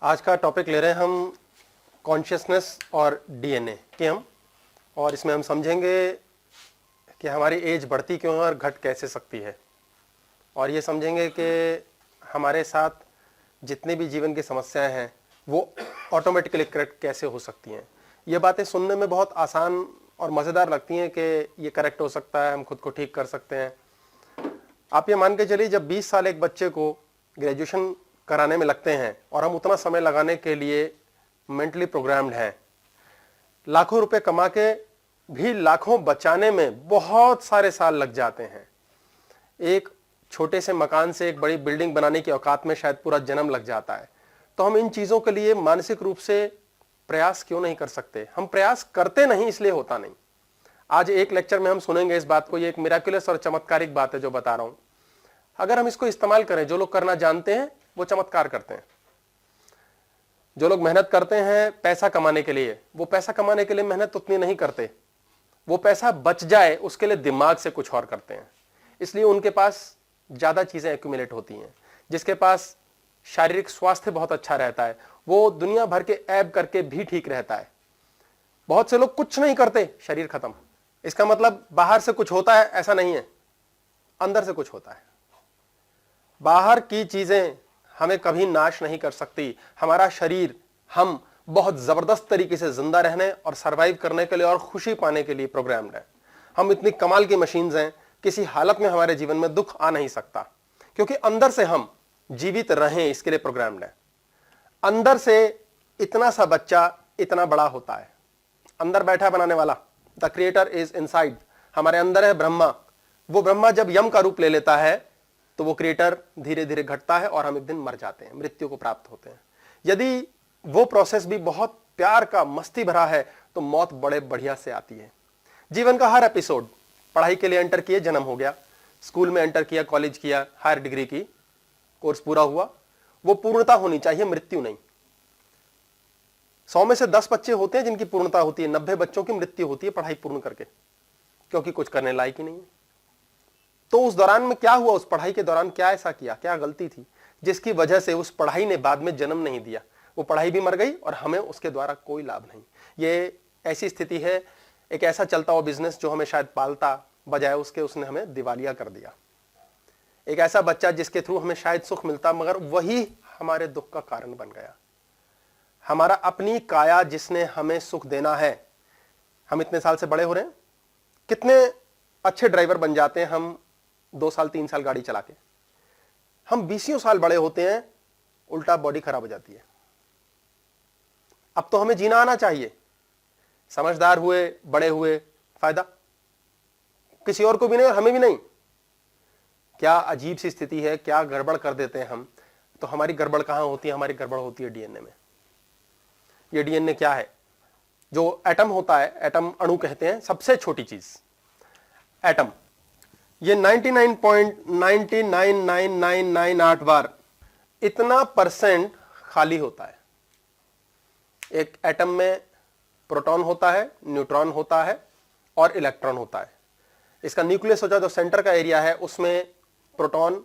आज का टॉपिक ले रहे हैं हम कॉन्शियसनेस और डीएनए के और इसमें हम समझेंगे कि हमारी एज बढ़ती क्यों है और घट कैसे सकती है, और ये समझेंगे कि हमारे साथ जितनी भी जीवन की समस्याएं हैं वो ऑटोमेटिकली करेक्ट कैसे हो सकती हैं। ये बातें सुनने में बहुत आसान और मज़ेदार लगती हैं कि ये करेक्ट हो सकता है, हम खुद को ठीक कर सकते हैं। आप ये मान के चलिए, जब 20 साल एक बच्चे को ग्रेजुएशन कराने में लगते हैं और हम उतना समय लगाने के लिए मेंटली प्रोग्राम्ड हैं, लाखों रुपए कमा के भी लाखों बचाने में बहुत सारे साल लग जाते हैं। एक छोटे से मकान से एक बड़ी बिल्डिंग बनाने की औकात में शायद पूरा जन्म लग जाता है। तो हम इन चीज़ों के लिए मानसिक रूप से प्रयास क्यों नहीं कर सकते? हम प्रयास करते नहीं, इसलिए होता नहीं। आज एक लेक्चर में हम सुनेंगे इस बात को। ये एक मिराकुलस और चमत्कारिक बात है जो बता रहा हूं। अगर हम इसको इस्तेमाल करें, जो लोग करना जानते हैं वो चमत्कार करते हैं। जो लोग मेहनत करते हैं पैसा कमाने के लिए, वो पैसा कमाने के लिए मेहनत उतनी नहीं करते। वो पैसा बच जाए उसके लिए दिमाग से कुछ और करते हैं, इसलिए उनके पास ज्यादा चीजें एक्यूमुलेट होती हैं। जिसके पास शारीरिक स्वास्थ्य बहुत अच्छा रहता है वो दुनिया भर के ऐब करके भी ठीक रहता है। बहुत से लोग कुछ नहीं करते, शरीर खत्म। इसका मतलब बाहर से कुछ होता है ऐसा नहीं है, अंदर से कुछ होता है। बाहर की चीजें हमें कभी नाश नहीं कर सकती। हमारा शरीर हम बहुत जबरदस्त तरीके से जिंदा रहने और सरवाइव करने के लिए और खुशी पाने के लिए प्रोग्राम्ड है। हम इतनी कमाल की मशीन्स हैं, किसी हालत में हमारे जीवन में दुख आ नहीं सकता, क्योंकि अंदर से हम जीवित रहें इसके लिए प्रोग्राम्ड है। अंदर से इतना सा बच्चा इतना बड़ा होता है। अंदर बैठा बनाने वाला, द क्रिएटर इज इनसाइड। हमारे अंदर है ब्रह्मा। वो ब्रह्मा जब यम का रूप ले लेता है तो वो क्रिएटर धीरे धीरे घटता है और हम एक दिन मर जाते हैं, मृत्यु को प्राप्त होते हैं। यदि वो प्रोसेस भी बहुत प्यार का, मस्ती भरा है, तो मौत बड़े बढ़िया से आती है। जीवन का हर एपिसोड, पढ़ाई के लिए एंटर किए, जन्म हो गया, स्कूल में एंटर किया, कॉलेज किया, हायर डिग्री की, कोर्स पूरा हुआ, वो पूर्णता होनी चाहिए, मृत्यु नहीं। 100 में से 10 बच्चे होते हैं जिनकी पूर्णता होती है, 90 बच्चों की मृत्यु होती है पढ़ाई पूर्ण करके, क्योंकि कुछ करने लायक ही नहीं है। तो उस दौरान में क्या हुआ? उस पढ़ाई के दौरान क्या ऐसा किया, क्या गलती थी जिसकी वजह से उस पढ़ाई ने बाद में जन्म नहीं दिया? वो पढ़ाई भी मर गई और हमें उसके द्वारा कोई लाभ नहीं। ये ऐसी स्थिति है, एक ऐसा चलता हुआ बिजनेस जो हमें शायद पालता, बजाय उसके उसने हमें दिवालिया कर दिया। एक ऐसा बच्चा जिसके थ्रू हमें शायद सुख मिलता, मगर वही हमारे दुख का कारण बन गया। हमारा अपनी काया जिसने हमें सुख देना है। हम इतने साल से बड़े हो रहे हैं, कितने अच्छे ड्राइवर बन जाते हैं हम 2 साल 3 साल गाड़ी चला के। हम 20 साल बड़े होते हैं, उल्टा बॉडी खराब हो जाती है। अब तो हमें जीना आना चाहिए। समझदार हुए, बड़े हुए, फायदा किसी और को भी नहीं और हमें भी नहीं। क्या अजीब सी स्थिति है, क्या गड़बड़ कर देते हैं हम। तो हमारी गड़बड़ कहां होती है? हमारी गड़बड़ होती है डीएनए में। ये डीएनए क्या है? जो एटम होता है, एटम अणु कहते हैं, सबसे छोटी चीज एटम। ये 99.99998 बार इतना परसेंट खाली होता है। एक एटम में प्रोटॉन होता है, न्यूट्रॉन होता है और इलेक्ट्रॉन होता है। इसका न्यूक्लियस होता है, जो सेंटर का एरिया है, उसमें प्रोटॉन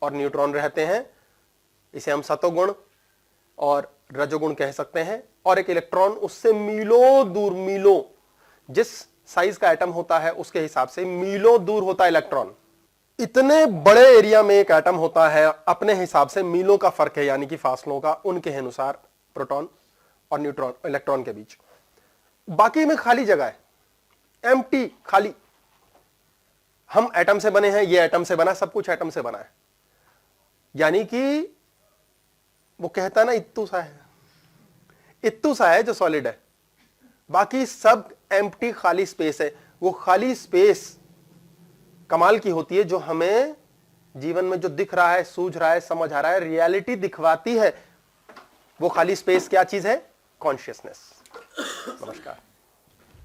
और न्यूट्रॉन रहते हैं। इसे हम सतोगुण और रजोगुण कह सकते हैं। और एक इलेक्ट्रॉन उससे मीलों दूर, मीलों, जिस साइज का एटम होता है उसके हिसाब से मीलों दूर होता है इलेक्ट्रॉन। इतने बड़े एरिया में एक एटम होता है, अपने हिसाब से मीलों का फर्क है, यानी कि फासलों का, उनके अनुसार प्रोटॉन और न्यूट्रॉन, इलेक्ट्रॉन के बीच। बाकी में खाली जगह है, एम्प्टी, खाली। हम एटम से बने हैं, ये एटम से बना, सब कुछ एटम से बना है। यानी कि वो कहता है ना, इत्तू सा है, इत्तू सा है जो सॉलिड है, बाकी सब एम्प्टी, खाली स्पेस है। वो खाली स्पेस कमाल की होती है, जो हमें जीवन में जो दिख रहा है, सूझ रहा है, समझ आ रहा है, रियलिटी दिखवाती है। वो खाली स्पेस क्या चीज है? कॉन्शियसनेस। नमस्कार।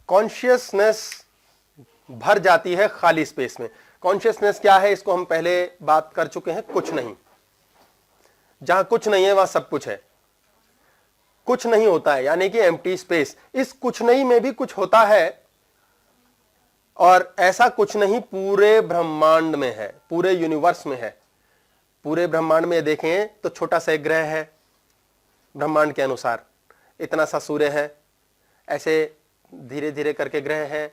कॉन्शियसनेस भर जाती है खाली स्पेस में। कॉन्शियसनेस क्या है? इसको हम पहले बात कर चुके हैं। कुछ नहीं। जहां कुछ नहीं है वहां सब कुछ है। कुछ नहीं होता है, यानी कि एम्प्टी स्पेस। इस कुछ नहीं में भी कुछ होता है, और ऐसा कुछ नहीं पूरे ब्रह्मांड में है, पूरे यूनिवर्स में है। पूरे ब्रह्मांड में देखें तो छोटा सा ग्रह है, ब्रह्मांड के अनुसार। इतना सा सूर्य है, ऐसे धीरे धीरे करके ग्रह हैं,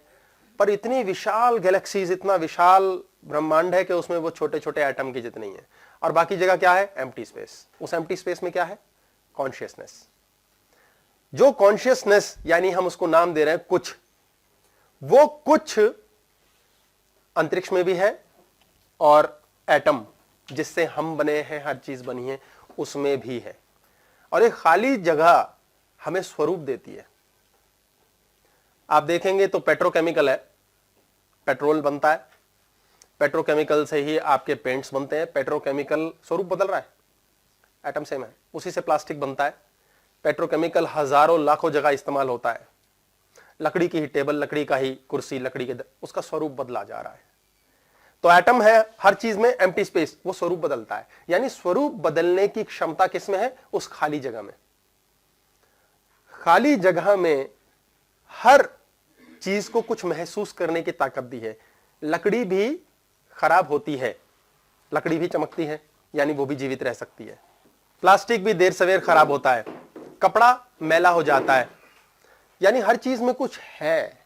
पर इतनी विशाल गैलेक्सीज, इतना विशाल ब्रह्मांड है कि उसमें वो छोटे छोटे एटम की जितनी है। और बाकी जगह क्या है? Empty space. उस एम्प्टी स्पेस में क्या है? कॉन्शियसनेस। जो कॉन्शियसनेस, यानी हम उसको नाम दे रहे हैं कुछ, वो कुछ अंतरिक्ष में भी है और एटम जिससे हम बने हैं, हर चीज बनी है, उसमें भी है। और एक खाली जगह हमें स्वरूप देती है। आप देखेंगे तो पेट्रोकेमिकल है, पेट्रोल बनता है, पेट्रोकेमिकल से ही आपके पेंट्स बनते हैं। पेट्रोकेमिकल स्वरूप बदल रहा है, एटम सेम है। उसी से प्लास्टिक बनता है। पेट्रोकेमिकल हजारों लाखों जगह इस्तेमाल होता है। लकड़ी की ही टेबल, लकड़ी का ही कुर्सी, लकड़ी के उसका स्वरूप बदला जा रहा है। तो एटम है हर चीज में, एम्प्टी स्पेस, वो स्वरूप बदलता है। यानी स्वरूप बदलने की क्षमता किसमें है? उस खाली जगह में। खाली जगह में हर चीज को कुछ महसूस करने की ताकत दी है। लकड़ी भी खराब होती है, लकड़ी भी चमकती है, यानी वो भी जीवित रह सकती है। प्लास्टिक भी देर सवेर खराब होता है, कपड़ा मैला हो जाता है, यानी हर चीज में कुछ है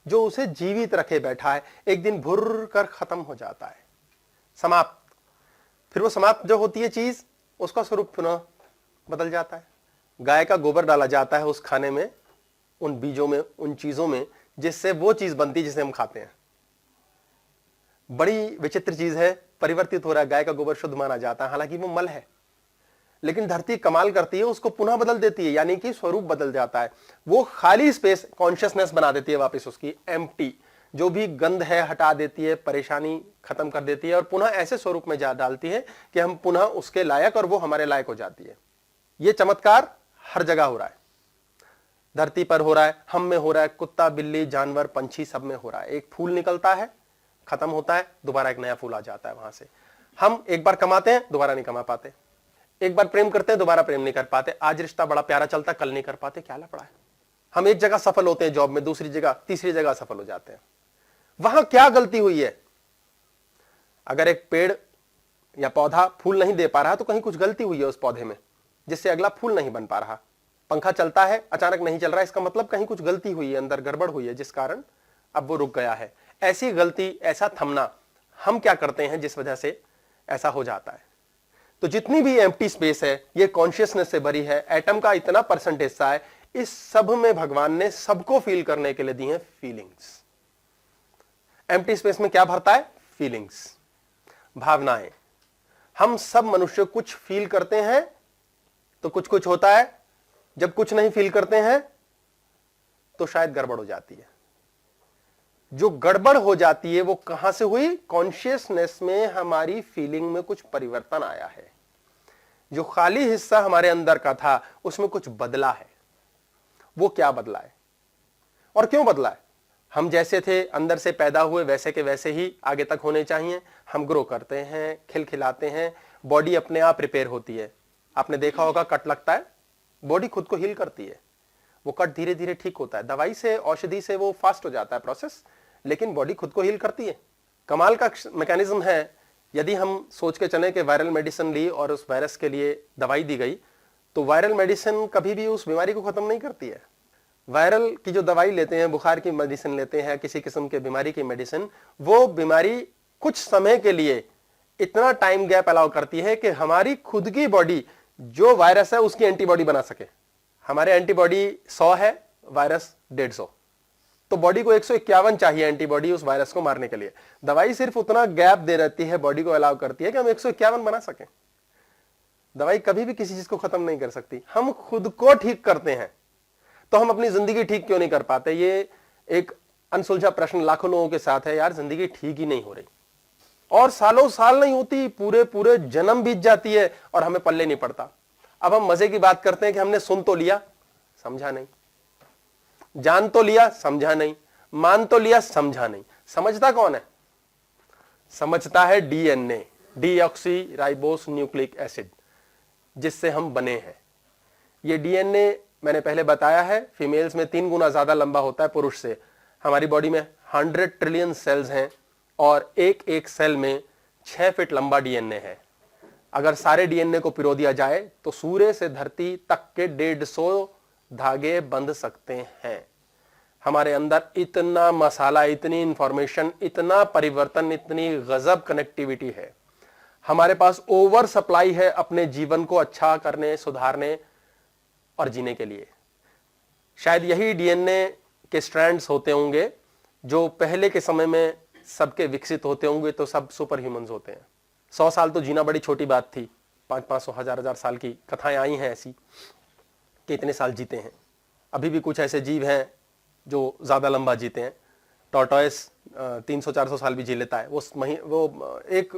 जो उसे जीवित रखे बैठा है। एक दिन भुर्र कर खत्म हो जाता है, समाप्त। फिर वो समाप्त जो होती है चीज, उसका स्वरूप पुनः बदल जाता है। गाय का गोबर डाला जाता है उस खाने में, उन बीजों में, उन चीजों में, जिससे वो चीज बनती है जिसे हम खाते हैं। बड़ी विचित्र चीज है, परिवर्तित हो रहा है। गाय का गोबर शुद्ध माना जाता है, हालांकि वो मल है, लेकिन धरती कमाल करती है, उसको पुनः बदल देती है, यानी कि स्वरूप बदल जाता है। वो खाली स्पेस कॉन्शियसनेस बना देती है वापस उसकी, एम्प्टी। जो भी गंध है हटा देती है, परेशानी खत्म कर देती है और पुनः ऐसे स्वरूप में जा डालती है कि हम पुनः उसके लायक और वो हमारे लायक हो जाती है। ये चमत्कार हर जगह हो रहा है, धरती पर हो रहा है, हम में हो रहा है, कुत्ता, बिल्ली, जानवर, पंछी, सब में हो रहा है। एक फूल निकलता है, खत्म होता है, दोबारा एक नया फूल आ जाता है वहां से। हम एक बार कमाते हैं, दोबारा नहीं कमा पाते। एक बार प्रेम करते हैं, दोबारा प्रेम नहीं कर पाते। आज रिश्ता बड़ा प्यारा चलता, कल नहीं कर पाते, क्या लफड़ा है। हम एक जगह सफल होते हैं जॉब में, दूसरी जगह, तीसरी जगह सफल हो जाते हैं। वहां क्या गलती हुई है? अगर एक पेड़ या पौधा फूल नहीं दे पा रहा तो कहीं कुछ गलती हुई है उस पौधे में, जिससे अगला फूल नहीं बन पा रहा। पंखा चलता है, अचानक नहीं चल रहा, इसका मतलब कहीं कुछ गलती हुई है, अंदर गड़बड़ हुई है, जिस कारण अब वो रुक गया है। ऐसी गलती, ऐसा थमना, हम क्या करते हैं जिस वजह से ऐसा हो जाता है। तो जितनी भी एम्प्टी स्पेस है, ये कॉन्शियसनेस से भरी है। एटम का इतना परसेंट हिस्सा है, इस सब में भगवान ने सबको फील करने के लिए दी है फीलिंग्स। एम्प्टी स्पेस में क्या भरता है? फीलिंग्स, भावनाएं। हम सब मनुष्य कुछ फील करते हैं तो कुछ कुछ होता है, जब कुछ नहीं फील करते हैं तो शायद गड़बड़ हो जाती है। जो गड़बड़ हो जाती है वो कहां से हुई? कॉन्शियसनेस में हमारी फीलिंग में कुछ परिवर्तन आया है। जो खाली हिस्सा हमारे अंदर का था उसमें कुछ बदला है। वो क्या बदला है और क्यों बदला है? हम जैसे थे अंदर से पैदा हुए वैसे के वैसे ही आगे तक होने चाहिए। हम ग्रो करते हैं, खिलखिलाते हैं, बॉडी अपने आप रिपेयर होती है। आपने देखा होगा, कट लगता है, बॉडी खुद को हील करती है, वो कट धीरे धीरे ठीक होता है। दवाई से, औषधि से वो फास्ट हो जाता है प्रोसेस, लेकिन बॉडी खुद को हील करती है। कमाल का मैकेनिज्म है। यदि हम सोच के चले कि वायरल मेडिसिन ली और उस वायरस के लिए दवाई दी गई, तो वायरल मेडिसिन कभी भी उस बीमारी को खत्म नहीं करती है। वायरल की जो दवाई लेते हैं, बुखार की मेडिसिन लेते हैं, किसी किस्म के बीमारी की मेडिसिन, वो बीमारी कुछ समय के लिए इतना टाइम गैप अलाउ करती है कि हमारी खुद की बॉडी जो वायरस है उसकी एंटीबॉडी बना सके। हमारे एंटीबॉडी 100 है, वायरस 150, तो बॉडी को 151 चाहिए एंटीबॉडी उस वायरस को मारने के लिए। दवाई सिर्फ उतना गैप दे रहती है, बॉडी को अलाउ करती है कि हम 151 बना सकें। दवाई कभी भी किसी चीज को खत्म नहीं कर सकती, हम खुद को ठीक करते हैं। तो हम अपनी जिंदगी ठीक क्यों नहीं कर पाते? ये एक अनसुलझा प्रश्न लाखों लोगों के साथ है। यार, जिंदगी ठीक ही नहीं हो रही, और सालों साल नहीं होती, पूरे पूरे जन्म बीत जाती है और हमें पल्ले नहीं पड़ता। अब हम मजे की बात करते हैं कि हमने सुन तो लिया, समझा नहीं, जान तो लिया, समझा नहीं, मान तो लिया, समझा नहीं। समझता कौन है? समझता है DNA, deoxy ribose nucleic acid, जिससे हम बने हैं। ये डीएनए मैंने पहले बताया है, फीमेल्स में 3 गुना ज्यादा लंबा होता है पुरुष से। हमारी बॉडी में 100 ट्रिलियन सेल्स हैं और एक एक सेल में 6 फीट लंबा डीएनए है। अगर सारे डीएनए को पिरो दिया जाए तो सूर्य से धरती तक के 150 धागे बंध सकते हैं। हमारे अंदर इतना मसाला, इतनी इंफॉर्मेशन, इतना परिवर्तन, इतनी गजब कनेक्टिविटी है। हमारे पास ओवर सप्लाई है अपने जीवन को अच्छा करने, सुधारने और जीने के लिए। शायद यही डीएनए के स्ट्रैंड्स होते होंगे जो पहले के समय में सबके विकसित होते होंगे तो सब सुपर ह्यूमंस होते हैं। 100 साल तो जीना बड़ी छोटी बात थी। 500, 1000 साल की कथाएं आई हैं ऐसी कि इतने साल जीते हैं। अभी भी कुछ ऐसे जीव हैं जो ज़्यादा लंबा जीते हैं। टॉर्टोइस 300-400 साल भी जी लेता है। वो 1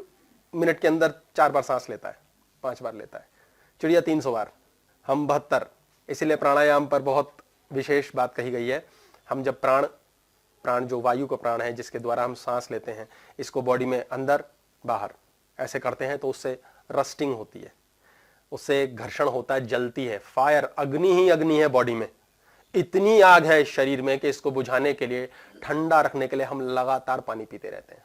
मिनट के अंदर 4 बार सांस लेता है, 5 बार लेता है। चिड़िया 300 बार, हम 72। इसीलिए प्राणायाम पर बहुत विशेष बात कही गई है। हम जब प्राण जो वायु का प्राण है जिसके द्वारा हम सांस लेते हैं, इसको बॉडी में अंदर बाहर ऐसे करते हैं तो उससे रस्टिंग होती है, उससे घर्षण होता है, जलती है। फायर, अग्नि ही अग्नि है बॉडी में। इतनी आग है इस शरीर में कि इसको बुझाने के लिए, ठंडा रखने के लिए हम लगातार पानी पीते रहते हैं।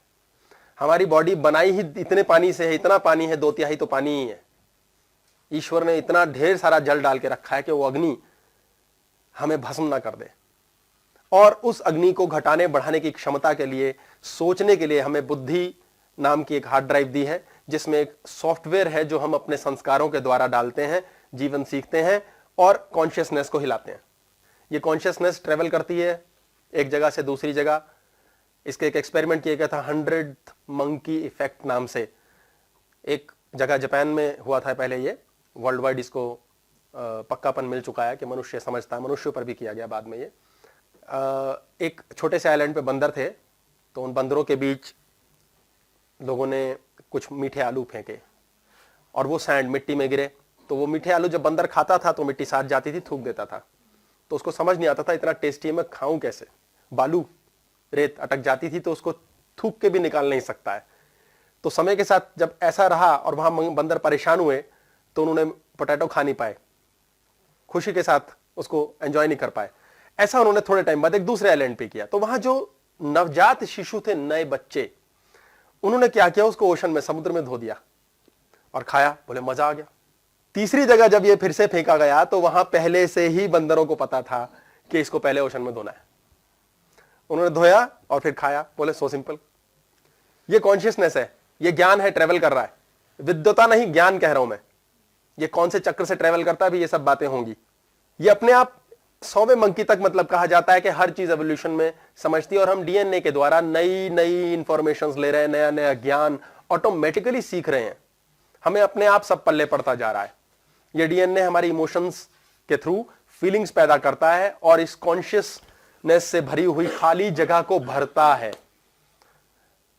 हमारी बॉडी बनाई ही इतने पानी से है, इतना पानी है, 2/3 तो पानी ही है। ईश्वर ने इतना ढेर सारा जल डाल के रखा है कि वो अग्नि हमें भस्म ना कर दे। और उस अग्नि को घटाने बढ़ाने की क्षमता के लिए, सोचने के लिए हमें बुद्धि नाम की एक हार्ड ड्राइव दी है, जिसमें एक सॉफ्टवेयर है जो हम अपने संस्कारों के द्वारा डालते हैं, जीवन सीखते हैं और कॉन्शियसनेस को हिलाते हैं। ये कॉन्शियसनेस ट्रेवल करती है एक जगह से दूसरी जगह। इसके एक एक्सपेरिमेंट किया गया था 100th मंकी इफेक्ट नाम से। एक जगह जापान में हुआ था पहले। ये वर्ल्ड वाइड इसको पक्कापन मिल चुका है कि मनुष्य समझता है। मनुष्यों पर भी किया गया बाद में। ये एक छोटे से आइलैंड पे बंदर थे, तो उन बंदरों के बीच लोगों ने कुछ मीठे आलू फेंके और वो सैंड, मिट्टी में गिरे। तो वो मीठे आलू जब बंदर खाता था तो मिट्टी साथ जाती थी, थूक देता था। तो उसको समझ नहीं आता था इतना टेस्टी है, मैं खाऊं कैसे। बालू, रेत अटक जाती थी तो उसको थूक के भी निकाल नहीं सकता है। तो समय के साथ जब ऐसा रहा और वहां बंदर परेशान हुए तो उन्होंने पोटैटो खा नहीं पाए, खुशी के साथ उसको एंजॉय नहीं कर पाए। ऐसा उन्होंने थोड़े टाइम बाद एक दूसरे आइलैंड पे किया। तो वहां जो नवजात शिशु थे, नए बच्चे, उन्होंने क्या किया, उसको ओशन में, समुद्र में धो दिया और खाया। बोले मजा आ गया। तीसरी जगह जब ये फिर से फेंका गया तो वहां पहले से ही बंदरों को पता था कि इसको पहले ओशन में धोना है। उन्होंने धोया और फिर खाया। बोले सो सिंपल। ये कॉन्शियसनेस है, ये ज्ञान है, ट्रेवल कर रहा है। विद्वता नहीं, ज्ञान कह रहा हूं मैं। ये कौन से चक्र से ट्रेवल करता है भी, ये सब बातें होंगी। ये अपने आप 100वें मंकी तक, मतलब कहा जाता है कि हर चीज एवोल्यूशन में समझती है और हम डीएनए के द्वारा नई नई इंफॉर्मेशन ले रहे हैं, नया नया ज्ञान ऑटोमेटिकली सीख रहे हैं। हमें अपने आप सब पल्ले पड़ता जा रहा है। ये डीएनए हमारी इमोशंस के थ्रू फीलिंग्स पैदा करता है और इस कॉन्शियसनेस से भरी हुई खाली जगह को भरता है।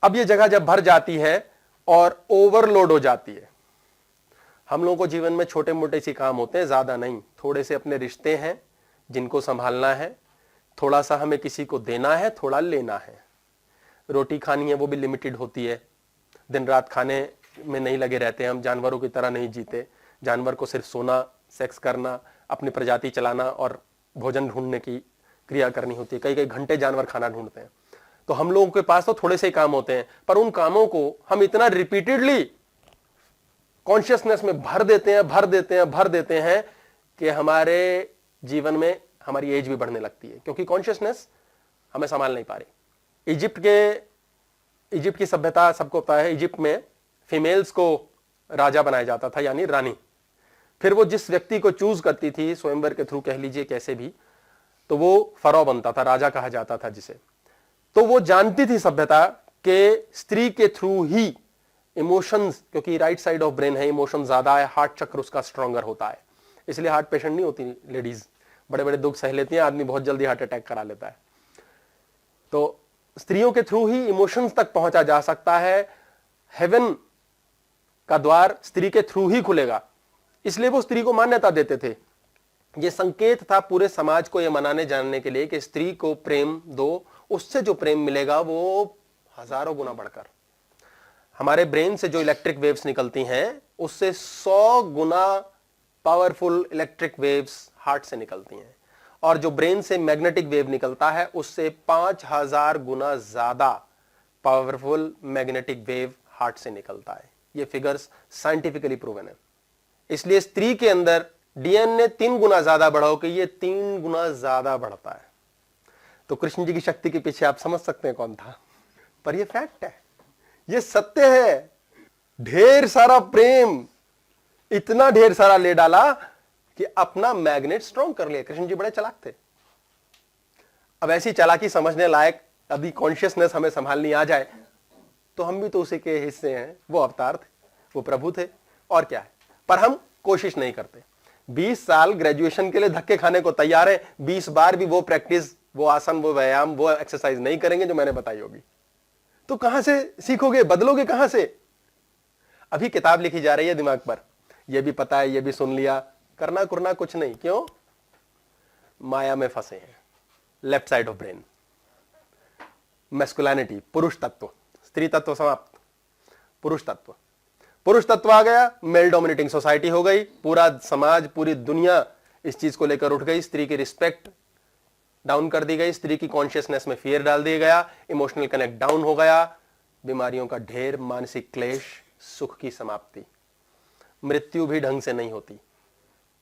अब ये जगह जब भर जाती है और ओवरलोड हो जाती है, हम लोगों को जीवन में छोटे मोटे सी काम होते हैं, ज्यादा नहीं। थोड़े से अपने रिश्ते हैं जिनको संभालना है, थोड़ा सा हमें किसी को देना है, थोड़ा लेना है। रोटी खानी है, वो भी लिमिटेड होती है। दिन रात खाने में नहीं लगे रहते हैं हम, जानवरों की तरह नहीं जीते। जानवर को सिर्फ सोना, सेक्स करना, अपनी प्रजाति चलाना और भोजन ढूंढने की क्रिया करनी होती है। कई कई घंटे जानवर खाना ढूंढते हैं। तो हम लोगों के पास तो थोड़े से ही काम होते हैं, पर उन कामों को हम इतना रिपीटेडली कॉन्शियसनेस में भर देते हैं कि हमारे जीवन में हमारी एज भी बढ़ने लगती है, क्योंकि कॉन्शियसनेस हमें संभाल नहीं पा रही। इजिप्ट की सभ्यता सबको पता है। इजिप्ट में फीमेल्स को राजा बनाया जाता था, यानी रानी। फिर वो जिस व्यक्ति को चूज करती थी, स्वयंवर के थ्रू कह लीजिए, कैसे भी, तो वो फरो बनता था, राजा कहा जाता था जिसे। तो वो जानती थी सभ्यता के स्त्री के थ्रू ही इमोशंस, क्योंकि राइट साइड ऑफ ब्रेन है, इमोशन ज्यादा है, हार्ट चक्र उसका स्ट्रॉन्गर होता है, इसलिए हार्ट पेशेंट नहीं होती लेडीज, बड़े बड़े दुख सह लेती हैं, आदमी बहुत जल्दी हार्ट अटैक करा लेता है। तो स्त्रियों के थ्रू ही इमोशंस तक पहुंचा जा सकता है। हेवन का द्वार स्त्री के थ्रू ही खुलेगा, इसलिए वो स्त्री को मान्यता देते थे। ये संकेत था पूरे समाज को ये मनाने जानने के लिए कि स्त्री को प्रेम दो, उससे जो प्रेम मिलेगा वो हजारों गुना बढ़कर। हमारे ब्रेन से जो इलेक्ट्रिक वेव्स निकलती हैं उससे 100 गुना पावरफुल इलेक्ट्रिक वेव्स हार्ट से निकलती हैं, और जो ब्रेन से मैग्नेटिक वेव निकलता है उससे 5000 गुना ज्यादा पावरफुल मैग्नेटिक वेव हार्ट से निकलता है। ये फिगर्स साइंटिफिकली प्रूवन है। इसलिए स्त्री के अंदर डीएनए 3 गुना ज्यादा बढ़ा हो कि ये 3 गुना ज्यादा बढ़ता है। तो कृष्ण जी की शक्ति के पीछे आप समझ सकते हैं कौन था, पर ये फैक्ट है, ये सत्य है। ढेर सारा प्रेम, इतना ढेर सारा ले डाला कि अपना मैग्नेट स्ट्रॉन्ग कर लिया। कृष्ण जी बड़े चालाक थे। अब ऐसी चालाकी समझने लायक अभी कॉन्शियसनेस हमें संभालनी आ जाए तो हम भी तो उसी के हिस्से हैं। वो अवतार थे, वो प्रभु थे, और क्या है, पर हम कोशिश नहीं करते। 20 साल ग्रेजुएशन के लिए धक्के खाने को तैयार है, 20 बार भी वो प्रैक्टिस, वो आसन, वो व्यायाम, वो एक्सरसाइज नहीं करेंगे जो मैंने बताई होगी, तो कहां से सीखोगे, बदलोगे कहां से? अभी किताब लिखी जा रही है दिमाग पर, यह भी पता है, यह भी सुन लिया, करना कुरना कुछ नहीं। क्यों? माया में फंसे हैं। Left side of brain, masculinity, पुरुष तत्व, स्त्री तत्व समाप्त, पुरुष तत्व। पुरुष तत्व आ गया, मेल डोमिनेटिंग सोसाइटी हो गई, पूरा समाज, पूरी दुनिया इस चीज को लेकर उठ गई। स्त्री की रिस्पेक्ट डाउन कर दी गई, स्त्री की कॉन्शियसनेस में फियर डाल दिया गया, इमोशनल कनेक्ट डाउन हो गया, बीमारियों का ढेर, मानसिक क्लेश, सुख की समाप्ति, मृत्यु भी ढंग से नहीं होती।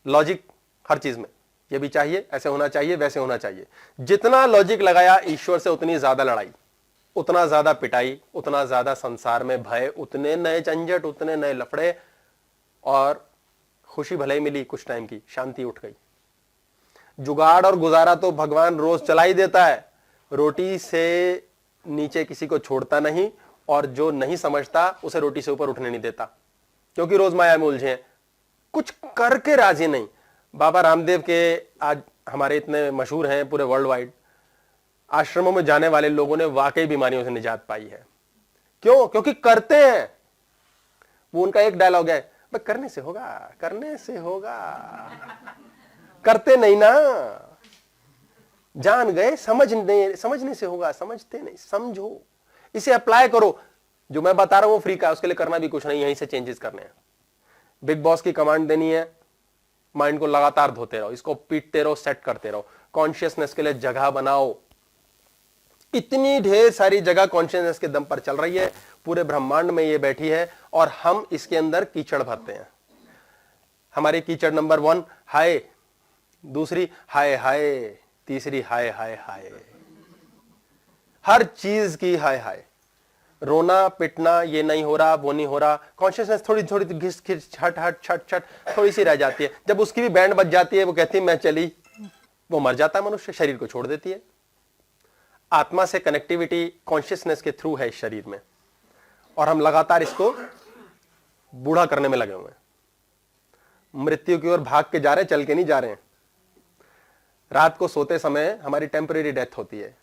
लॉजिक हर चीज में, ये भी चाहिए, ऐसे होना चाहिए, वैसे होना चाहिए। जितना लॉजिक लगाया ईश्वर से उतनी ज्यादा लड़ाई, उतना ज्यादा पिटाई, उतना ज्यादा संसार में भय, उतने नए झंझट, उतने नए लफड़े, और खुशी भले ही मिली कुछ टाइम की, शांति उठ गई। जुगाड़ और गुजारा तो भगवान रोज चला ही देता है, रोटी से नीचे किसी को छोड़ता नहीं, और जो नहीं समझता उसे रोटी से ऊपर उठने नहीं देता, क्योंकि रोज माया में उलझे हैं, कुछ करके राजी नहीं। बाबा रामदेव के आज हमारे इतने मशहूर हैं पूरे वर्ल्ड वाइड, आश्रमों में जाने वाले लोगों ने वाकई बीमारियों से निजात पाई है। क्यों? क्योंकि करते हैं। वो उनका एक डायलॉग है, भाई करने से होगा, करने से होगा, करते नहीं ना, जान गए, समझने से होगा, समझते नहीं, समझो, इसे अप्लाई करो। जो मैं बता रहा हूं वो फ्री का, उसके लिए करना भी कुछ नहीं, यहीं से चेंजेस करने हैं। बिग बॉस की कमांड देनी है, माइंड को लगातार धोते रहो, इसको पीटते रहो, सेट करते रहो, कॉन्शियसनेस के लिए जगह बनाओ। इतनी ढेर सारी जगह कॉन्शियसनेस के दम पर चल रही है, पूरे ब्रह्मांड में ये बैठी है, और हम इसके अंदर कीचड़ भरते हैं। हमारी कीचड़ नंबर 1 हाय, दूसरी हाय हाय, तीसरी हाय हाय हाय, हर चीज की हाय हाय, रोना पिटना, ये नहीं हो रहा, वो नहीं हो रहा। कॉन्शियसनेस थोड़ी थोड़ी घिस घिस, छट हट छट छट थोड़ी सी रह जाती है। जब उसकी भी बैंड बज जाती है, वो कहती है मैं चली, वो मर जाता है मनुष्य, शरीर को छोड़ देती है। आत्मा से कनेक्टिविटी कॉन्शियसनेस के थ्रू है इस शरीर में, और हम लगातार इसको बूढ़ा करने में लगे हुए हैं। मृत्यु की ओर भाग के जा रहे हैं, चल के नहीं जा रहे हैं। रात को सोते समय हमारी टेम्परेरी डेथ होती है,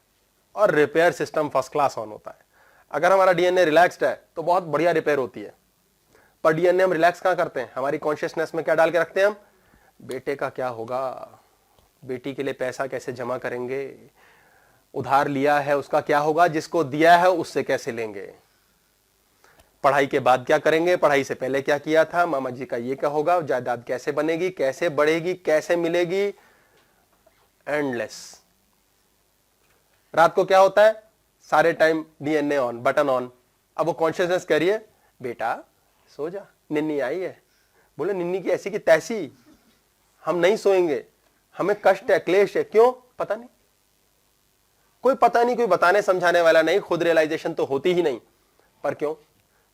और repair system first class on होता है। अगर हमारा डीएनए रिलैक्स्ड है तो बहुत बढ़िया रिपेयर होती है, पर डीएनए हम रिलैक्स कहां करते हैं? हमारी कॉन्शियसनेस में क्या डाल के रखते हैं हम? बेटे का क्या होगा, बेटी के लिए पैसा कैसे जमा करेंगे, उधार लिया है उसका क्या होगा, जिसको दिया है उससे कैसे लेंगे, पढ़ाई के बाद क्या करेंगे, पढ़ाई से पहले क्या किया था, मामा जी का ये क्या होगा, जायदाद कैसे बनेगी, कैसे बढ़ेगी, कैसे मिलेगी, एंडलेस। रात को क्या होता है? सारे time DNA on, button on. अब वो कॉन्शियसनेस कह रही है बेटा सो जा, निन्नी आई है। बोले निन्नी की ऐसी की तैसी, हम नहीं सोएंगे, हमें कष्ट है, क्लेश है। क्यों? पता नहीं, कोई पता नहीं, कोई बताने समझाने वाला नहीं, खुद रियलाइजेशन तो होती ही नहीं। पर क्यों?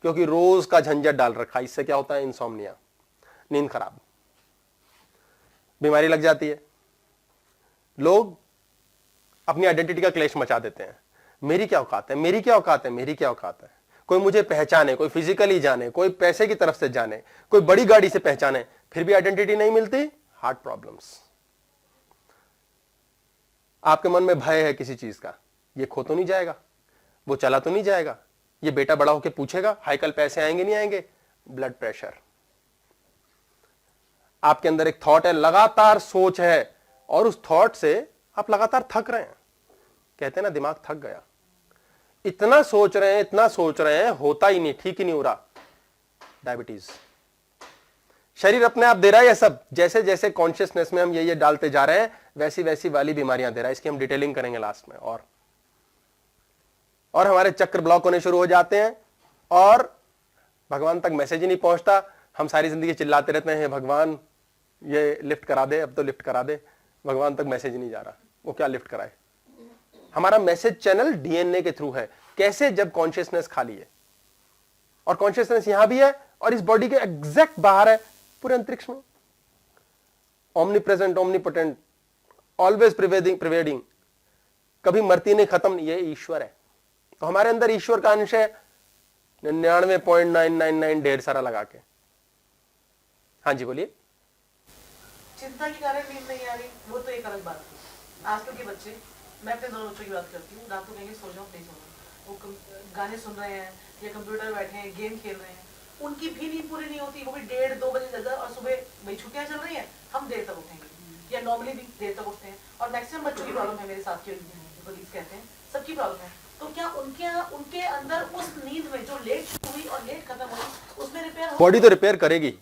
क्योंकि रोज का झंझट डाल रखा। इससे क्या होता है? इंसोम्निया, नींद खराब, बीमारी लग जाती है। लोग अपनी आइडेंटिटी का क्लेश मचा देते हैं। मेरी क्या औकात है, मेरी क्या औकात है, मेरी क्या औकात है। कोई मुझे पहचाने, कोई फिजिकली जाने, कोई पैसे की तरफ से जाने, कोई बड़ी गाड़ी से पहचाने, फिर भी आइडेंटिटी नहीं मिलती। Heart problems. आपके मन में भय है किसी चीज का, ये खो तो नहीं जाएगा, वो चला तो नहीं जाएगा, ये बेटा बड़ा होकर पूछेगा हाई कल पैसे आएंगे नहीं आएंगे। Blood pressure. आपके अंदर एक थॉट है, लगातार सोच है, और उस थॉट से आप लगातार थक रहे हैं। कहते हैं ना दिमाग थक गया, इतना सोच रहे हैं, इतना सोच रहे हैं, होता ही नहीं, ठीक ही नहीं हो रहा। डायबिटीज। शरीर अपने आप दे रहा है ये सब। जैसे जैसे कॉन्शियसनेस में हम ये डालते जा रहे हैं, वैसी वैसी वाली बीमारियां दे रहा है। इसकी हम डिटेलिंग करेंगे लास्ट में। और हमारे चक्र ब्लॉक होने शुरू हो जाते हैं, और भगवान तक मैसेज ही नहीं पहुंचता, हम सारी जिंदगी चिल्लाते रहते हैं भगवान ये लिफ्ट करा दे, अब तो लिफ्ट करा दे, भगवान तक मैसेज नहीं जा रहा, वो क्या लिफ्ट कराए। हमारा मैसेज चैनल डीएनए के थ्रू है। कैसे? जब कॉन्शियसनेस खाली है, और कॉन्शियसनेस यहां भी है और इस बॉडी के एग्जैक्ट बाहर है, पूरे अंतरिक्ष में। Omni present, omnipotent, always pervading, कभी मरती नहीं, खत्म नहीं, ये ईश्वर है। तो हमारे अंदर ईश्वर का अंश है 99.999 ढेर सारा लगा के। हाँ जी बोलिए। चिंता के कारण नींद नहीं आ रही, वो तो एक अलग बात है। आजकल के बच्चे, मैं अपने दोनों बच्चों की बात करती हूँ, रात को कहेंगे सो जाओ, नहीं सोना, वो गाने सुन रहे हैं या कंप्यूटर बैठे हैं, गेम खेल रहे हैं, उनकी भी नींद पूरी नहीं होती, वो भी 1:30-2 बजे जगह, और सुबह भाई छुट्टियां चल रही हैं, हम देर तक उठेंगे, या नॉर्मली भी देर तक उठते हैं। और मैक्सिमम बच्चों की प्रॉब्लम है, मेरे साथ के कलीग्स कहते हैं, सबकी प्रॉब्लम है। तो क्या उनके अंदर उस नींद में जो लेट शुरू हुई और लेट खत्म हुई, उसमें रिपेयर हो? बॉडी तो रिपेयर करेगी,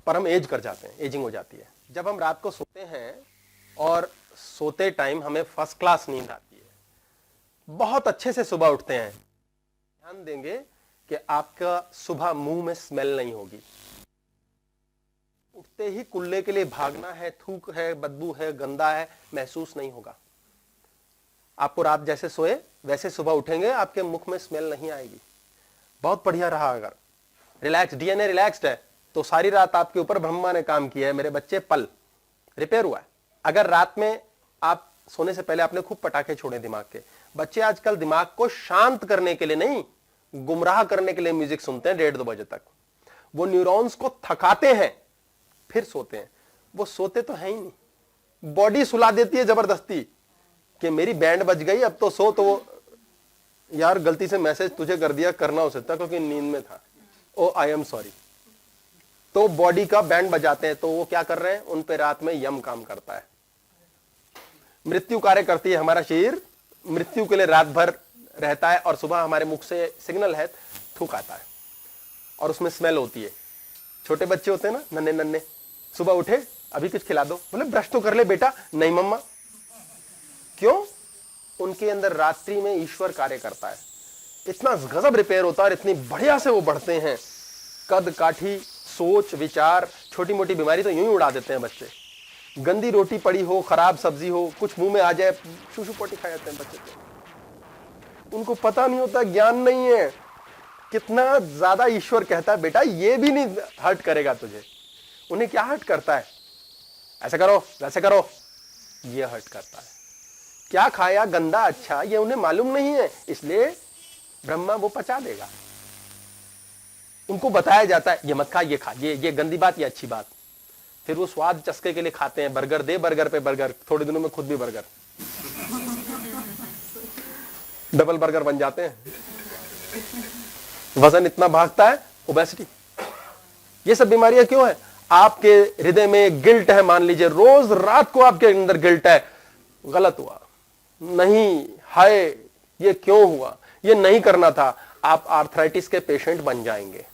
पर हम एज कर जाते हैं, एजिंग हो जाती है। जब हम रात को सोते हैं और सोते टाइम हमें फर्स्ट क्लास नींद आती है, बहुत अच्छे से सुबह उठते हैं, ध्यान देंगे कि आपका सुबह मुंह में स्मेल नहीं होगी। उठते ही कुल्ले के लिए भागना है, थूक है, बदबू है, गंदा है, महसूस नहीं होगा। आपको रात जैसे सोए वैसे सुबह उठेंगे, आपके मुख में स्मेल नहीं आएगी। बहुत बढ़िया रहा। अगर रिलैक्स, डीएनए रिलैक्स्ड है, तो सारी रात आपके ऊपर ब्रह्मा ने काम किया है, मेरे बच्चे, पल रिपेयर हुआ है। अगर रात में आप सोने से पहले आपने खूब पटाखे छोड़े दिमाग के, बच्चे आजकल दिमाग को शांत करने के लिए नहीं, गुमराह करने के लिए म्यूजिक सुनते हैं 1:30-2 बजे तक। वो न्यूरॉन्स को थकाते हैं, फिर सोते हैं। वो सोते तो है ही नहीं, बॉडी सुला देती है जबरदस्ती कि मेरी बैंड बज गई, अब तो सो। तो वो यार गलती से मैसेज तुझे कर दिया, करना हो सकता क्योंकि नींद में था, ओ आई एम सॉरी। तो बॉडी का बैंड बजाते हैं, तो वो क्या कर रहे हैं, उन पे रात में यम काम करता है, मृत्यु कार्य करती है। हमारा शरीर मृत्यु के लिए रात भर रहता है, और सुबह हमारे मुख से सिग्नल है, थूक आता है, और उसमें स्मेल होती है। छोटे बच्चे होते हैं ना, नन्हे नन्हे, सुबह उठे, अभी कुछ खिला दो, बोले ब्रश तो कर ले बेटा, नहीं मम्मा। क्यों? उनके अंदर रात्रि में ईश्वर कार्य करता है, इतना गजब रिपेयर होता है, और इतनी बढ़िया से वो बढ़ते हैं। कद काठी, सोच, विचार, छोटी मोटी बीमारी तो यूं ही उड़ा देते हैं बच्चे। गंदी रोटी पड़ी हो, खराब सब्जी हो, कुछ मुंह में आ जाए, शूशू पोटी खा जाते हैं बच्चे तो। उनको पता नहीं होता, ज्ञान नहीं है, कितना ज्यादा ईश्वर कहता है बेटा ये भी नहीं हर्ट करेगा तुझे। उन्हें क्या हर्ट करता है, ऐसे करो वैसे करो, ये हर्ट करता है। क्या खाया, गंदा अच्छा, ये उन्हें मालूम नहीं है, इसलिए ब्रह्मा वो पचा देगा। उनको बताया जाता है ये मत खा, ये खा, ये गंदी बात, ये अच्छी बात। फिर वो स्वाद चस्के के लिए खाते हैं, बर्गर दे, बर्गर पे बर्गर, थोड़े दिनों में खुद भी बर्गर, डबल बर्गर बन जाते हैं। वजन इतना भागता है, ओबेसिटी। ये सब बीमारियां क्यों है? आपके हृदय में गिल्ट है, मान लीजिए रोज रात को आपके अंदर गिल्ट है, गलत हुआ, नहीं, हाय ये क्यों हुआ, ये नहीं करना था, आप आर्थराइटिस के पेशेंट बन जाएंगे।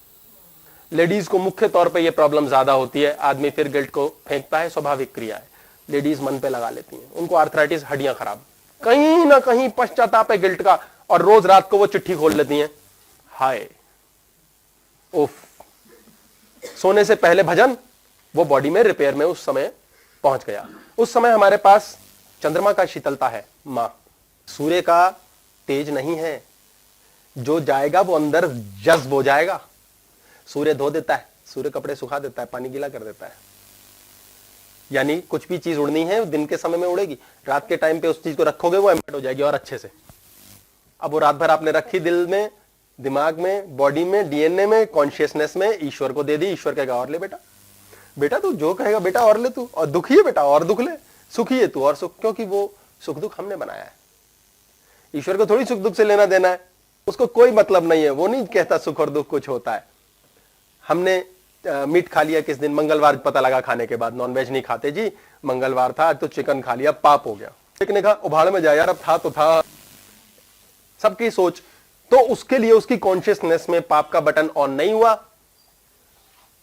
लेडीज को मुख्य तौर पे ये प्रॉब्लम ज्यादा होती है, आदमी फिर गिल्ट को फेंकता है, स्वाभाविक क्रिया है, लेडीज मन पे लगा लेती हैं, उनको आर्थराइटिस, हड्डियां खराब, कहीं ना कहीं पश्चाताप है गिल्ट का, और रोज रात को वो चिट्ठी खोल लेती हैं, हाय उफ। सोने से पहले भजन, वो बॉडी में रिपेयर में उस समय पहुंच गया। उस समय हमारे पास चंद्रमा का शीतलता है, मां, सूर्य का तेज नहीं है, जो जाएगा वो अंदर जज्ब हो जाएगा। सूर्य धो देता है, सूर्य कपड़े सुखा देता है, पानी गीला कर देता है, यानी कुछ भी चीज उड़नी है दिन के समय में उड़ेगी, रात के टाइम पे उस चीज को रखोगे वो एम्बेड हो जाएगी और अच्छे से। अब वो रात भर आपने रखी दिल में, दिमाग में, बॉडी में, डीएनए में, कॉन्शियसनेस में, ईश्वर को दे दी। ईश्वर कहेगा और ले बेटा, बेटा तू जो कहेगा बेटा और ले तू, और दुखी है बेटा और दुख ले, सुखी है तू और सुख, क्योंकि वो सुख दुख हमने बनाया है। ईश्वर को थोड़ी सुख दुख से लेना देना है, उसको कोई मतलब नहीं है, वो नहीं कहता सुख और दुख कुछ होता है। हमने मीट खा लिया किस दिन, मंगलवार, पता लगा खाने के बाद नॉनवेज नहीं खाते जी, मंगलवार था आज तो चिकन खा लिया, पाप हो गया। एक ने कहा उभाड़ में जा यार, अब था तो था, सबकी सोच। तो उसके लिए उसकी कॉन्शियसनेस में पाप का बटन ऑन नहीं हुआ,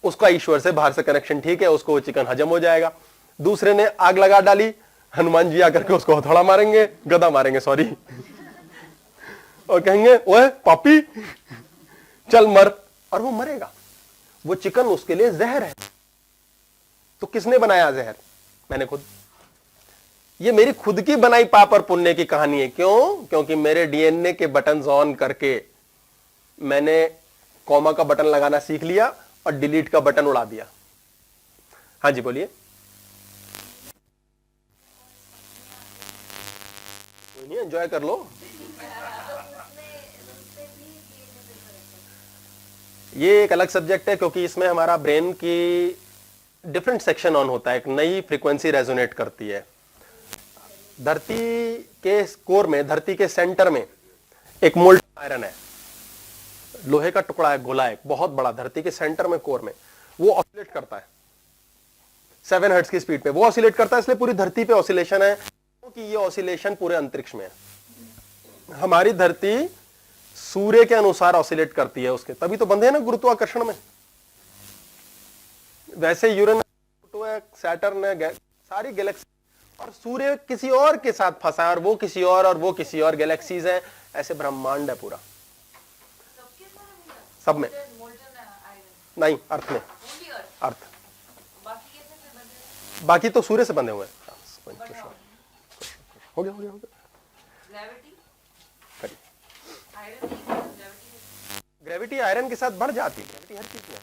उसका ईश्वर से बाहर से कनेक्शन ठीक है, उसको वो चिकन हजम हो जाएगा। दूसरे ने आग लगा डाली, हनुमान जी आकर के उसको हथौड़ा मारेंगे, गदा मारेंगे सॉरी, और कहेंगे ओए पापी चल मर, और वो मरेगा। वो चिकन उसके लिए जहर है। तो किसने बनाया जहर? मैंने खुद। ये मेरी खुद की बनाई पाप और पुण्य की कहानी है। क्यों? क्योंकि मेरे डीएनए के बटन ऑन करके मैंने कॉमा का बटन लगाना सीख लिया और डिलीट का बटन उड़ा दिया। हाँ जी बोलिए। कोई नहीं, एंजॉय कर लो। ये एक अलग सब्जेक्ट है, क्योंकि इसमें हमारा ब्रेन की डिफरेंट सेक्शन ऑन होता है, एक नई फ्रीक्वेंसी रेजोनेट करती है। धरती के कोर में, धरती के सेंटर में एक मोल्टन आयरन है, लोहे का टुकड़ा है, गोला है, बहुत बड़ा, धरती के सेंटर में, कोर में। वो ऑसिलेट करता है 7 हर्ट्ज की स्पीड पे। वो ऑसिलेट करता है, इसलिए पूरी धरती पे ऑसिलेशन है, क्योंकि ये ऑसिलेशन पूरे अंतरिक्ष में है। हमारी धरती सूर्य के अनुसार ऑसिलेट करती है उसके, तभी तो बंधे हैं ना गुरुत्वाकर्षण में। वैसे यूरेनस, प्लूटो है, सैटर्न है, सारी गैलेक्सी, और सूर्य किसी और के साथ फंसा है, और वो किसी और वो किसी और, गैलेक्सीज हैं, ऐसे ब्रह्मांड है पूरा। सब में नहीं, अर्थ में, अर्थ। बाकी तो सूर्य से बंधे हुए हैं। हो गया, हो गया, हो गया। ग्रेविटी आयरन के साथ बढ़ जाती है। ग्रेविटी हर चीज में।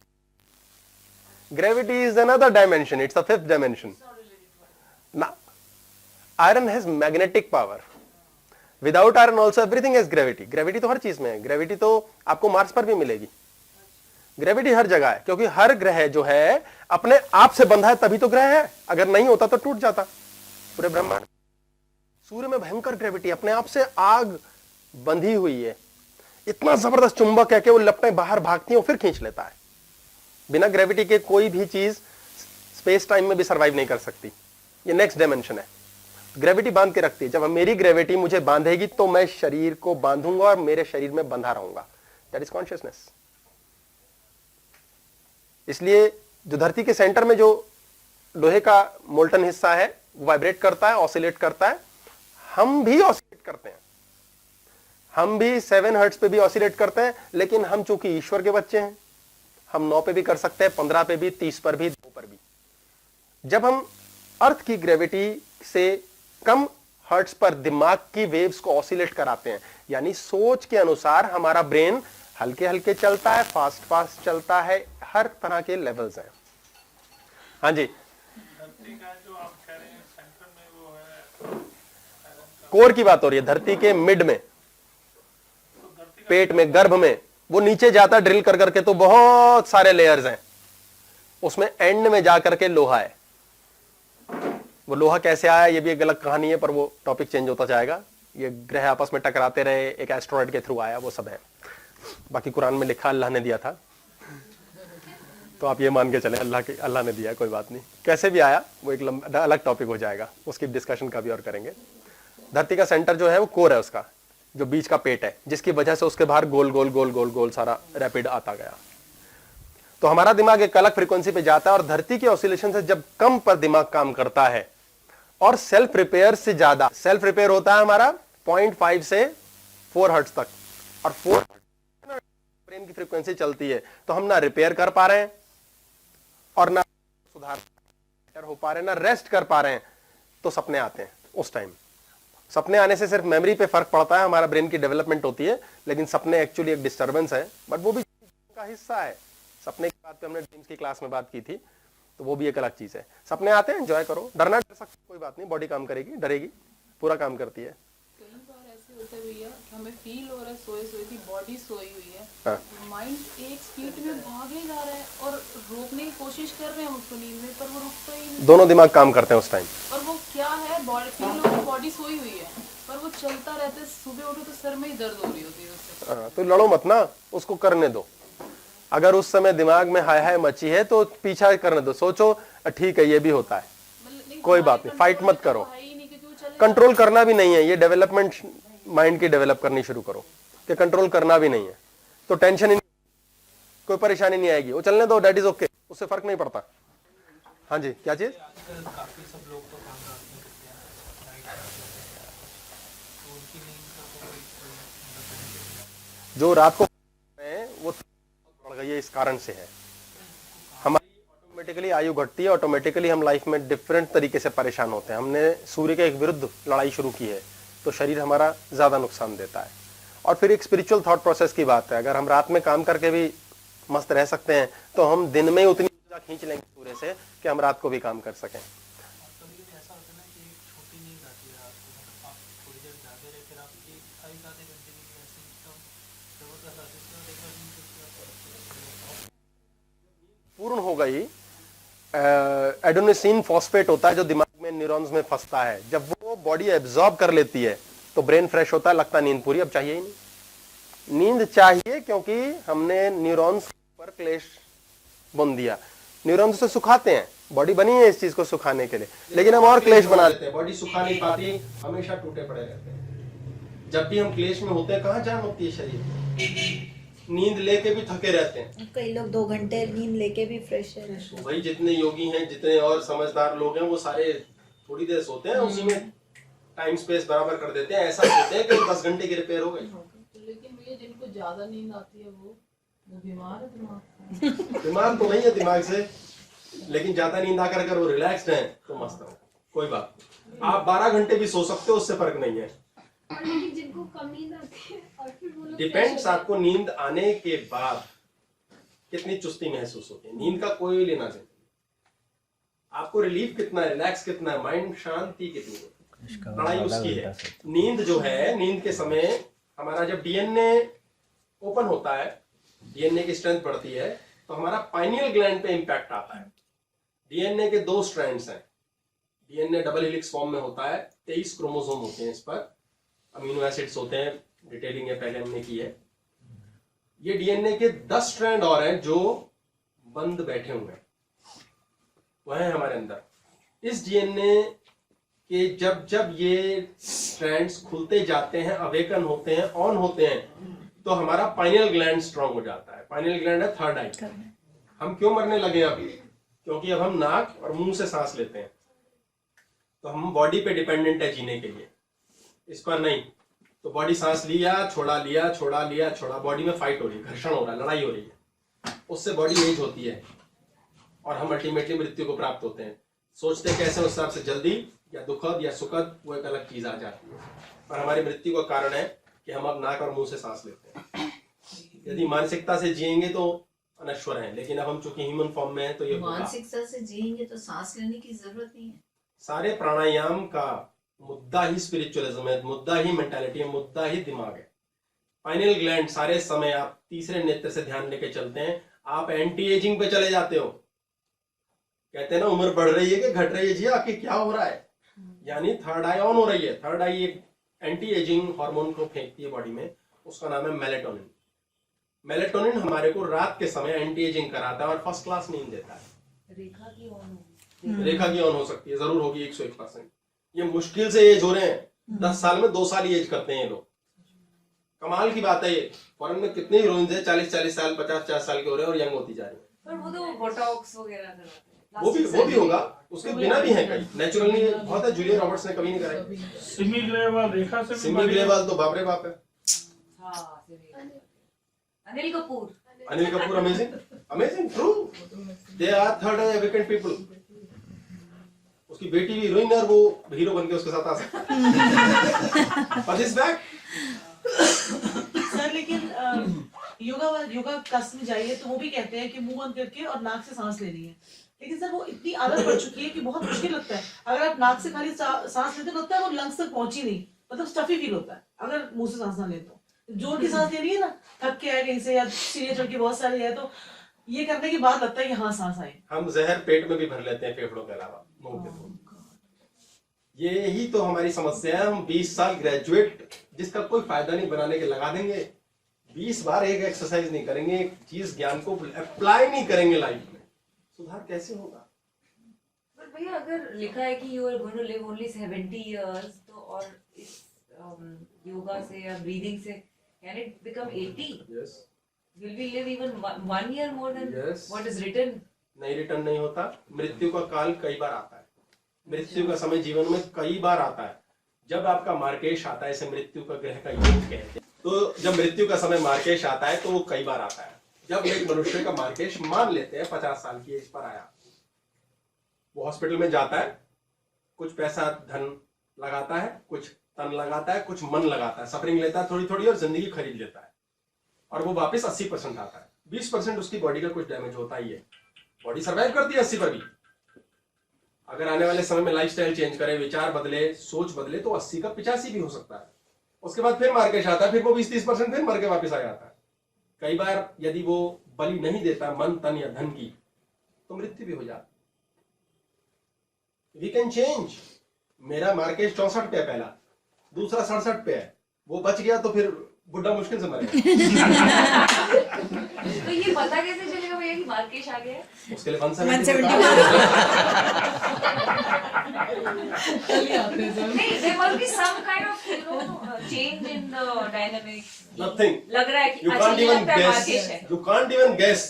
Gravity is another dimension, it's a fifth dimension ना। Iron has magnetic power. Without iron also everything has gravity. Gravity तो हर चीज में है। ग्रेविटी तो आपको मार्स पर भी मिलेगी। ग्रेविटी हर जगह है, क्योंकि हर ग्रह जो है अपने आप से बंधा है, तभी तो ग्रह है। अगर नहीं होता तो टूट जाता पूरे ब्रह्मांड। सूर्य में भयंकर ग्रेविटी, अपने आप से आग बंधी हुई है। इतना जबरदस्त चुंबक है कि वो लपटें बाहर भागती हैं और फिर खींच लेता है। बिना ग्रेविटी के कोई भी चीज स्पेस टाइम में भी सर्वाइव नहीं कर सकती। ये नेक्स्ट डायमेंशन है। ग्रेविटी बांध के रखती है। जब मेरी ग्रेविटी मुझे बांधेगी तो मैं शरीर को बांधूंगा और मेरे शरीर में बंधा रहूंगा। That is consciousness. इसलिए जो धरती के सेंटर में जो लोहे का मोल्टन हिस्सा है, वो वाइब्रेट करता है, ऑसिलेट करता है। हम भी ऑसिलेट करते हैं। हम भी 7 हर्ट्ज पे भी ऑसिलेट करते हैं, लेकिन हम चूंकि ईश्वर के बच्चे हैं, हम 9 पे भी कर सकते हैं, 15 पे भी, 30 पर भी, 2 पर भी। जब हम अर्थ की ग्रेविटी से कम हर्ट्ज पर दिमाग की वेव्स को ऑसिलेट कराते हैं, यानी सोच के अनुसार हमारा ब्रेन हल्के हल्के चलता है, फास्ट फास्ट चलता है, हर तरह के लेवल्स हैं। हाँ जी। धरती का जो आप कह रहे हैं सेंटर में वो है, कोर की बात हो रही है। धरती के मिड में, पेट में, गर्भ में, वो नीचे जाता ड्रिल कर करके, तो बहुत सारे लेयर्स हैं उसमें। एंड में जाकर के लोहा है। वो लोहा कैसे आया ये भी एक अलग कहानी है, पर वो टॉपिक चेंज होता जाएगा। ये ग्रह आपस में टकराते रहे, एक एस्ट्रॉयड के थ्रू आया, वो सब है। बाकी कुरान में लिखा अल्लाह ने दिया था, तो आप ये मान के चले अल्लाह ने दिया, कोई बात नहीं। कैसे भी आया वो एक अलग टॉपिक हो जाएगा, उसकी डिस्कशन का भी और करेंगे। धरती का सेंटर जो है वो कोर है उसका, जो बीच का पेट है, जिसकी वजह से उसके बाहर गोल गोल गोल गोल गोल सारा रैपिड आता गया। तो हमारा दिमाग एक अलग फ्रीक्वेंसी पे जाता है, और धरती के ऑसिलेशन से जब कम पर दिमाग काम करता है और सेल्फ रिपेयर से ज्यादा, सेल्फ रिपेयर होता है हमारा 0.5 से 4 हर्ट्ज तक, और 4 ब्रेन की फ्रीक्वेंसी चलती है, तो हम ना रिपेयर कर पा रहे हैं और ना सुधार हो पा रहे हैं, ना रेस्ट कर पा रहे हैं। तो सपने आते हैं उस टाइम। सपने आने से सिर्फ मेमोरी पे फर्क पड़ता है, हमारा ब्रेन की डेवलपमेंट होती है, लेकिन सपने एक्चुअली एक डिस्टर्बेंस है, बट वो भी का हिस्सा है। सपने की बात पे हमने ड्रीम्स की क्लास में बात की थी, तो वो भी एक अलग चीज है। सपने आते हैं, एंजॉय करो। डरना डर सकते, कोई बात नहीं, बॉडी काम करेगी, डरेगी, पूरा काम करती है। कई बार ऐसे होता है भैया, हमें फील हो रहा है सोए सोए की बॉडी सोई हुई है, हाँ। माइंड एक स्पीड में भागे जा रहा है और रोकने की कोशिश कर रहे हैं उसको नींद में, पर वो रुकता ही नहीं। दोनों दिमाग काम करते हैं उस टाइम। और वो क्या है, बॉडी फील हो रहा है बॉडी सोई हुई है, पर वो चलता रहता है। सुबह उठो तो सर में ही दर्द हो रही होती है उससे। हाँ, तो लड़ो मत ना, उसको करने दो। अगर उस समय दिमाग में हाय हाय मची है तो पीछा करने दो, सोचो ठीक है ये भी होता है, कोई बात नहीं, फाइट मत करो। कंट्रोल करना भी नहीं है, ये डेवलपमेंट माइंड की डेवलप करनी शुरू करो कि कंट्रोल करना भी नहीं है, तो टेंशन ही नहीं, कोई परेशानी नहीं आएगी, वो चलने दो, दैट इज ओके, उससे फर्क नहीं पड़ता। हाँ जी, क्या चीज? काफी सब लोग तो काम रात में करते हैं, तो उनकी नींद का कोई जो रात को वो बढ़ गई है ये इस कारण से है, हमारी ऑटोमेटिकली आयु घटती है, ऑटोमेटिकली हम लाइफ में डिफरेंट तरीके से परेशान होते हैं। हमने सूर्य के एक विरुद्ध लड़ाई शुरू की है तो शरीर हमारा ज़्यादा नुकसान देता है। और फिर एक स्पिरिचुअल थॉट प्रोसेस की बात है, अगर हम रात में काम करके भी मस्त रह सकते हैं तो हम दिन में ही उतनी ऊर्जा खींच लेंगे सूर्य से कि हम रात को भी काम कर सकें। कभी कभी ऐसा होता है ना कि एक छोटी नींद आती है रात को, मतलब आप थोड़ी देर जागे रहे, फिर आप एक आधे घंटे की ऐसे एकदम जबरदस्त आती है, और एक बार नींद टूटती है। पूर्ण हो गई, एडेनोसिन फॉस्फेट होता है जो दिमाग में न्यूरॉन्स में फंसता है, जब वो बॉडी एब्जॉर्ब कर लेती है तो ब्रेन फ्रेश होता है, लगता है नींद पूरी, अब चाहिए ही नहीं। नींद चाहिए क्योंकि हमने न्यूरॉन्स पर क्लेश बुन दिया। न्यूरॉन्स से सुखाते हैं, बॉडी बनी है इस चीज को सुखाने के लिए, लेकिन हम और क्लेश बना देते हैं, बॉडी सुखा नहीं पाती, हमेशा टूटे पड़े रहते हैं। जब भी हम क्लेश में होते हैं कहाँ जान होती है शरीर में? नींद लेके भी थके रहते हैं। कई लोग 2 घंटे नींद लेके भी फ्रेश है। तो भाई जितने योगी हैं, जितने और समझदार लोग हैं, वो सारे थोड़ी देर सोते हैं, उसी में टाइम स्पेस बराबर कर देते हैं, ऐसा सोते हैं कि 10 घंटे की रिपेयर हो गई। लेकिन भैया जिनको ज्यादा नींद आती है वो बीमार है दिमाग से। दिमाग तो नहीं है दिमाग से, लेकिन ज्यादा नींद आकर अगर वो रिलैक्स्ड हैं तो मस्त है, कोई बात नहीं। आप 12 घंटे भी सो सकते हो, उससे फर्क नहीं है। और लेकिन जिनको कम नींद आती है और फिर वो लोग डिपेंड्स आपको नींद आने के बाद कितनी चुस्ती महसूस होती है। नींद का कोई लेना देना नहीं, आपको रिलीफ कितना है, रिलैक्स कितना है, माइंड शांति कितनी है, लड़ाई उसकी है। नींद जो है, नींद के समय हमारा जब डीएनए ओपन होता है, डीएनए की स्ट्रेंथ बढ़ती है, तो हमारा पाइनियल ग्लैंड पे इंपैक्ट आता है। डीएनए के 2 स्ट्रैंड्स हैं, डीएनए डबल हेलिक्स फॉर्म में होता है, 23 क्रोमोसोम होते हैं, इस पर अमीनो एसिड्स होते हैं, डिटेलिंग है पहले हमने की है। ये डीएनए के 10 स्ट्रैंड और हैं जो बंद बैठे हुए हैं, वह है हमारे अंदर। इस डीएनए के जब जब ये स्ट्रैंड्स खुलते जाते हैं, अवेकन होते हैं, ऑन होते हैं, तो हमारा पाइनियल ग्लैंड स्ट्रांग हो जाता है। पाइनियल ग्लैंड है थर्ड आई। हम क्यों मरने लगे अभी? क्योंकि अब हम नाक और मुंह से सांस लेते हैं, तो हम बॉडी पे डिपेंडेंट है जीने के लिए, इस पर नहीं। तो बॉडी सांस लिया छोड़ा, लिया छोड़ा, लिया छोड़ा, बॉडी में फाइट हो रही है, घर्षण हो रहा है, लड़ाई हो रही है, उससे बॉडी एज होती है और हम अल्टीमेटली मृत्यु को प्राप्त होते हैं। सोचते कैसे उस हिसाब से जल्दी या दुखद या सुखद, वो एक अलग चीज आ जाती है, पर हमारी मृत्यु का कारण है कि हम अब नाक और मुंह से सांस लेते हैं। यदि मानसिकता से जिएंगे तो अनश्वर है, लेकिन अब हम चूंकि ह्यूमन फॉर्म में है तो ये मानसिकता से जिएंगे तो सांस लेने की जरूरत नहीं है। सारे प्राणायाम का मुद्दा ही स्पिरिचुअलिज्म है, मुद्दा ही मेंटालिटी है, मुद्दा ही दिमाग है। पाइनियल ग्लैंड सारे समय आप तीसरे नेत्र से ध्यान लेके चलते हैं, आप एंटी एजिंग पे चले जाते हो। कहते हैं ना उम्र बढ़ रही है कि घट रही है, जी आपकी क्या हो रहा है, यानी थर्ड आई ऑन हो रही है। थर्ड आई एक एंटी एजिंग हार्मोन को फेंकती है बॉडी में, उसका नाम है मेलेटोनिन। मेलेटोनिन हमारे को रात के समय एंटी एजिंग कराता है और फर्स्ट क्लास नींद देता है। रेखा की ऑन रेखा की ऑन हो सकती है, जरूर होगी 101%। ये मुश्किल से एज हो रहे हैं, 10 साल में 2 साल ही एज करते हैं ये लोग। कमाल की बात है, ये फॉरेन में कितने हीरोइंस है 40-40 साल 50-50 साल के हो रहे हैं और यंग होती जा रही है। पर वो तो बोटॉक्स वगैरह कराते हैं, वो भी होगा, उसके बिना भी है कई, नेचुरल नहीं है, बहुत है। जूलिया रॉबर्ट्स ने कभी नहीं कराई। सिमी ग्रेवाल रेखा से सिमी ग्रेवाल तो बाप रे बाप है। हाँ, Anil Kapoor Anil Kapoor amazing true, they are third I vacant people. उसकी बेटी भी हीरोइन है और वो हीरो बन के उसके साथ आ सकता है। But it's back. सर लेकिन योगा क्लास में जाइए तो वो भी कहते हैं कि मुंह बंद करके और नाक से सांस लेनी है, लेकिन सर वो इतनी आदत पड़ चुकी है कि बहुत मुश्किल लगता है। अगर आप नाक से खाली सांस लेते लगता है वो लंग्स तक पहुंची नहीं, मतलब स्टफी फील होता है। अगर मुंह से सांस ना ले तो जोर की सांस लेनी है ना, थक के आए कहीं से या सीने चढ़ के बहुत सारे है, तो ये करने के बाद लगता है कि हाँ सांस आई। हम जहर पेट में भी भर लेते हैं फेफड़ों के अलावा, मुंह के थ्रू। ये ही तो हमारी समस्या है। हम 20 साल ग्रेजुएट जिसका कोई फायदा नहीं बनाने के लगा देंगे, 20 बार एक एक्सरसाइज नहीं करेंगे, एक चीज ज्ञान को अप्लाई नहीं करेंगे लाइफ में, सुधार कैसे होगा? पर भैया अगर लिखा है कि you are going to live only 70 years, तो और इस योगा से या ब्रीदिंग से can it become 80? Yes. Will we live even 1 year more than Yes. what is written? नहीं, रिटर्न नहीं होता। मृत्यु का काल कई बार आता है, मृत्यु का समय जीवन में कई बार आता है। जब आपका मार्केश आता है, इसे मृत्यु का ग्रह का योग कहते हैं, तो जब मृत्यु का समय मार्केश आता है तो वो कई बार आता है। जब एक मनुष्य का मार्केश मान लेते हैं 50 साल की एज पर आया, वो हॉस्पिटल में जाता है, कुछ पैसा धन लगाता है, कुछ तन लगाता है, कुछ मन लगाता है, सफरिंग लेता है थोड़ी थोड़ी और जिंदगी खरीद लेता है, और वो वापस 80% आता है। 20% उसकी बॉडी का कुछ डैमेज होता ही है। बॉडी सर्वाइव करती है 80 पर भी। अगर आने वाले समय में लाइफस्टाइल चेंज करे, विचार बदले, सोच बदले, तो 80 का 85 भी हो सकता है। उसके बाद फिर मार्केश आता है, फिर वो 20-30% फिर मर के वापस आ जाता है। कई बार यदि वो बलि नहीं देता मन, तन या धन की, तो मृत्यु भी हो जाती। We can change. मेरा मार्केश 64 पे है, पहला, दूसरा 67 पे है, वो बच गया तो फिर बुढ़ा मुश्किल से मरेगा। तो ये पता कैसे चलेगा भैया कि मार्केश आ गया है? उसके लिए 170 नहीं, there must be some kind of change in the dynamics. Nothing. लग रहा है कि You अच्छा can't ये even लगता है guess. मार्केश है। You can't even guess.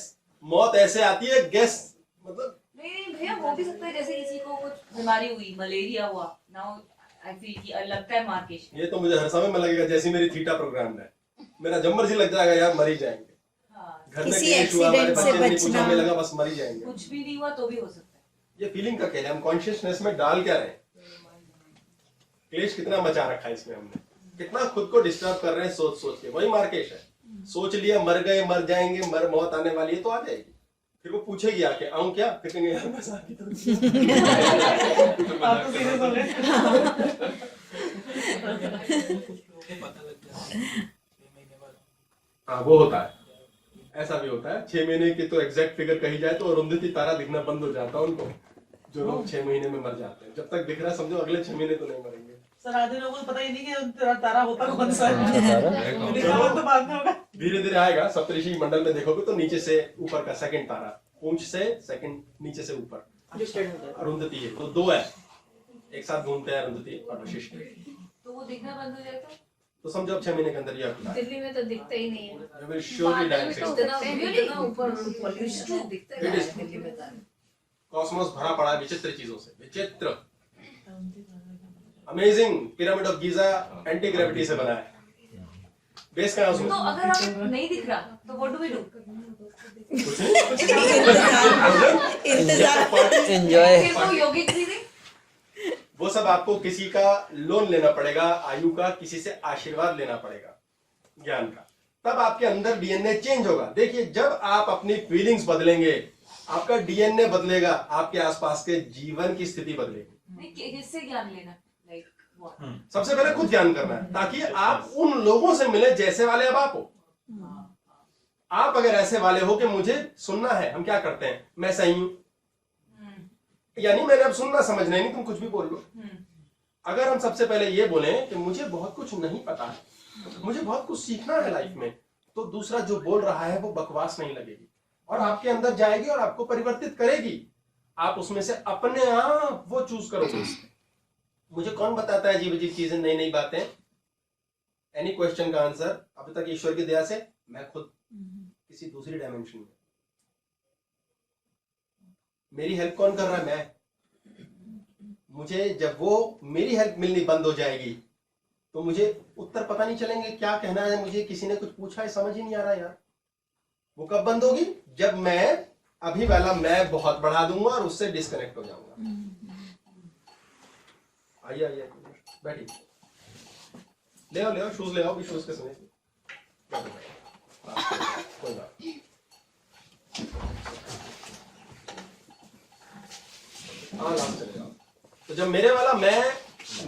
मौत ऐसे आती है, guess मतलब नहीं भैया, हो भी सकता है जैसे किसी को कुछ बीमारी हुई, मलेरिया हुआ, नाउ आई फील कि लगता है मार्केश। ये तो मुझे हर समय में लगेगा जैसी मेरी थीटा प्रोग्राम है, मेरा जब मर्जी लग जाएगा यार, मर ही जाएंगे। हाँ, घर में किसी क्लेश हुआ, हमारे एक्सीडेंट से बच्चे ने कुछ बचना। हमें लगा बस मर ही जाएंगे। कुछ भी नहीं हुआ तो भी हो सकता है। ये फीलिंग का खेल है, हम कॉन्शियसनेस में डाल क्या रहे हैं, क्लेश कितना मचा रखा है इसमें हमने, कितना खुद को डिस्टर्ब कर रहे हैं सोच सोच के। वही मार्केश है। सोच लिया मर गए, मर जाएंगे, मौत आने वाली है तो आ जाएगी, फिर वो पूछेगी आके आऊं क्या, फिर कहेंगे यार बस आ गई तो। आप तो सीरियस हो गए। पता लग जाता है 6 महीने बाद। हाँ वो होता है, ऐसा भी होता है। 6 महीने की तो एग्जैक्ट फिगर कही जाए तो अरुंधति तारा दिखना बंद हो जाता है उनको, जो लोग 6 महीने में मर जाते हैं। जब तक दिख रहा है समझो अगले 6 महीने तो नहीं मरेंगे। सर आधे लोगों को पता ही नहीं कि तारा होता कौन सा है। दिखा तो बाद में होगा। धीरे धीरे आएगा। सप्तऋषि मंडल में देखोगे तो नीचे से ऊपर का सेकंड तारा, पूंछ से सेकंड, नीचे से ऊपर अरुंधति है। तो 2 है, एक साथ घूमते हैं अरुंधति और वशिष्ठ। तो वो दिखना बंद हो जाएगा। तो समझो अब 6 महीने के अंदर ये आपको दिल्ली में तो दिखता ही नहीं है। You will surely die in 6 months. इतना ऊपर पॉल्यूशन दिखता है It is. दिल्ली में तो। कॉस्मोस भरा पड़ा है विचित्र चीजों से, विचित्र। Amazing pyramid of Giza anti gravity से बना है। बेस कहाँ है उसमें? तो अगर हमें नहीं दिख रहा तो व्हाट डू वी डू? फिर वो योगिक ब्रीदिंग, वो सब आपको किसी का लोन लेना पड़ेगा, आयु का, किसी से आशीर्वाद लेना पड़ेगा, ज्ञान का, तब आपके अंदर डीएनए चेंज होगा। देखिए जब आप अपनी फीलिंग्स बदलेंगे, आपका डीएनए बदलेगा, आपके आसपास के जीवन की स्थिति बदलेगी। नहीं किससे ज्ञान लेना? Like what? सबसे पहले खुद ज्ञान करना है, ताकि आप उन लोगों से मिले जैसे वाले अब आप हो। आप अगर ऐसे वाले हो कि मुझे सुनना है, हम क्या करते हैं, मैं सही हूं, यानी मैंने अब सुनना समझना नहीं, तुम कुछ भी बोल लो। अगर हम सबसे पहले ये बोले कि मुझे बहुत कुछ नहीं पता है, मुझे बहुत कुछ सीखना है लाइफ में, तो दूसरा जो बोल रहा है वो बकवास नहीं लगेगी और आपके अंदर जाएगी और आपको परिवर्तित करेगी। आप उसमें से अपने आप वो चूज करोगे। मुझे कौन बताता है अजीब अजीब चीजें, नई नई बातें? एनी क्वेश्चन का आंसर अभी तक ईश्वर की दया से मैं खुद किसी दूसरी डायमेंशन में। मेरी हेल्प कौन कर रहा है? मैं। मुझे जब वो मेरी हेल्प मिलनी बंद हो जाएगी तो मुझे उत्तर पता नहीं चलेंगे, क्या कहना है मुझे, किसी ने कुछ पूछा है समझ ही नहीं आ रहा यार। वो कब बंद होगी? जब मैं अभी वाला मैं बहुत बढ़ा दूंगा और उससे डिस्कनेक्ट हो जाऊंगा। आइए आइए बैठिए, ले आओ शूज ले आओ, भी शूज के समय कोई बात। हाँ लास्ट चले जाओ। तो जब मेरे वाला मैं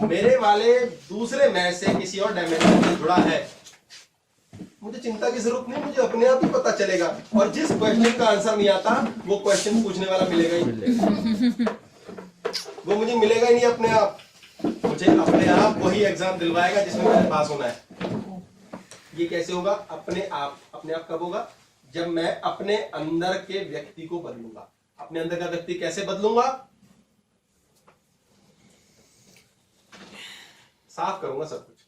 मेरे वाले दूसरे मैं से किसी और डायमेंशन से जुड़ा है, मुझे चिंता की जरूरत नहीं, मुझे अपने आप ही पता चलेगा। और जिस क्वेश्चन का आंसर नहीं आता वो क्वेश्चन पूछने वाला मिलेगा ही मिलेगा, वो मुझे मिलेगा ही नहीं अपने आप। मुझे अपने आप वही एग्जाम दिलवाएगा जिसमें मैंने पास होना है। ये कैसे होगा? अपने आप। अपने आप कब होगा? जब मैं अपने अंदर के व्यक्ति को बदलूंगा। अपने अंदर का व्यक्ति कैसे बदलूंगा? साफ करूंगा सब कुछ।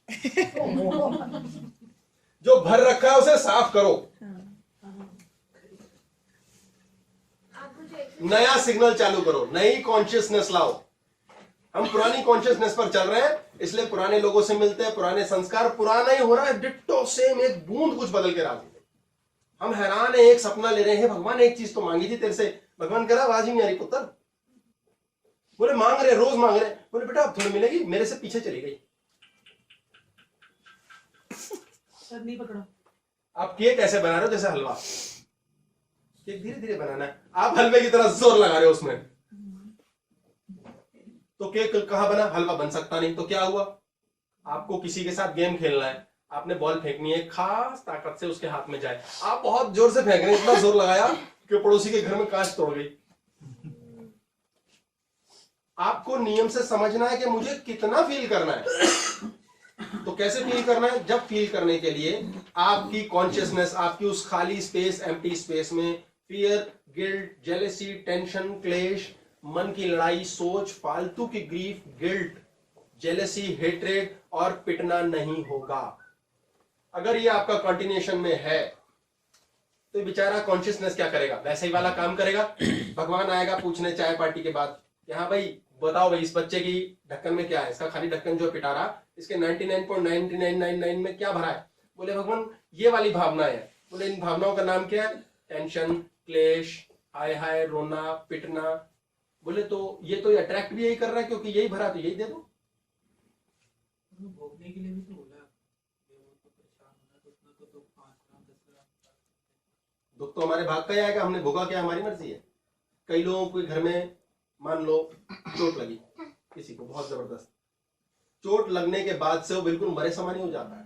जो भर रखा है उसे साफ करो, नया सिग्नल चालू करो, नई कॉन्शियसनेस लाओ। हम पुरानी कॉन्शियसनेस पर चल रहे हैं, इसलिए पुराने लोगों से मिलते हैं, पुराने संस्कार, पुराना ही हो रहा है, डिट्टो सेम, एक बूंद कुछ बदल के राजी नहीं। हम हैरान है, एक सपना ले रहे हैं, भगवान एक चीज तो मांगी थी तेरे से, भगवान कह रहा आवाज ही नहीं आ रही पुत्र। बोले मांग रहे, रोज मांग रहे। बोले बेटा अब थोड़ी मिलेगी, मेरे से पीछे चली गई। सर नहीं पकड़ो। आप केक ऐसे बना रहे हो जैसे हलवा, केक धीरे धीरे बनाना है, आप हलवे की तरह जोर लगा रहे हो उसमें, तो केक कहां बना? हलवा बन सकता नहीं। तो क्या हुआ? आपको किसी के साथ गेम खेलना है, आपने बॉल फेंकनी है, खास ताकत से उसके हाथ में जाए, आप बहुत जोर से फेंक रहे हैं, इतना जोर लगाया कि पड़ोसी के घर में कांच तोड़ गई। आपको नियम से समझना है कि मुझे कितना फील करना है। तो कैसे फील करना है? जब फील करने के लिए आपकी कॉन्शियसनेस, आपकी उस खाली स्पेस, एम्प्टी स्पेस में फियर, गिल्ट, जेलेसी, टेंशन, क्लेश, मन की लड़ाई, सोच, फालतू की ग्रीफ, गिल्ट, जेलेसी, हेट्रेड और पिटना नहीं होगा। अगर ये आपका कंटिन्यूएशन में है तो बेचारा कॉन्शियसनेस क्या करेगा? वैसे ही वाला काम करेगा। भगवान आएगा पूछने चाय पार्टी के बाद कि हाँ भाई बताओ भाई इस बच्चे की ढक्कन में क्या है, इसका खाली ढक्कन जो पिटा रहा, इसके 99.9999 में क्या भरा है? बोले भगवान ये वाली भावना है। बोले इन भावनाओं का नाम क्या है? टेंशन, क्लेश, हाय हाय, रोना, पिटना। बोले तो ये तो अट्रैक्ट भी यही कर रहा है, क्योंकि यही भरा तो यही दे दो। भोगने के लिए भी तो बोला कि वो तो परेशान होना, तो उसमें तो दुख 5 ग्राम 10 ग्राम। दुख तो हमारे भाग का ही आएगा, हमने भोगा क्या, हमारी मर्जी है। कई लोगों के घर में मान लो चोट लगी, किसी को बहुत जबरदस्त चोट लगने के बाद से वो बिल्कुल मरे समान ही हो जाता है।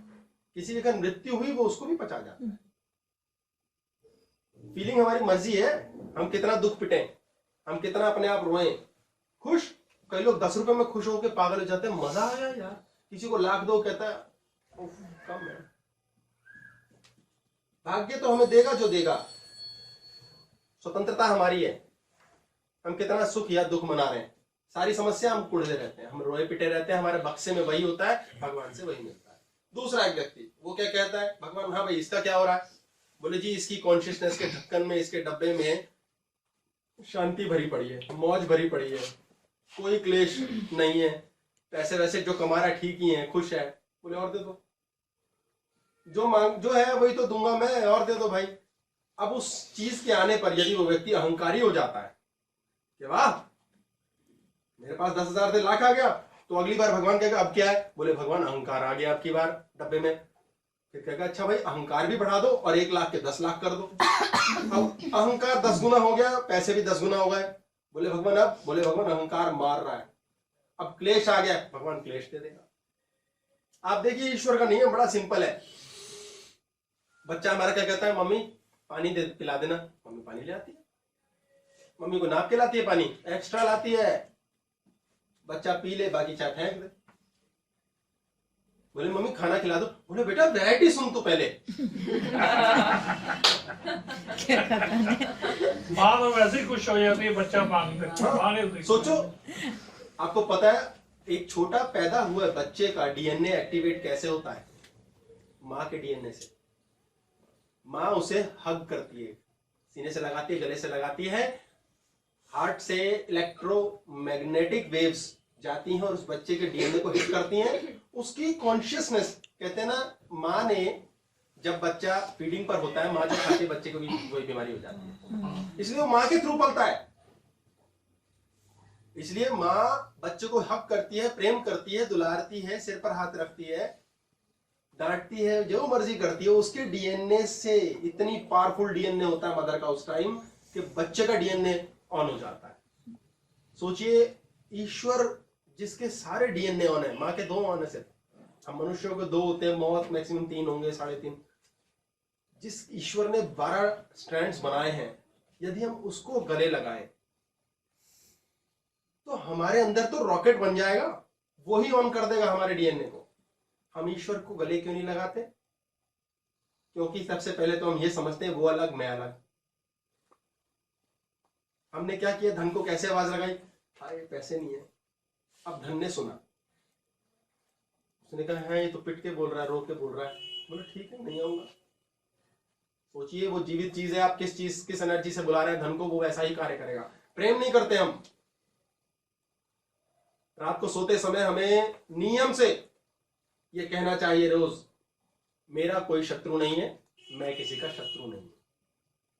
किसी की अगर मृत्यु हुई वो उसको भी पचा जाता है। फीलिंग हमारी मर्जी है, हम कितना दुख पिटे, हम कितना अपने आप रोएं। खुश, कई लोग 10 रुपए में खुश होकर पागल हो जाते हैं, मजा आया यार। किसी को लाख दो, कहता है उफ, कम है। भाग्य तो हमें देगा जो देगा, स्वतंत्रता हमारी है। हम कितना सुख या दुख मना रहे हैं, सारी समस्या हम कुड़ते रहते हैं, हम रोए पिटे रहते हैं, हमारे बक्से में वही होता है, भगवान से वही मिलता है। दूसरा एक व्यक्ति वो क्या कहता है? भगवान हाँ भाई इसका क्या हो रहा है? बोले जी इसकी कॉन्शियसनेस के ढक्कन में, इसके डब्बे में शांति भरी पड़ी है, मौज भरी पड़ी है, कोई क्लेश नहीं है, पैसे वैसे जो कमा रहा है ठीक ही है, खुश है। बोले और दे दो, जो है वही तो दूंगा मैं, और दे दो भाई। अब उस चीज के आने पर यदि वो व्यक्ति अहंकारी हो जाता है कि वाह मेरे पास 10,000 से लाख आ गया, तो अगली बार भगवान कहेगा अब क्या है? बोले भगवान अहंकार आ गया आपकी बार डब्बे में। फिर कहेगा अच्छा भाई अहंकार भी बढ़ा दो और 1 लाख के 10 लाख कर दो। अब अहंकार 10 गुना हो गया, पैसे भी 10 गुना हो गए। बोले भगवान अब, बोले भगवान अहंकार मार रहा है, अब क्लेश आ गया, भगवान क्लेश दे देगा। आप देखिए ईश्वर का नियम बड़ा सिंपल है। बच्चा हमारा क्या कहता है? मम्मी पानी दे पिला देना, मम्मी पानी ले आती है, मम्मी को नाप के लाती है पानी, एक्स्ट्रा लाती है, बच्चा पी ले, बाकी चाय फेंक दे। बोले मम्मी खाना खिला दो, बोले बेटा वैरायटी सुन तो पहले। माँ तो वैसे ही खुश हो जाती है, बच्चा मांगते। सोचो, आपको पता है एक छोटा पैदा हुआ बच्चे का डीएनए एक्टिवेट कैसे होता है? माँ के डीएनए से। माँ उसे हग करती है, सीने से लगाती है, गले से लगाती है, हार्ट से इलेक्ट्रोमैग्नेटिक वेव्स जाती हैं और उस बच्चे के डीएनए को हिट करती हैं। उसकी कॉन्शियसनेस, कहते हैं ना, माँ ने जब बच्चा फीडिंग पर होता है, माँ जो खाती है बच्चे को भी वही बीमारी हो जाती है, इसलिए वो माँ के थ्रू पलता है। इसलिए माँ बच्चे को हक करती है, प्रेम करती है, दुलारती है, सिर पर हाथ रखती है, डांटती है, जो मर्जी करती है। उसके डीएनए से, इतनी पावरफुल डीएनए होता है मदर का उस टाइम कि बच्चे का डीएनए ऑन हो जाता है। सोचिए ईश्वर जिसके सारे डीएनए ऑन है, माँ के 2 ऑन है सिर्फ, हम मनुष्यों के 2 होते हैं, मौत मैक्सिमम 3 होंगे, 3.5। जिस ईश्वर ने 12 स्ट्रैंड्स बनाए हैं, यदि हम उसको गले लगाए तो हमारे अंदर तो रॉकेट बन जाएगा, वो ही ऑन कर देगा हमारे डीएनए को। हम ईश्वर को गले क्यों नहीं लगाते? क्योंकि सबसे पहले तो हम ये समझते हैं वो अलग मैं अलग। हमने क्या किया? धन को कैसे आवाज लगाई? हाय पैसे नहीं है। अब धन ने सुना, उसने कहा है ये तो पिट के बोल रहा है, रो के बोल रहा है। बोले ठीक है नहीं आऊंगा। सोचिए वो जीवित चीज है, आप किस चीज, किस एनर्जी से बुला रहे हैं धन को, वो वैसा ही कार्य करेगा। प्रेम नहीं करते हम। रात को सोते समय हमें नियम से ये कहना चाहिए रोज, मेरा कोई शत्रु नहीं है, मैं किसी का शत्रु नहीं।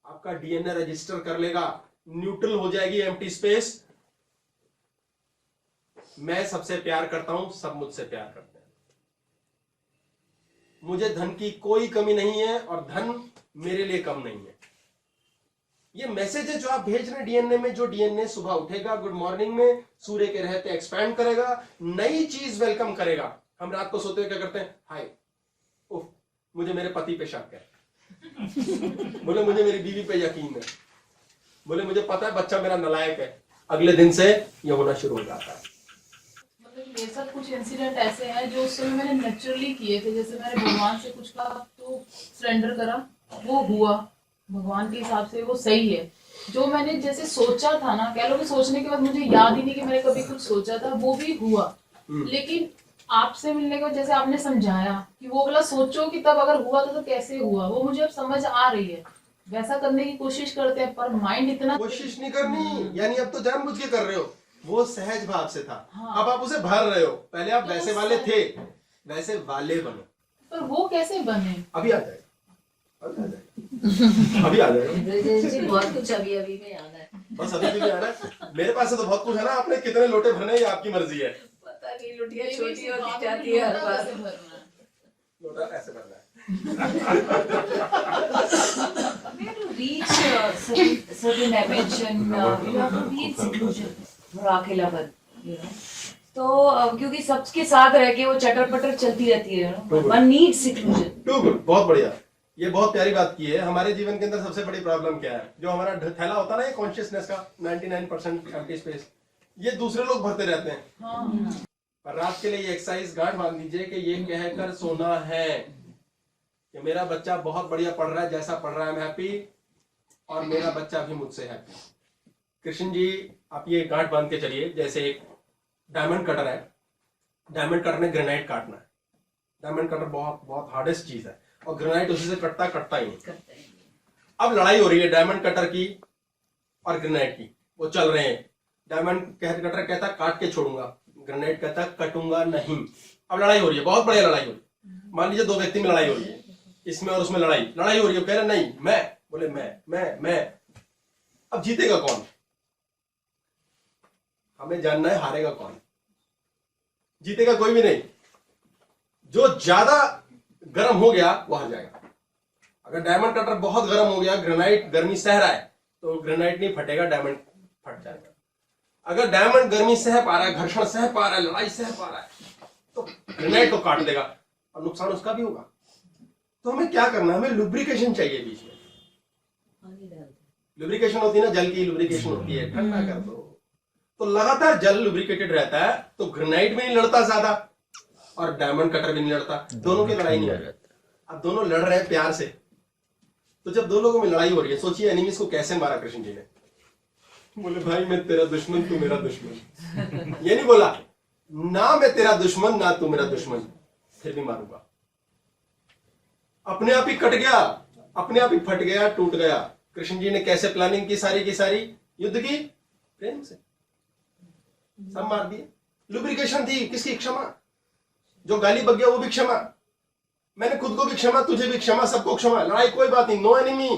आपका डीएनए रजिस्टर कर लेगा, न्यूट्रल हो जाएगी एम्प्टी स्पेस। मैं सबसे प्यार करता हूं, सब मुझसे प्यार करते हैं, मुझे धन की कोई कमी नहीं है और धन मेरे लिए कम नहीं है। ये मैसेज है जो आप भेज रहे हैं डीएनए में। जो डीएनए सुबह उठेगा गुड मॉर्निंग में, सूर्य के रहते एक्सपैंड करेगा, नई चीज वेलकम करेगा। हम रात को सोते हुए क्या करते हैं? हाय, उफ, मुझे मेरे पति पे शक है, बोले मुझे मेरी बीवी पे यकीन है, बोले मुझे पता है बच्चा मेरा नालायक है। अगले दिन से ये होना शुरू हो जाता है। मतलब मेरे साथ कुछ इंसिडेंट ऐसे हैं जो उस समय मैंने नेचुरली किए थे। जैसे मैंने भगवान से कुछ कहा तो सरेंडर करा, वो हुआ भगवान के हिसाब से, वो सही है। जो मैंने जैसे सोचा था ना, कह लो कि सोचने के बाद मुझे याद ही नहीं कि मैंने कभी कुछ सोचा था, वो भी हुआ। लेकिन आपसे मिलने के बाद जैसे आपने समझाया कि वो वाला सोचो कि तब अगर हुआ तो कैसे हुआ, वो मुझे अब समझ आ रही है। वैसा करने की कोशिश करते हैं पर माइंड इतना कोशिश नहीं करनी, यानी अब तो जानबूझ के कर रहे हो। वो सहज भाव से था, हाँ। अब आप उसे भर रहे हो। पहले आप तो वैसे वो वाले थे, वैसे वाले बनो। पर वो कैसे बने? अभी आ जाएगा, अभी आ जाएगा, अभी आ जाएगा। जी बहुत कुछ अभी अभी में याद है। बस अभी भी आ रहा है। मेरे पास से तो बहुत कुछ है ना, आपने कितने लोटे भरने हैं ये आपकी मर्जी है। पता नहीं लुटिया छोटी छोटी होती जाती है हर बार। लोटा ऐसे भरना है। We have to reach certain image and you have to be in seclusion और अकेलापन, you know. तो क्योंकि सबके साथ रह के वो चटर पटर चलती रहती है, you know. One needs seclusion. Too good, बहुत बढ़िया। ये बहुत प्यारी बात की है। हमारे जीवन के अंदर सबसे बड़ी प्रॉब्लम क्या है? जो हमारा थैला होता है ना, ये कॉन्शियसनेस का 99% एम्प्टी स्पेस, ये दूसरे लोग भरते रहते हैं। हाँ। पर रात के लिए ये एक्सरसाइज गांठ बांध दीजिए कि ये कहकर सोना है कि मेरा बच्चा बहुत बढ़िया पढ़ रहा है, जैसा पढ़ रहा है मैं हैप्पी, और मेरा बच्चा भी मुझसे हैप्पी। कृष्ण जी, आप ये गांठ बांध के चलिए। जैसे एक डायमंड कटर है, डायमंड कटर ने ग्रेनाइट काटना है। डायमंड कटर बहुत बहुत हार्डेस्ट चीज है और ग्रेनाइट उसी से कटता ही नहीं। अब लड़ाई हो रही है डायमंड कटर की और ग्रेनाइट की, वो चल रहे हैं। डायमंड कटर कहता काट के छोड़ूंगा, ग्रेनाइट कहता कटूंगा नहीं। अब लड़ाई हो रही है, बहुत बढ़िया लड़ाई हो रही है। मान लीजिए दो व्यक्ति में लड़ाई हो रही है, इसमें और उसमें लड़ाई हो रही है। कह रहे नहीं मैं, बोले मैं। अब जीतेगा कौन? हमें जानना है हारेगा कौन, जीतेगा कोई भी नहीं। जो ज्यादा गर्म हो गया वो हार जाएगा। अगर डायमंड कटर बहुत गर्म हो गया, ग्रेनाइट गर्मी सह रहा है, तो ग्रेनाइट नहीं फटेगा, डायमंड फट जाएगा। अगर डायमंड गर्मी सह पा रहा है, घर्षण सह पा रहा है, लड़ाई सह पा रहा है, तो ग्रेनाइट को काट देगा और नुकसान उसका भी होगा। तो हमें क्या करना है? हमें लुब्रिकेशन चाहिए बीच में। लुब्रिकेशन होती है ना, जल की लुब्रिकेशन होती है, ठंडा कर दो तो लगातार जल लुब्रिकेटेड रहता है, तो ग्रेनाइट भी नहीं लड़ता ज्यादा और डायमंड कटर भी नहीं लड़ता, दोनों की लड़ाई नहीं हो रही। अब दोनों लड़ रहे हैं प्यार से। तो जब दो लोगों में लड़ाई हो रही है, सोचिए एनिमीज को कैसे मारा कृष्ण जी ने। बोले भाई मैं तेरा दुश्मन, तू मेरा दुश्मन। ये नहीं बोला ना मैं तेरा दुश्मन ना तू मेरा दुश्मन, फिर भी मारूंगा। अपने आप ही कट गया, अपने आप ही फट गया, टूट गया। कृष्ण जी ने कैसे प्लानिंग की सारी युद्ध की? प्रेम से सब मार दिए। लुब्रिकेशन थी किसकी? क्षमा। जो गाली बक गया वो भी क्षमा, मैंने खुद को भी क्षमा, तुझे भी क्षमा, सबको क्षमा। लड़ाई कोई बात नहीं, नो एनिमी।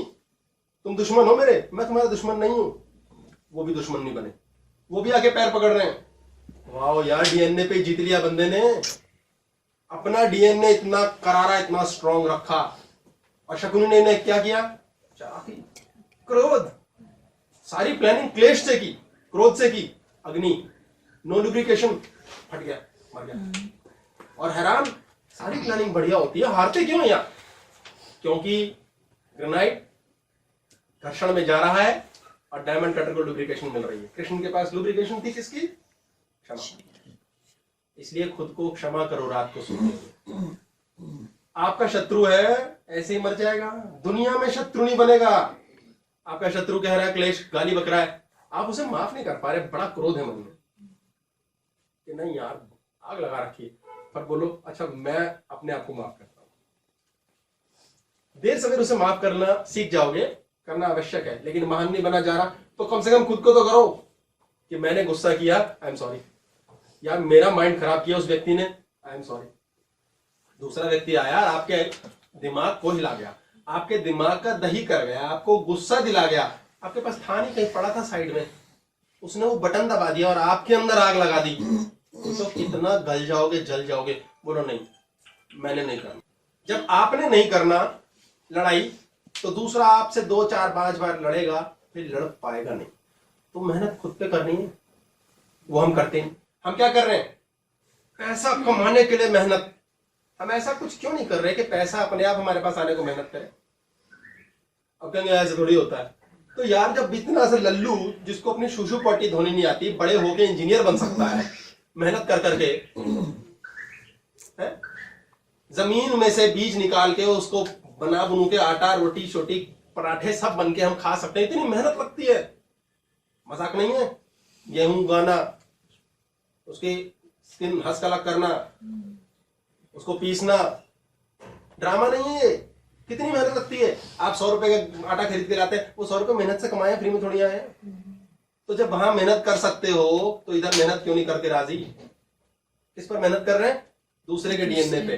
तुम दुश्मन हो मेरे, मैं तुम्हारा दुश्मन नहीं हूं। वो भी दुश्मन नहीं बने, वो भी आके पैर पकड़ रहे हैं। वाह यार, डीएनए पे जीत लिया बंदे ने। अपना डीएनए इतना करारा, इतना स्ट्रॉन्ग रखा। और शकुनी ने क्या किया? चाहती, क्रोध, सारी प्लानिंग क्लेश से की, क्रोध से की। अग्नि, नो लुब्रिकेशन, फट गया, मर गया। और हैरान, सारी प्लानिंग बढ़िया होती है, हारते क्यों है यार? क्योंकि ग्रेनाइट घर्षण में जा रहा है और डायमंड कटर को लुब्रिकेशन मिल रही है। कृष्ण के पास लुब्रिकेशन थी किसकी? क्षमा। इसलिए खुद को क्षमा करो रात को सोते हुए। आपका शत्रु है, ऐसे ही मर जाएगा, दुनिया में शत्रु नहीं बनेगा। आपका शत्रु कह रहा है क्लेश, गाली बक रहा है, आप उसे माफ नहीं कर पा रहे, बड़ा क्रोध है मन में कि नहीं यार आग लगा रखी है। पर बोलो अच्छा मैं अपने आप को माफ करता हूं। देर सवेर उसे माफ करना सीख जाओगे, करना आवश्यक है, लेकिन महान नहीं बना जा रहा तो कम से कम खुद को तो करो कि मैंने गुस्सा किया, आई एम सॉरी, या मेरा माइंड खराब किया उस व्यक्ति ने, आई एम सॉरी। दूसरा व्यक्ति आया, आपके दिमाग को हिला गया, आपके दिमाग का दही कर गया, आपको गुस्सा दिला गया, आपके पास था नहीं, कहीं पड़ा था साइड में, उसने वो बटन दबा दिया और आपके अंदर आग लगा दी, तो कितना गल जाओगे, जल जाओगे। बोलो नहीं, मैंने नहीं करना। जब आपने नहीं करना लड़ाई, तो दूसरा आपसे 2 4 5 बार लड़ेगा, फिर लड़ पाएगा नहीं। तो मेहनत खुद पे करनी है, वो हम करते हैं। हम क्या कर रहे हैं? पैसा कमाने के लिए मेहनत। हम ऐसा कुछ क्यों नहीं कर रहे कि पैसा अपने आप हमारे पास आने को मेहनत करें? अब कहेंगे ऐसे थोड़ी होता है। तो यार, जब इतना से लल्लू जिसको अपनी शूशु पट्टी धोनी नहीं आती, बड़े होके इंजीनियर बन सकता है मेहनत कर करके, है? जमीन में से बीज निकाल के उसको बना बनू के आटा, रोटी छोटी, पराठे सब बन के हम खा सकते हैं। इतनी मेहनत लगती है, मजाक नहीं है। गेहूं उगाना, उसकी स्किन हस्तकला करना, उसको पीसना, ड्रामा नहीं है। कितनी मेहनत लगती है। आप 100 रुपए का आटा खरीद के लाते हैं, वो 100 रुपए मेहनत से कमाए, फ्री में थोड़ी आए। तो जब वहां मेहनत कर सकते हो, तो इधर मेहनत क्यों नहीं करते राजी? किस पर मेहनत कर रहे हैं? दूसरे के डीएनए पे।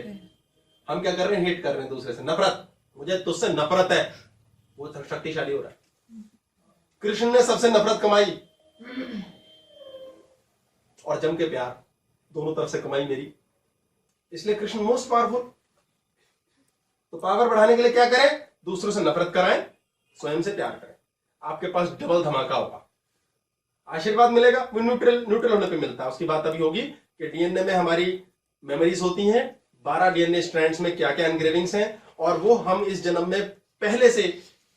हम क्या कर रहे हैं? हेट कर रहे हैं दूसरे से, नफरत। मुझे तुझसे नफरत है, वो शक्तिशाली हो रहा है। कृष्ण ने सबसे नफरत कमाई और जम के प्यार, दोनों तरफ से कमाई मेरी, इसलिए कृष्ण मोस्ट पावरफुल। तो पावर बढ़ाने के लिए क्या करें? दूसरों से नफरत कराएं, स्वयं से प्यार करें। आपके पास डबल धमाका होगा, आशीर्वाद मिलेगा। वो न्यूट्रल होने पे मिलता है। उसकी बात अभी होगी कि डीएनए में हमारी मेमोरीज होती हैं, 12 डीएनए स्ट्रैंड्स में क्या क्या एनग्रेविंग्स हैं, और वो हम इस जन्म में पहले से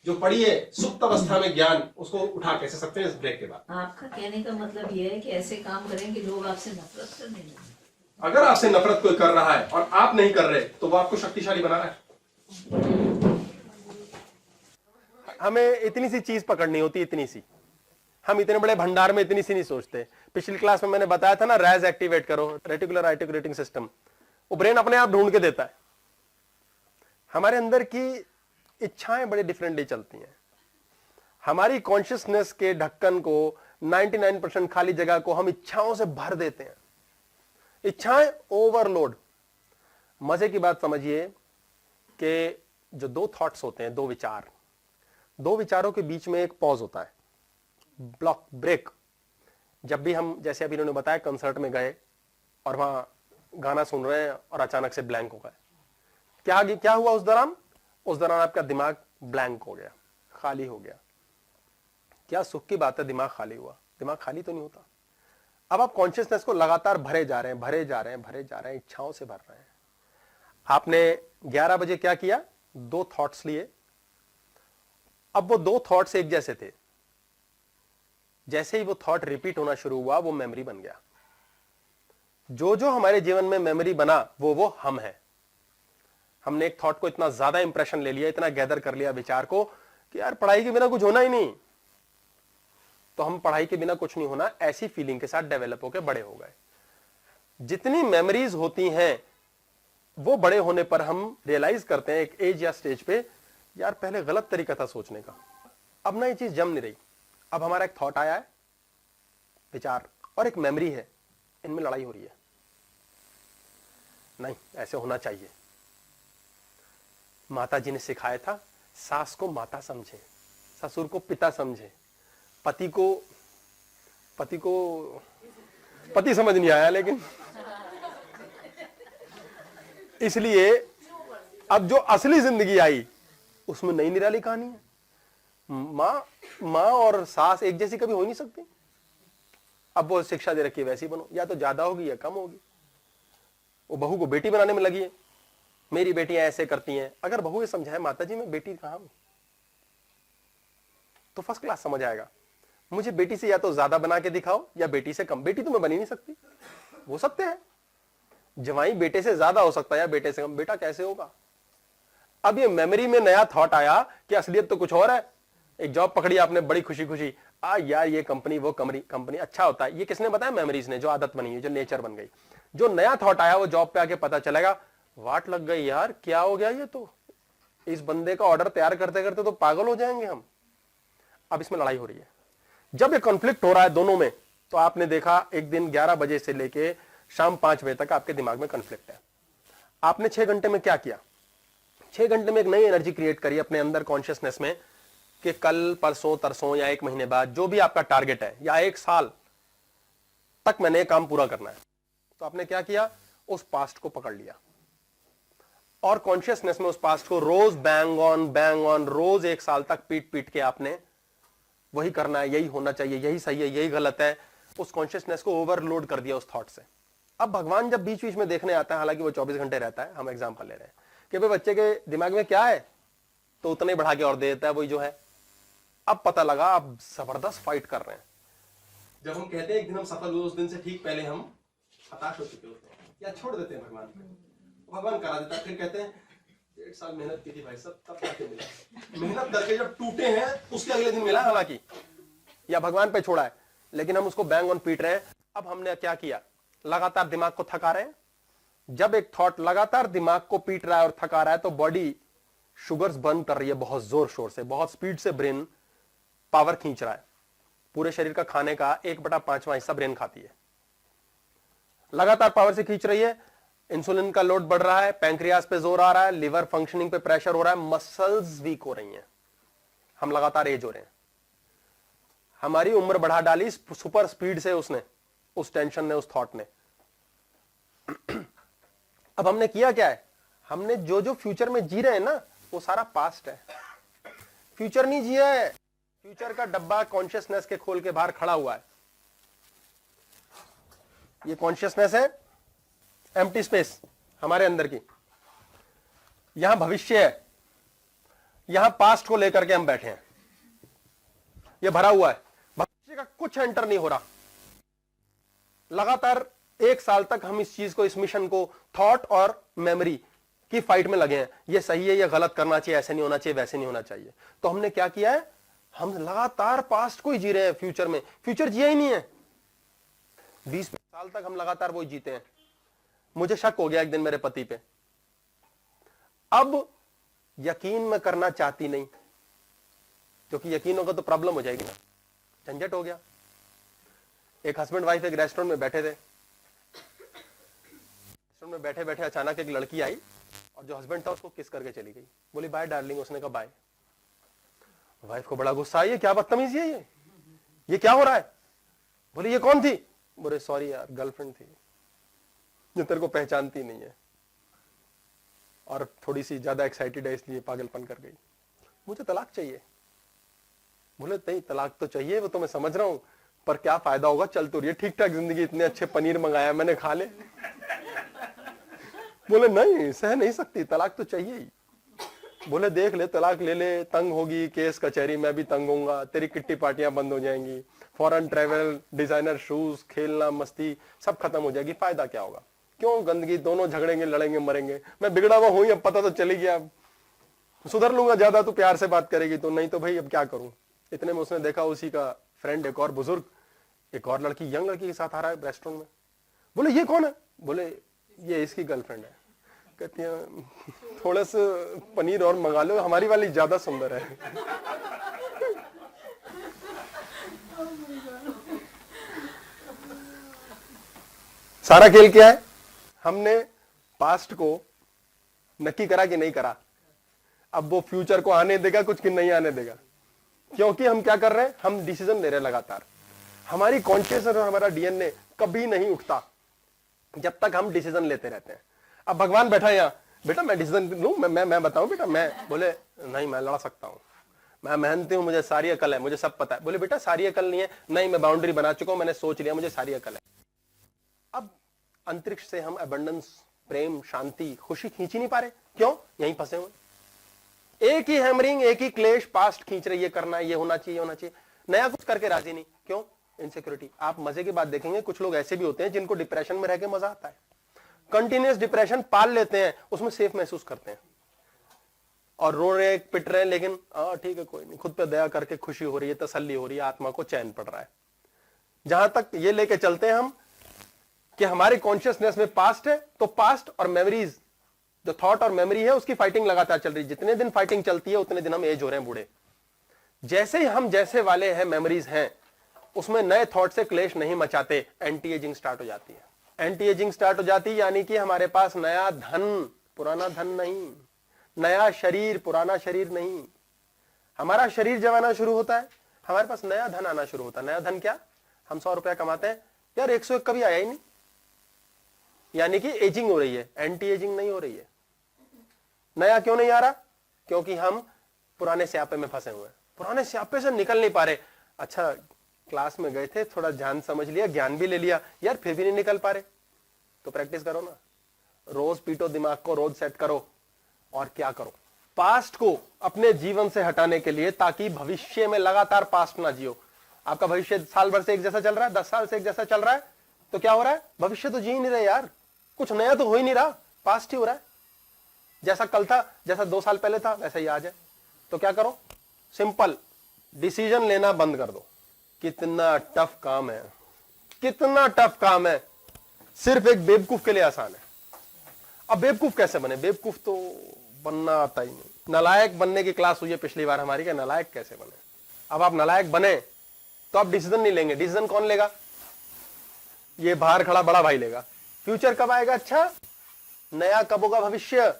जो पढ़ी है सुप्त अवस्था में ज्ञान, उसको उठा कैसे सकते हैं इस ब्रेक के बाद। आपका कहने का मतलब ये है कि ऐसे काम करें कि लोग आपसे नफरत करने लगे। अगर आपसे नफरत कोई कर रहा है और आप नहीं कर रहे, तो वो आपको शक्तिशाली बना रहा है। हमें इतनी सी चीज पकड़नी होती, इतनी सी। हम इतने बड़े भंडार में इतनी सी नहीं सोचते। पिछली क्लास में मैंने बताया था ना, रैज एक्टिवेट करो, रेटिकुलर आर्टिकुलेटिंग सिस्टम, वो ब्रेन अपने आप ढूंढ के देता है। हमारे अंदर की इच्छाएं बड़े डिफरेंटली चलती हैं। हमारी कॉन्शियसनेस के ढक्कन को, 99% खाली जगह को हम इच्छाओं से भर देते हैं। इच्छाएं ओवरलोड। मजे की बात समझिए कि जो 2 थॉट्स होते हैं, 2 विचार, 2 विचारों के बीच में एक पॉज होता है, ब्लॉक, ब्रेक। जब भी हम, जैसे अभी इन्होंने बताया, कंसर्ट में गए और वहां गाना सुन रहे हैं और अचानक से ब्लैंक हो गए, क्या हुआ उस दौरान? उस दौरान आपका दिमाग ब्लैंक हो गया, खाली हो गया। क्या सुख की बात है, दिमाग खाली हुआ। दिमाग खाली तो नहीं होता। अब आप कॉन्शियसनेस को लगातार भरे जा रहे हैं, इच्छाओं से भर रहे हैं। आपने 11 बजे क्या किया? 2 थॉट्स लिए। अब वो 2 थॉट्स एक जैसे थे। जैसे ही वो थॉट रिपीट होना शुरू हुआ, वो मेमोरी बन गया। जो जो हमारे जीवन में मेमोरी बना, वो हम हैं। हमने एक थॉट को इतना ज्यादा इंप्रेशन ले लिया, इतना गैदर कर लिया विचार को, कि यार पढ़ाई के बिना कुछ होना ही नहीं। तो हम पढ़ाई के बिना कुछ नहीं होना, ऐसी फीलिंग के साथ डेवलप होकर बड़े हो गए। जितनी मेमोरीज होती हैं, वो बड़े होने पर हम रियलाइज करते हैं एक एज या स्टेज पे, यार पहले गलत तरीका था सोचने का, अब ना ये चीज जम नहीं रही। अब हमारा एक थॉट आया है, विचार, और एक मेमोरी है, इनमें लड़ाई हो रही है। नहीं, ऐसे होना चाहिए। माता जी ने सिखाया था, सास को माता समझे, ससुर को पिता समझे, पति को पति समझ नहीं आया, लेकिन इसलिए अब जो असली जिंदगी आई, उसमें नई निराली कहानी है। माँ और सास एक जैसी कभी हो नहीं सकती। अब वो शिक्षा दे रखी है, वैसी बनो, या तो ज्यादा होगी या कम होगी। वो बहू को बेटी बनाने में लगी है, मेरी बेटियां ऐसे करती हैं। अगर बहू ये समझाए, माता जी मैं बेटी कहां हूं, तो फर्स्ट क्लास समझ आएगा। मुझे बेटी से या तो ज्यादा बना के दिखाओ या बेटी से कम। बेटी तो मैं बनी नहीं सकती। हो सकते हैं जवाई बेटे से ज्यादा हो सकता है या बेटे से कम, बेटा कैसे होगा? अब ये मेमोरी में नया थॉट आया कि असलियत तो कुछ और है। एक जॉब पकड़ी आपने, बड़ी खुशी खुशी, यार ये कंपनी वो कंपनी अच्छा होता है। ये किसने बताया? मेमोरीज ने, जो आदत बनी है, जो नेचर बन गई। जो नया थॉट आया, वो जॉब पे आके पता चलेगा, वाट लग गई यार, क्या हो गया ये तो, इस बंदे का ऑर्डर तैयार करते करते तो पागल हो जाएंगे हम। अब इसमें लड़ाई हो रही है। जब ये कॉन्फ्लिक्ट हो रहा है दोनों में, तो आपने देखा एक दिन 11 बजे से लेके शाम 5 बजे तक आपके दिमाग में कॉन्फ्लिक्ट है। आपने 6 घंटे में क्या किया? 6 घंटे में एक नई एनर्जी क्रिएट करिए अपने अंदर कॉन्शियसनेस में कि कल, परसों, तरसों या 1 महीने बाद जो भी आपका टारगेट है या 1 साल तक मैंने ये काम पूरा करना है। तो आपने क्या किया, उस पास्ट को पकड़ लिया और कॉन्शियसनेस में उस पास्ट को रोज बैंग ऑन रोज 1 साल तक पीट पीट के आपने वही करना है, यही होना चाहिए, यही सही है, यही गलत है, उस कॉन्शियसनेस को ओवरलोड कर दिया उस थॉट से। अब भगवान जब बीच बीच में देखने आता है, हालांकि वो 24 घंटे रहता है, हम एग्जांपल ले रहे हैं कि भाई बच्चे के दिमाग में क्या है तो उतने ही बढ़ा के और दे देता है वही जो है। अब पता लगा आप जबरदस्त फाइट कर रहे हैं। जब हम कहते हैं एक दिन हम सफल हुए, उस दिन से ठीक पहले हम हताश हो चुके होते हैं या छोड़ देते हैं भगवान को, भगवान करा देता है। फिर कहते हैं 1.5 साल मेहनत की थी भाई सब, तब जाके मिला। मेहनत करके जब टूटे हैं उसके अगले दिन मिला हालांकि, या भगवान पे छोड़ा है, लेकिन हम उसको बैंग ऑन पीट रहे हैं। अब हमने क्या किया, लगातार दिमाग को थका रहे हैं। जब एक थॉट लगातार दिमाग को पीट रहा है और थका रहा है तो बॉडी शुगर्स बर्न कर रही है बहुत जोर शोर से, बहुत स्पीड से ब्रेन पावर खींच रहा है। पूरे शरीर का खाने का 1/5वां हिस्सा ब्रेन खाती है, लगातार पावर से खींच रही है। इंसुलिन का लोड बढ़ रहा है, पैंक्रियास पे जोर आ रहा है, लिवर फंक्शनिंग पे प्रेशर हो रहा है, मसल्स वीक हो रही हैं, हम लगातार एज हो रहे हैं। हमारी उम्र बढ़ा डाली सुपर स्पीड से उसने, उस टेंशन ने, उस थॉट ने। अब हमने किया क्या है, हमने जो जो फ्यूचर में जी रहे हैं ना वो सारा पास्ट है, फ्यूचर नहीं जिया है। फ्यूचर का डब्बा कॉन्शियसनेस के खोल के बाहर खड़ा हुआ है। ये कॉन्शियसनेस है एम्प्टी स्पेस हमारे अंदर की, यहां भविष्य है, यहां पास्ट को लेकर के हम बैठे हैं, ये भरा हुआ है। भविष्य का कुछ एंटर नहीं हो रहा। लगातार 1 साल तक हम इस चीज को, इस मिशन को, थॉट और मेमोरी की फाइट में लगे हैं। ये सही है, ये गलत करना चाहिए, ऐसे नहीं होना चाहिए, वैसे नहीं होना चाहिए। तो हमने क्या किया है, हम लगातार पास्ट को ही जी रहे हैं, फ्यूचर में फ्यूचर जिया ही नहीं है। 20 साल तक हम लगातार वो जीते हैं। मुझे शक हो गया एक दिन मेरे पति पे, अब यकीन मैं करना चाहती नहीं, क्योंकि यकीन होगा तो प्रॉब्लम हो जाएगी ना, झंझट हो गया। एक हस्बैंड वाइफ एक रेस्टोरेंट में बैठे थे, रेस्टोरेंट में बैठे बैठे अचानक एक लड़की आई और जो हस्बैंड था उसको किस करके चली गई। बोली बाय डार्लिंग, उसने कहा बाय। वाइफ को बड़ा गुस्सा आई, क्या बदतमीजी है ये क्या हो रहा है। बोले ये कौन थी। बोले सॉरी यार गर्लफ्रेंड थी, जो तेरे को पहचानती नहीं है और थोड़ी सी ज्यादा एक्साइटेड है इसलिए पागलपन कर गई, मुझे तलाक चाहिए। बोले नहीं तलाक तो चाहिए, वो तो मैं समझ रहा हूं, पर क्या फायदा होगा, चल तो रही है ठीक ठाक जिंदगी, इतने अच्छे पनीर मंगाया मैंने, खा ले। बोले नहीं सह नहीं सकती, तलाक तो चाहिए ही। बोले देख ले तलाक ले ले, तंग होगी, केस कचहरी, मैं भी तंग होऊंगा, तेरी किट्टी पार्टियां बंद हो जाएंगी, फॉरेन ट्रेवल, डिजाइनर शूज, खेलना मस्ती सब खत्म हो जाएगी, फायदा क्या होगा, क्यों गंदगी, दोनों झगड़ेंगे, लड़ेंगे, मरेंगे। मैं बिगड़ा हुआ हूं, अब पता तो चली गया, सुधर लूंगा, ज्यादा तो प्यार से बात करेगी तो, नहीं तो भाई अब क्या करूं। इतने में उसने देखा उसी का फ्रेंड एक और बुजुर्ग, एक और लड़की, यंग लड़की के साथ आ रहा है रेस्टोरेंट में। बोले ये कौन है। बोले ये इसकी गर्लफ्रेंड है। कहती है थोड़ा सा पनीर और मंगा लो, हमारी वाली ज्यादा सुंदर है। सारा खेल क्या है, हमने पास्ट को नक्की करा कि नहीं करा, अब वो फ्यूचर को आने देगा कुछ कि नहीं आने देगा। क्योंकि हम क्या कर रहे हैं, हम डिसीजन ले रहे हैं लगातार। हमारी कॉन्शियसनेस और हमारा डीएनए कभी नहीं उठता जब तक हम डिसीजन लेते रहते हैं। अब भगवान बैठा है यहाँ, बेटा मैं डिसीजन लूं, मैं बताऊं बेटा, मैं बोले नहीं मैं लड़ सकता हूं, मैं मेहनती हूं, मुझे सारी अकल है, मुझे सब पता है। बोले बेटा सारी अकल नहीं है, नहीं मैं बाउंड्री बना चुका हूं, मैंने सोच लिया, मुझे सारी अकल है। अब अंतरिक्ष से हम अबंडेंस, प्रेम, शांति, खुशी खींच ही नहीं पा रहे, क्यों, यहीं फंसे हुए। एक ही हैमरिंग, एक ही क्लेश, पास्ट खींच रही है, करना है, ये होना चाहिए, होना चाहिए, नया कुछ करके राजी नहीं, क्यों, इनसिक्योरिटी। आप मजे की बात देखेंगे, कुछ लोग ऐसे भी होते हैं जिनको डिप्रेशन में रह के मजा आता है, कंटिन्यूस डिप्रेशन पाल लेते हैं, उसमें सेफ महसूस करते हैं और रो रहे पिट रहे हैं, लेकिन ठीक है कोई नहीं, खुद पे दया करके खुशी हो रही है, तसल्ली हो रही है, आत्मा को चैन पड़ रहा है। जहां तक ये लेके चलते हैं हम कि हमारे कॉन्शियसनेस में पास्ट है, तो पास्ट और मेमोरीज, जो थॉट और मेमोरी है, उसकी फाइटिंग लगातार चल रही है। जितने दिन फाइटिंग चलती है उतने दिन हम एज हो रहे हैं, बूढ़े। जैसे ही हम जैसे वाले हैं, मेमोरीज हैं, उसमें नए थॉट से क्लेश नहीं मचाते, एंटी एजिंग स्टार्ट हो जाती है। एंटी एजिंग स्टार्ट हो जाती है, यानी कि हमारे पास नया धन, पुराना धन नहीं, नया शरीर, पुराना शरीर नहीं। हमारा शरीर जब आना शुरू होता है, हमारे पास नया धन आना शुरू होता है। नया धन क्या? हम 100 रुपया कमाते हैं, यार 101 कभी आया ही नहीं, यानी कि एजिंग हो रही है, एंटी एजिंग नहीं हो रही है। नया क्यों नहीं आ रहा? क्योंकि हम पुराने स्यापे में फंसे हुए हैं, पुराने स्यापे से निकल नहीं पा रहे। अच्छा, क्लास में गए थे, थोड़ा ध्यान समझ लिया, ज्ञान भी ले लिया, यार फिर भी नहीं निकल पा रहे, तो प्रैक्टिस करो ना, रोज पीटो दिमाग को, रोज सेट करो। और क्या करो? पास्ट को अपने जीवन से हटाने के लिए, ताकि भविष्य में लगातार पास्ट ना जियो। आपका भविष्य साल भर से एक जैसा चल रहा है, 10 साल से एक जैसा चल रहा है, तो क्या हो रहा है? भविष्य तो जी ही नहीं रहे यार, कुछ नया तो हो ही नहीं रहा, पास्ट ही हो रहा है। जैसा कल था, जैसा 2 साल पहले था, वैसा ही आज है। तो क्या करो? सिंपल, डिसीजन लेना बंद कर दो। कितना टफ काम है, कितना टफ काम है, सिर्फ एक बेवकूफ के लिए आसान है। अब बेवकूफ कैसे बने? बेवकूफ तो बनना आता ही नहीं। नालायक बनने की क्लास हुई है पिछली बार हमारी, क्या नालायक कैसे बने। अब आप नालायक बने तो आप डिसीजन नहीं लेंगे। डिसीजन कौन लेगा? ये बाहर खड़ा बड़ा भाई लेगा। फ्यूचर कब आएगा? अच्छा, नया कब होगा भविष्य?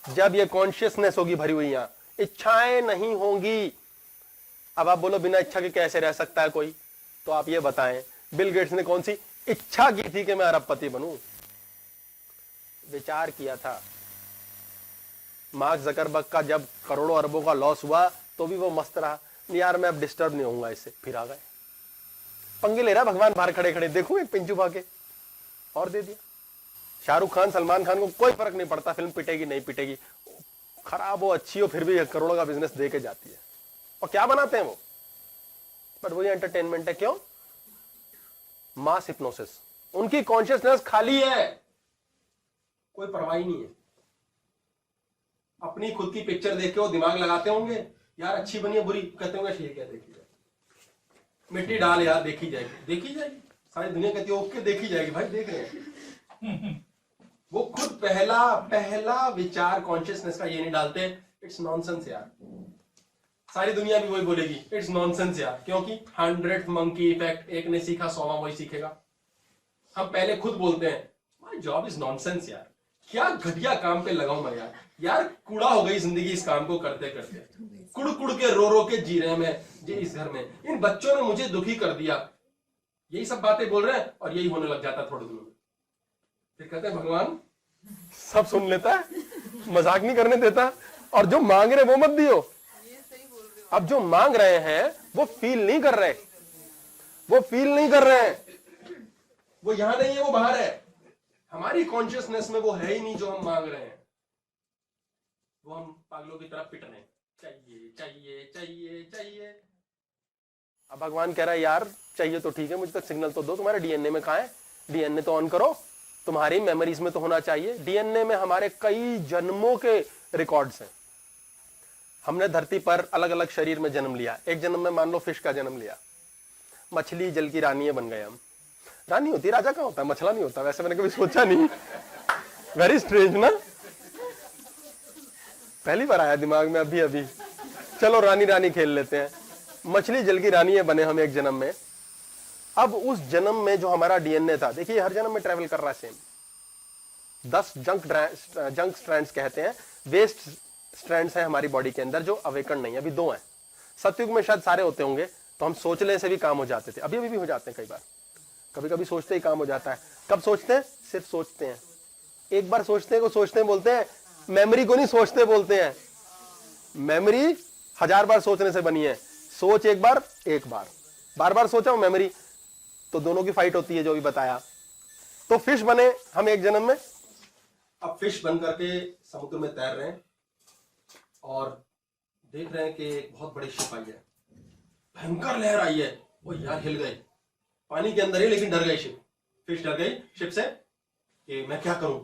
जब ये कॉन्शियसनेस होगी भरी हुई, यहां इच्छाएं नहीं होंगी। अब आप बोलो बिना इच्छा के कैसे रह सकता है कोई? तो आप ये बताएं, बिल गेट्स ने कौन सी इच्छा की थी कि मैं अरबपति बनूं? विचार किया था। मार्क जकरबर्ग का जब करोड़ों अरबों का लॉस हुआ तो भी वो मस्त रहा, यार मैं अब डिस्टर्ब नहीं होऊंगा इससे, फिर आ गए। पंगे ले रहा भगवान बाहर खड़े खड़े, देखो एक पिंचू भागे और दे दिया। शाहरुख खान, सलमान खान को कोई फर्क नहीं पड़ता फिल्म पिटेगी नहीं पिटेगी, खराब हो अच्छी हो, फिर भी करोड़ों का बिजनेस दे के जाती है। और क्या बनाते हैं वो? बट वही एंटरटेनमेंट है। क्यों? मास हिप्नोसिस। उनकी कॉन्शियसनेस खाली है, कोई परवाही नहीं है। अपनी खुद की पिक्चर देख के वो दिमाग लगाते होंगे, यार अच्छी बनी है बुरी, कहते होंगे ठीक है देखी जाएगी, मिट्टी डाल यार देखी जाएगी, देखी जाएगी। सारी दुनिया कहती है ओके देखी जाएगी, भाई देख रहे हैं। वो खुद पहला विचार कॉन्शियसनेस का ये नहीं डालते, इट्स नॉनसेंस यार। सारी दुनिया भी वही बोलेगी, इट्स नॉनसेंस यार, क्योंकि 100th मंकी इफेक्ट, एक ने सीखा 100वां वही सीखेगा। हम पहले खुद बोलते हैं माय जॉब इज नॉनसेंस यार, क्या घटिया काम पे लगाऊं मैं यार, यार कूड़ा हो गई जिंदगी इस काम को करते करते, कुड़ कुड़ के रो के जी रहे हैं मैं जी इस घर में, इन बच्चों ने मुझे दुखी कर दिया, यही सब बातें बोल रहे हैं और यही होने लग जाता थोड़े दिनों में। फिर कहते हैं भगवान सब सुन लेता है, मजाक नहीं करने देता, और जो मांग रहे वो मत दियो। अब जो मांग रहे हैं वो फील नहीं कर रहे, वो फील नहीं कर रहे हैं, वो यहां नहीं है वो बाहर है। हमारी कॉन्शियसनेस में वो है ही नहीं जो हम मांग रहे हैं, वो हम पागलों की तरफ पिट रहे हैं, चाहिए चाहिए चाहिए चाहिए। अब भगवान कह रहा है यार चाहिए तो ठीक है, मुझे तक सिग्नल तो दो, तुम्हारे डीएनए में कहां है, डीएनए तो ऑन करो, तुम्हारी मेमोरीज में तो होना चाहिए। डीएनए में हमारे कई जन्मों के रिकॉर्ड्स हैं। हमने धरती पर अलग अलग शरीर में जन्म लिया, एक जन्म में मान लो फिश का जन्म लिया, मछली जल की रानी बन गए हम। रानी होती राजा का होता है, मछला नहीं होता, वैसे मैंने कभी सोचा नहीं, वेरी स्ट्रेंज ना, पहली बार आया दिमाग में अभी अभी। चलो रानी रानी खेल लेते हैं, मछली जल की रानी बने हम एक जन्म में। अब उस जन्म में जो हमारा डीएनए था, देखिए हर जन्म में ट्रेवल कर रहा है सेम। 10 जंक स्ट्रैंड्स कहते हैं, वेस्ट स्ट्रैंड्स हैं हमारी बॉडी के अंदर जो अवेकन नहीं है, अभी 2 हैं। सतयुग में शायद सारे होते होंगे, तो हम सोचने से भी काम हो जाते थे, अभी अभी भी हो जाते हैं कई बार, कभी कभी सोचते ही काम हो जाता है। कब सोचते हैं? सिर्फ सोचते हैं, एक बार सोचते हैं को सोचते हैं बोलते हैं, मेमोरी को नहीं सोचते बोलते हैं। मेमोरी 1000 बार सोचने से बनी है, सोच एक बार बार बार सोचा हूं मेमोरी, तो दोनों की फाइट होती है जो भी बताया। तो फिश बने हम एक जन्म में, अब फिश बन करके समुद्र में तैर रहे हैं और देख रहे हैं कि एक बहुत बड़ी शिप आई है, भयंकर लहर आई है, वो यार हिल गई, पानी के अंदर ही लेकिन डर गई शिप, फिश डर गई शिप से कि मैं क्या करूं,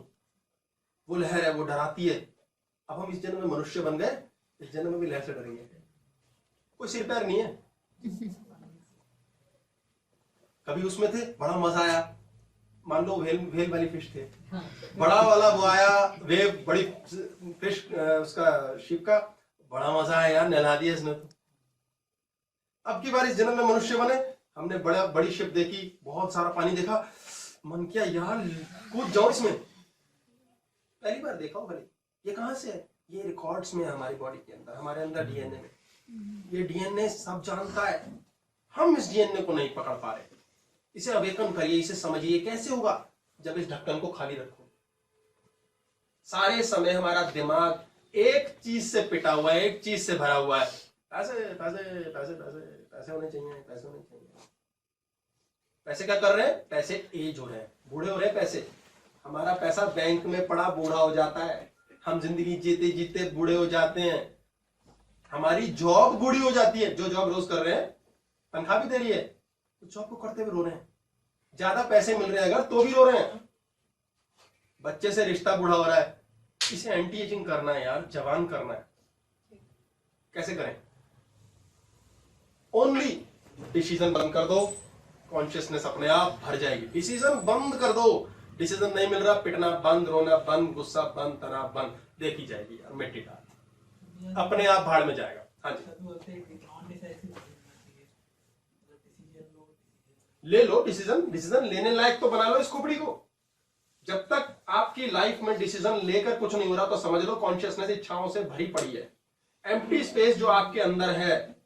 वो लहर है वो डराती है। अब हम इस जन्म में मनुष्य बन गए, इस जन्म में भी लहर से डरेंगे, कोई सिर पैर नहीं है। कभी उसमें थे, बड़ा मजा आया, मान लो वेल वाली फिश थे, बड़ा वाला वो आया वेव, बड़ी फिश उसका शिप का, बड़ा मजा आया यार, नहला दिया इसने तो। अब की बार इस जन्म में मनुष्य बने, हमने बड़ी शिप देखी, बहुत सारा पानी देखा, मन किया यार कूद जाओ इसमें, पहली बार देखा हो भले, ये कहां से है, ये रिकॉर्ड्स में है हमारी बॉडी के अंदर, हमारे अंदर डीएनए में। ये डीएनए सब जानता है, हम इस डीएनए को नहीं पकड़ पा रहे। इसे अवेकन करिए, इसे समझिए। कैसे होगा? जब इस ढक्कन को खाली रखो। सारे समय हमारा दिमाग एक चीज से पिटा हुआ है, एक चीज से भरा हुआ है। पैसे पैसे पैसे पैसे पैसे होने चाहिए, पैसे होने चाहिए। पैसे क्या कर रहे हैं? पैसे एज हो रहे हैं, बूढ़े हो रहे हैं पैसे। हमारा पैसा बैंक में पड़ा बूढ़ा हो जाता है। हम जिंदगी जीते जीते बूढ़े हो जाते हैं। हमारी जॉब बूढ़ी हो जाती है। जो जॉब रोज कर रहे हैं, तनख्वाह भी दे रही है, तो जॉब को करते हुए रो रहे हैं। ज्यादा पैसे मिल रहे हैं अगर, तो भी रो रहे हैं। बच्चे से रिश्ता बूढ़ा हो रहा है। इसे एंटी एजिंग करना है यार, जवान करना है। कैसे करें? ओनली डिसीजन बंद कर दो, कॉन्शियसनेस अपने आप भर जाएगी। डिसीजन बंद कर दो। डिसीजन नहीं मिल रहा, पिटना बंद, रोना बंद, गुस्सा बंद, तनाव बंद, देखी जाएगी यार, मिट्टी डाल, अपने आप भाड़ में जाएगा। हाँ जी, ले लो डिसीजन। डिसीजन लेने लायक तो बना लो इस खोपड़ी को। जब तक आपकी लाइफ में डिसीजन लेकर कुछ नहीं हो रहा, तो समझ लो कॉन्शियसनेस इच्छाओं से भरी पड़ी है। एम्प्टी स्पेस जो आपके अंदर है,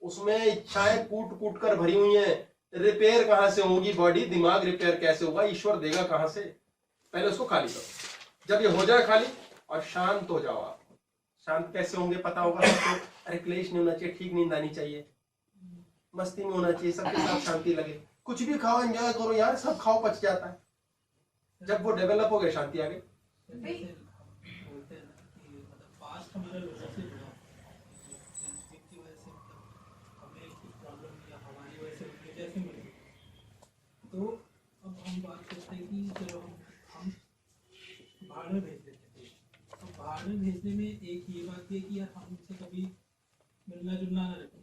उसमें इच्छाएं कूट कूट कर भरी हुई हैं। रिपेयर कहां से होगी बॉडी, दिमाग रिपेयर कैसे होगा, ईश्वर देगा कहां से? पहले उसको खाली करो। जब ये हो जाए खाली और शांत हो जाओ आप। शांत कैसे होंगे पता होगा आपको? अरे क्लेश नहीं होना चाहिए, ठीक नींद आनी चाहिए, मस्ती में होना चाहिए, सबके साथ शांति लगे। कुछ भी खाओ, एंजॉय करो यार, सब खाओ पच जाता है। जब वो डेवलप हो गए, शांति आ गई। बोलते हैं ना कि मतलब पास्ट हमारे लोगों से जुड़ा जिनकी वजह से मतलब हमें कुछ प्रॉब्लम या हमारी वजह से उनके जैसे मिले। तो अब हम बात करते हैं कि चलो हम भाड़ में भेज देते थे। अब भाड़ में भेजने में एक ये बात है कि यार हम उनसे कभी मिलना जुलना ना रखें।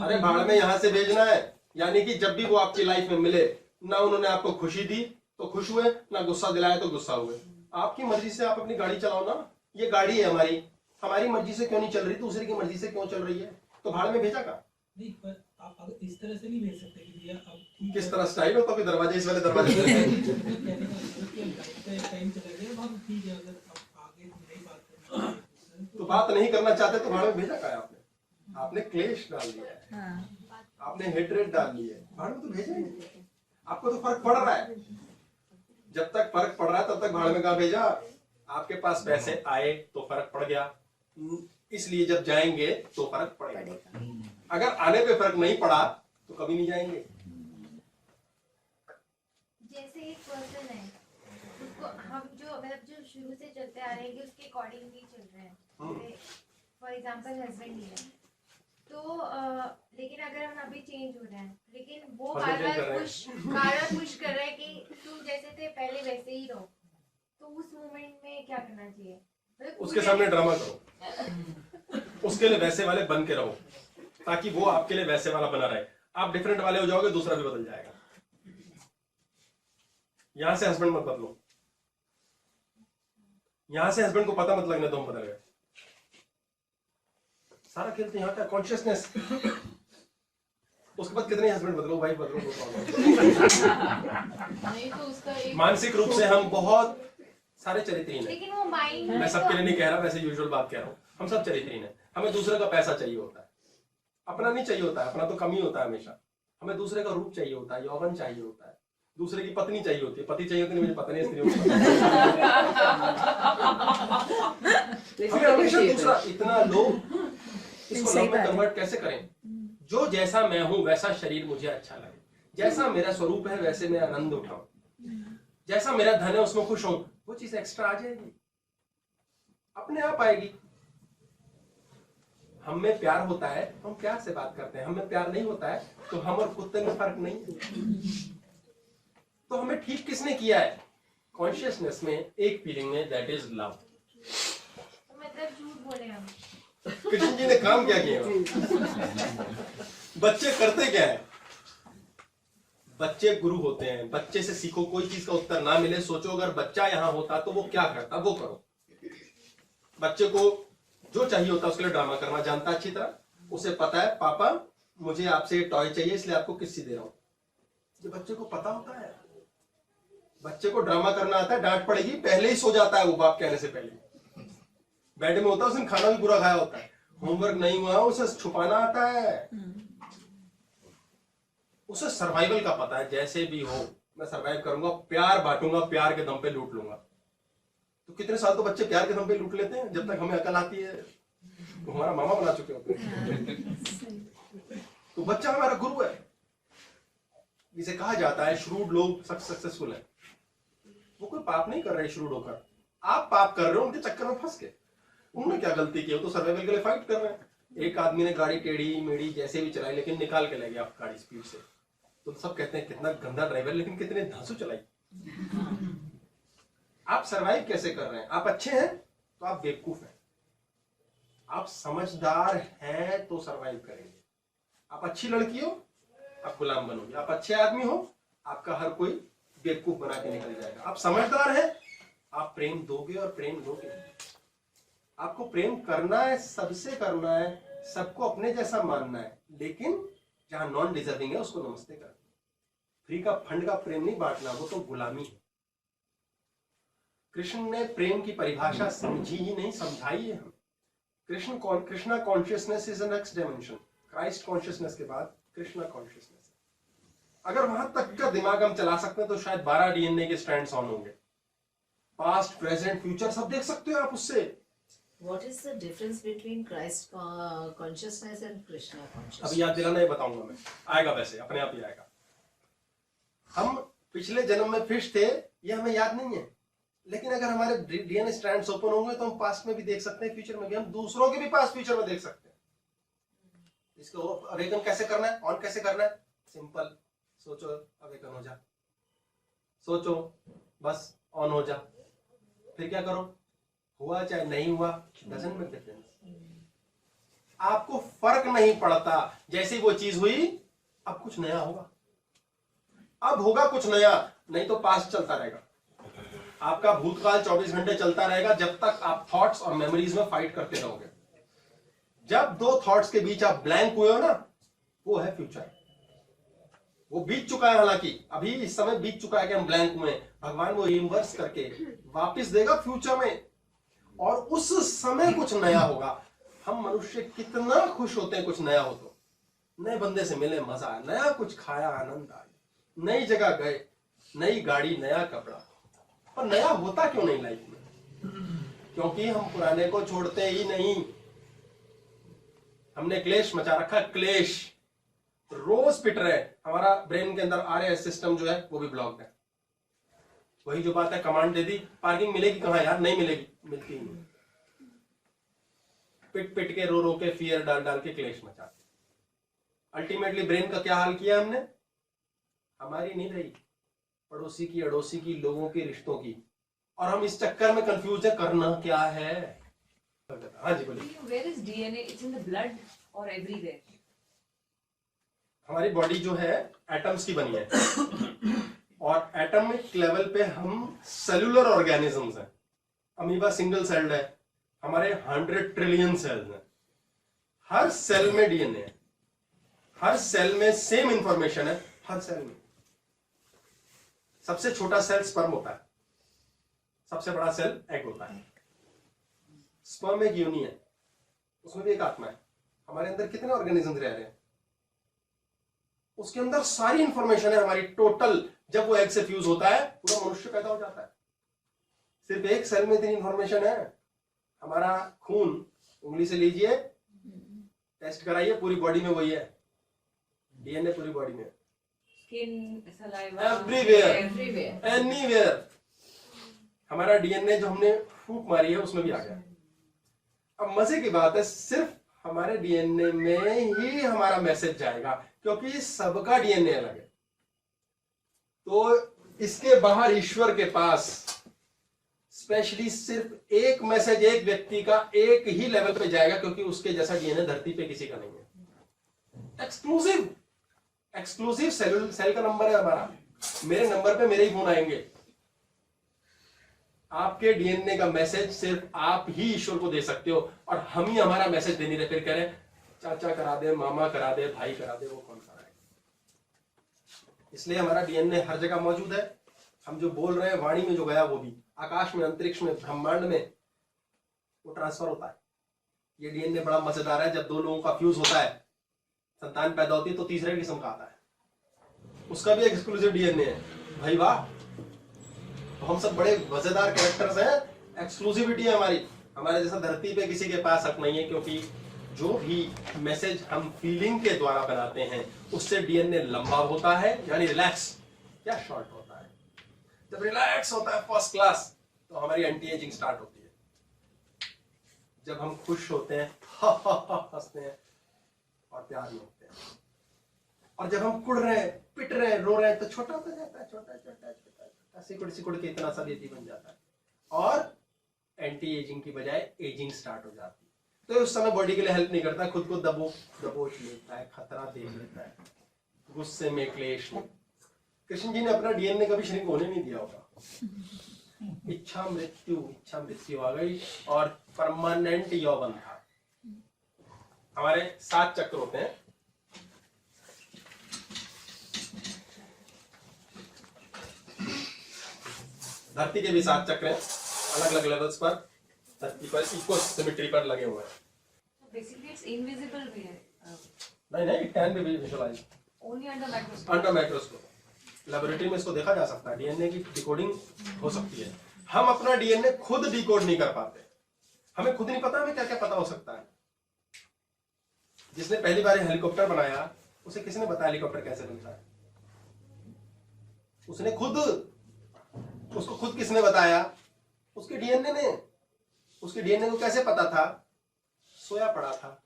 अरे भाड़ में यहाँ से भेजना है, यानी कि जब भी वो आपकी लाइफ में मिले, ना उन्होंने आपको खुशी दी तो खुश हुए, ना गुस्सा दिलाया तो गुस्सा हुए। आपकी मर्जी से आप अपनी गाड़ी चलाओ ना। ये गाड़ी है हमारी, हमारी मर्जी से क्यों नहीं चल रही, दूसरे की मर्जी से क्यों चल रही है? तो भाड़ में भेजा का नहीं, पर आप अगर इस तरह से नहीं भेज सकते कि भैया अब ठीक किस है। तरह स्टाइल होता है दरवाजे, इस वाले दरवाजे से टाइम चला गया, बहुत ठीक है। अगर अब आगे नहीं बात करें तो बात नहीं करना चाहते तो भाड़ में भेजा का है आपने? आपने क्लेश डाल दिया है, आपने हेट्रेड डाल ली है, भाड़ में तो भेजा ही नहीं। आपको तो फर्क पड़ रहा है। जब तक फर्क पड़ रहा है तब तक भाड़ में कहाँ भेजा? आपके पास पैसे आए तो फर्क पड़ गया, इसलिए जब जाएंगे तो फर्क पड़ेगा। अगर आने पे फर्क नहीं पड़ा तो कभी नहीं जाएंगे। जैसे एक पर्सन है, उसको हम जो मतलब जो शुरू से चलते आ रहे हैं कि उसके अकॉर्डिंग भी चल रहे हैं। फॉर एग्जांपल हस्बैंड ही है तो लेकिन अगर हम अभी चेंज हो रहे हैं, लेकिन वो बार बार पुश कर रहा है कि तुम जैसे थे पहले वैसे ही रहो, तो उस मोमेंट में क्या करना चाहिए? मतलब उसके सामने ड्रामा करो, उसके लिए वैसे वाले बन के रहो, ताकि वो आपके लिए वैसे वाला बना रहे। आप डिफरेंट वाले हो जाओगे, दूसरा भी बदल जाएगा। यहां से हस्बैंड मत बदलो, यहां से हस्बैंड को पता मत लगने दो हम बदल गए। सारा खेल तो यहाँ का कॉन्शियसनेस। उसके बाद कितने हस्बैंड बदलो, भाई बदलो, नहीं तो उसका एक मानसिक रूप से हम बहुत सारे चरित्रहीन हैं। लेकिन वो माइंड मैं सबके लिए नहीं कह रहा, वैसे यूजुअल बात कह रहा हूँ। हम सब चरित्रहीन हैं। हमें दूसरे का पैसा चाहिए होता है, अपना नहीं चाहिए होता है। अपना तो कम ही होता है हमेशा। हमें दूसरे का रूप चाहिए होता है, यौवन चाहिए होता है, दूसरे की पत्नी चाहिए होती है। पति चाहिए होती है, मुझे पता नहीं स्त्रियों को हमें हमेशा दूसरा। इतना लोग इसको लव में कन्वर्ट कैसे करें? जो जैसा मैं हूं वैसा शरीर मुझे अच्छा लगे, जैसा मेरा स्वरूप है वैसे मैं आनंद उठाऊं, जैसा मेरा धन है उसमें खुश हूं, वो चीज एक्स्ट्रा आ जाएगी, अपने आप आएगी। हम में प्यार होता है तो हम प्यार से बात करते हैं, हमें प्यार नहीं होता है तो हम और कुत्ते में फर्क नहीं है। तो हमें ठीक किसने किया है? कॉन्शियसनेस में एक फीलिंग में, दैट इज लव। मतलब झूठ बोले हम। कृष्ण जी ने काम क्या किया? बच्चे करते क्या है? बच्चे गुरु होते हैं। बच्चे से सीखो, कोई चीज का उत्तर ना मिले, सोचो अगर बच्चा यहां होता तो वो क्या करता, वो करो। बच्चे को जो चाहिए होता है उसके लिए ड्रामा करना जानता है अच्छी तरह। उसे पता है पापा मुझे आपसे टॉय चाहिए इसलिए आपको किस्सी दे रहा हूं, ये बच्चे को पता होता है। बच्चे को ड्रामा करना आता है, डांट पड़ेगी, पहले ही सो जाता है वो बाप कहने से पहले। बेड में होता है, उसने खाना भी पूरा खाया होता है, होमवर्क नहीं हुआ उसे छुपाना आता है, उसे सर्वाइवल का पता है, जैसे भी हो मैं सर्वाइव करूंगा, प्यार बांटूंगा, प्यार के दम पे लूट लूंगा। तो कितने साल तो बच्चे प्यार के दम पे लूट लेते हैं, जब तक हमें अकल आती है तो हमारा मामा बना चुके होते हैं। तो बच्चा हमारा गुरु है, जिसे कहा जाता है श्रूड लोग सक्सेसफुल है। वो कोई पाप नहीं कर रहे श्रूड होकर, आप पाप कर रहे हो उनके चक्कर में फंस के। उन्होंने क्या गलती की, वो तो सर्वाइवल के लिए फाइट कर रहे हैं। एक आदमी ने गाड़ी टेढ़ी मेढ़ी जैसे भी चलाई, लेकिन निकाल के ले गया गाड़ी स्पीड से। तो सब कहते हैं कितना गंदा ड्राइवर, लेकिन कितने धांसू चलाई। आप सरवाइव कैसे कर रहे हैं? आप अच्छे हैं तो आप बेवकूफ हैं, आप समझदार हैं तो सरवाइव करेंगे। आप अच्छी लड़की हो आप गुलाम बनोगे, आप अच्छे आदमी हो आपका हर कोई बेवकूफ बना के निकल जाएगा। आप समझदार हैं आप प्रेम दोगे और प्रेम लोगे। आपको प्रेम करना है, सबसे करना है, सबको अपने जैसा मानना है, लेकिन जहां नॉन डिजर्विंग है उसको नमस्ते करना। फ्री का फंड का प्रेम नहीं बांटना, वो तो गुलामी है। कृष्ण ने प्रेम की परिभाषा समझी ही नहीं, समझाई है हम। Krishna consciousness is the next dimension. Christ consciousness के बाद कृष्णा कॉन्शियसनेस। अगर वहां तक का दिमाग हम चला सकते हैं तो शायद 12 डीएनए के स्ट्रैंड्स ऑन होंगे। पास्ट प्रेजेंट फ्यूचर सब देख सकते हो आप उससे। What is the difference between Christ consciousness and Krishna consciousness? अभी याद दिलाना ही बताऊंगा मैं, आएगा वैसे अपने आप ही आएगा। हम पिछले जन्म में फिश थे ये हमें याद नहीं है, लेकिन अगर हमारे डीएनए स्ट्रैंड्स ओपन होंगे तो हम पास्ट में भी देख सकते हैं, फ्यूचर में भी, हम दूसरों के भी पास्ट फ्यूचर में देख सकते हैं। इसको अवेकन कैसे करना है, ऑन कैसे करना है? सिंपल, सोचो अवेकन हो जा, सोचो बस ऑन हो जा, फिर क्या करो, हुआ चाहे नहीं हुआ डजंट मेक डिफरेंस। आपको फर्क नहीं पड़ता, जैसी वो चीज हुई अब कुछ नया होगा, अब होगा कुछ नया, नहीं तो पास्ट चलता रहेगा। आपका भूतकाल 24 घंटे चलता रहेगा जब तक आप थॉट्स और मेमोरीज में फाइट करते रहोगे। जब दो थॉट्स के बीच आप ब्लैंक हुए हो ना, वो है फ्यूचर। वो बीत चुका है, हालांकि अभी इस समय बीत चुका है कि हम ब्लैंक हुए। भगवान वो रिवर्स करके वापस देगा फ्यूचर में, और उस समय कुछ नया होगा। हम मनुष्य कितना खुश होते हैं कुछ नया हो तो। नए बंदे से मिले मजा आया, नया कुछ खाया आनंद आया, नई जगह गए, नई गाड़ी नया कपड़ा। पर नया होता क्यों नहीं लाइफ में? क्योंकि हम पुराने को छोड़ते ही नहीं। हमने क्लेश मचा रखा, क्लेश रोज पिट रहे। हमारा ब्रेन के अंदर आरएस सिस्टम जो है वो भी ब्लॉक्ड है। वही जो बात है, कमांड दे दी पार्किंग मिलेगी कहां यार, नहीं मिलेगी, मिलती ही नहीं। पिट पिट के रो रो के फियर डाल डाल के क्लेश मचाते। अल्टीमेटली ब्रेन का क्या हाल किया हमने? हमारी नहीं रही, पड़ोसी की, अड़ोसी की, लोगों के रिश्तों की। और हम इस चक्कर में कंफ्यूज है करना क्या है। हाँ जी बोलिए। Where is DNA? It's in the blood or everywhere? हमारी बॉडी जो है एटम्स की बनी है, और एटॉमिक लेवल पे हम सेलुलर ऑर्गेनिजम्स हैं। अमीबा सिंगल सेल्ड है, हमारे 100 ट्रिलियन सेल्स हैं। हर सेल में डीएनए है, हर सेल में सेम इंफॉर्मेशन है, हर सेल में। सबसे छोटा सेल स्पर्म होता है, सबसे बड़ा सेल एग होता है। स्पर्म एक योनि है, उसमें भी एक आत्मा है। हमारे अंदर कितने ऑर्गेनिजम्स रह रहे हैं, उसके अंदर सारी इंफॉर्मेशन है हमारी टोटल। जब वो एग से फ्यूज होता है पूरा मनुष्य पैदा हो जाता है। सिर्फ एक सेल में इतनी इंफॉर्मेशन है। हमारा खून उंगली से लीजिए, टेस्ट कराइए, पूरी बॉडी में वही है। डीएनए पूरी बॉडी में, Skin, saliva, everywhere, everywhere. Anywhere. हमारा डीएनए जो हमने फूंक मारी है उसमें भी आ गया। अब मजे की बात है, सिर्फ हमारे डीएनए में ही हमारा मैसेज जाएगा, क्योंकि सबका डीएनए अलग है। तो इसके बाहर ईश्वर के पास स्पेशली सिर्फ एक मैसेज एक व्यक्ति का एक ही लेवल पे जाएगा, क्योंकि उसके जैसा डीएनए धरती पे किसी का नहीं है। एक्सक्लूसिव सेल का नंबर है हमारा। मेरे नंबर पे मेरे ही फोन आएंगे। आपके डीएनए का मैसेज सिर्फ आप ही ईश्वर को दे सकते हो, और हम ही हमारा मैसेज दे नहीं रहे। फिर कह रहे चाचा करा दे, मामा करा दे, भाई करा दे, वो कौन करा है? इसलिए हमारा डीएनए हर जगह मौजूद है। हम जो बोल रहे हैं वाणी में जो गया वो भी, आकाश में, अंतरिक्ष में, ब्रह्मांड में, वो ट्रांसफर होता है। ये डीएनए बड़ा मजेदार है, जब दो लोगों का फ्यूज होता है, संतान पैदा होती है, तो तीसरे किस्म का आता है, उसका भी एक एक्सक्लूसिव डीएनए है। भाई वाह, तो हम सब बड़े मजेदार कैरेक्टर्स हैं, एक्सक्लूसिविटी है हमारी, हमारे जैसा धरती पे किसी के पास हक नहीं है, क्योंकि जो भी मैसेज हम फीलिंग के द्वारा बनाते हैं उससे डीएनए लंबा होता है, यानी रिलैक्स या शॉर्ट होता है। जब रिलैक्स होता है फर्स्ट क्लास, तो हमारी एंटी एजिंग स्टार्ट होती है। जब हम खुश होते हैं, हंसते हैं और प्यार में होते हैं, और जब हम कुड़ रहे हैं, पिट रहे हैं, रो रहे हैं, तो छोटा होता जाता है, छोटा छोटा छोटा छोटा, सिकुड़ सिकुड़ के इतना सा बेटी बन जाता है, और एंटी एजिंग की बजाय एजिंग स्टार्ट हो जाती है। तो उस समय बॉडी के लिए हेल्प नहीं करता, खुद को दबोच लेता है, खतरा देख लेता है, गुस्से में, क्लेश में। कृष्ण जी ने अपना डीएनए कभी श्रिंक होने नहीं दिया होगा। इच्छा मृत्यु आ गई और परमानेंट यौवन था। हमारे 7 चक्र होते हैं। धरती के भी 7 चक्र हैं, अलग अलग लेवल्स पर, धरती पर इक्वल सिमेट्री पर लगे हुए हैं। बेसिकली इट्स इनविजिबल भी है। नहीं, it can be visualised only under microscope. Under microscope. Laboratory में इसको देखा जा सकता है, डीएनए की डिकोडिंग हो सकती है। हम अपना डीएनए खुद डिकोड नहीं कर पाते, हमें खुद नहीं पता हमें क्या क्या पता हो सकता है। जिसने पहली बार हेलीकॉप्टर बनाया, उसे किसने बताया हेलीकॉप्टर कैसे बनता है? उसको खुद किसने बताया? उसके डीएनए ने। उसके डीएनए को कैसे पता था? सोया पड़ा था,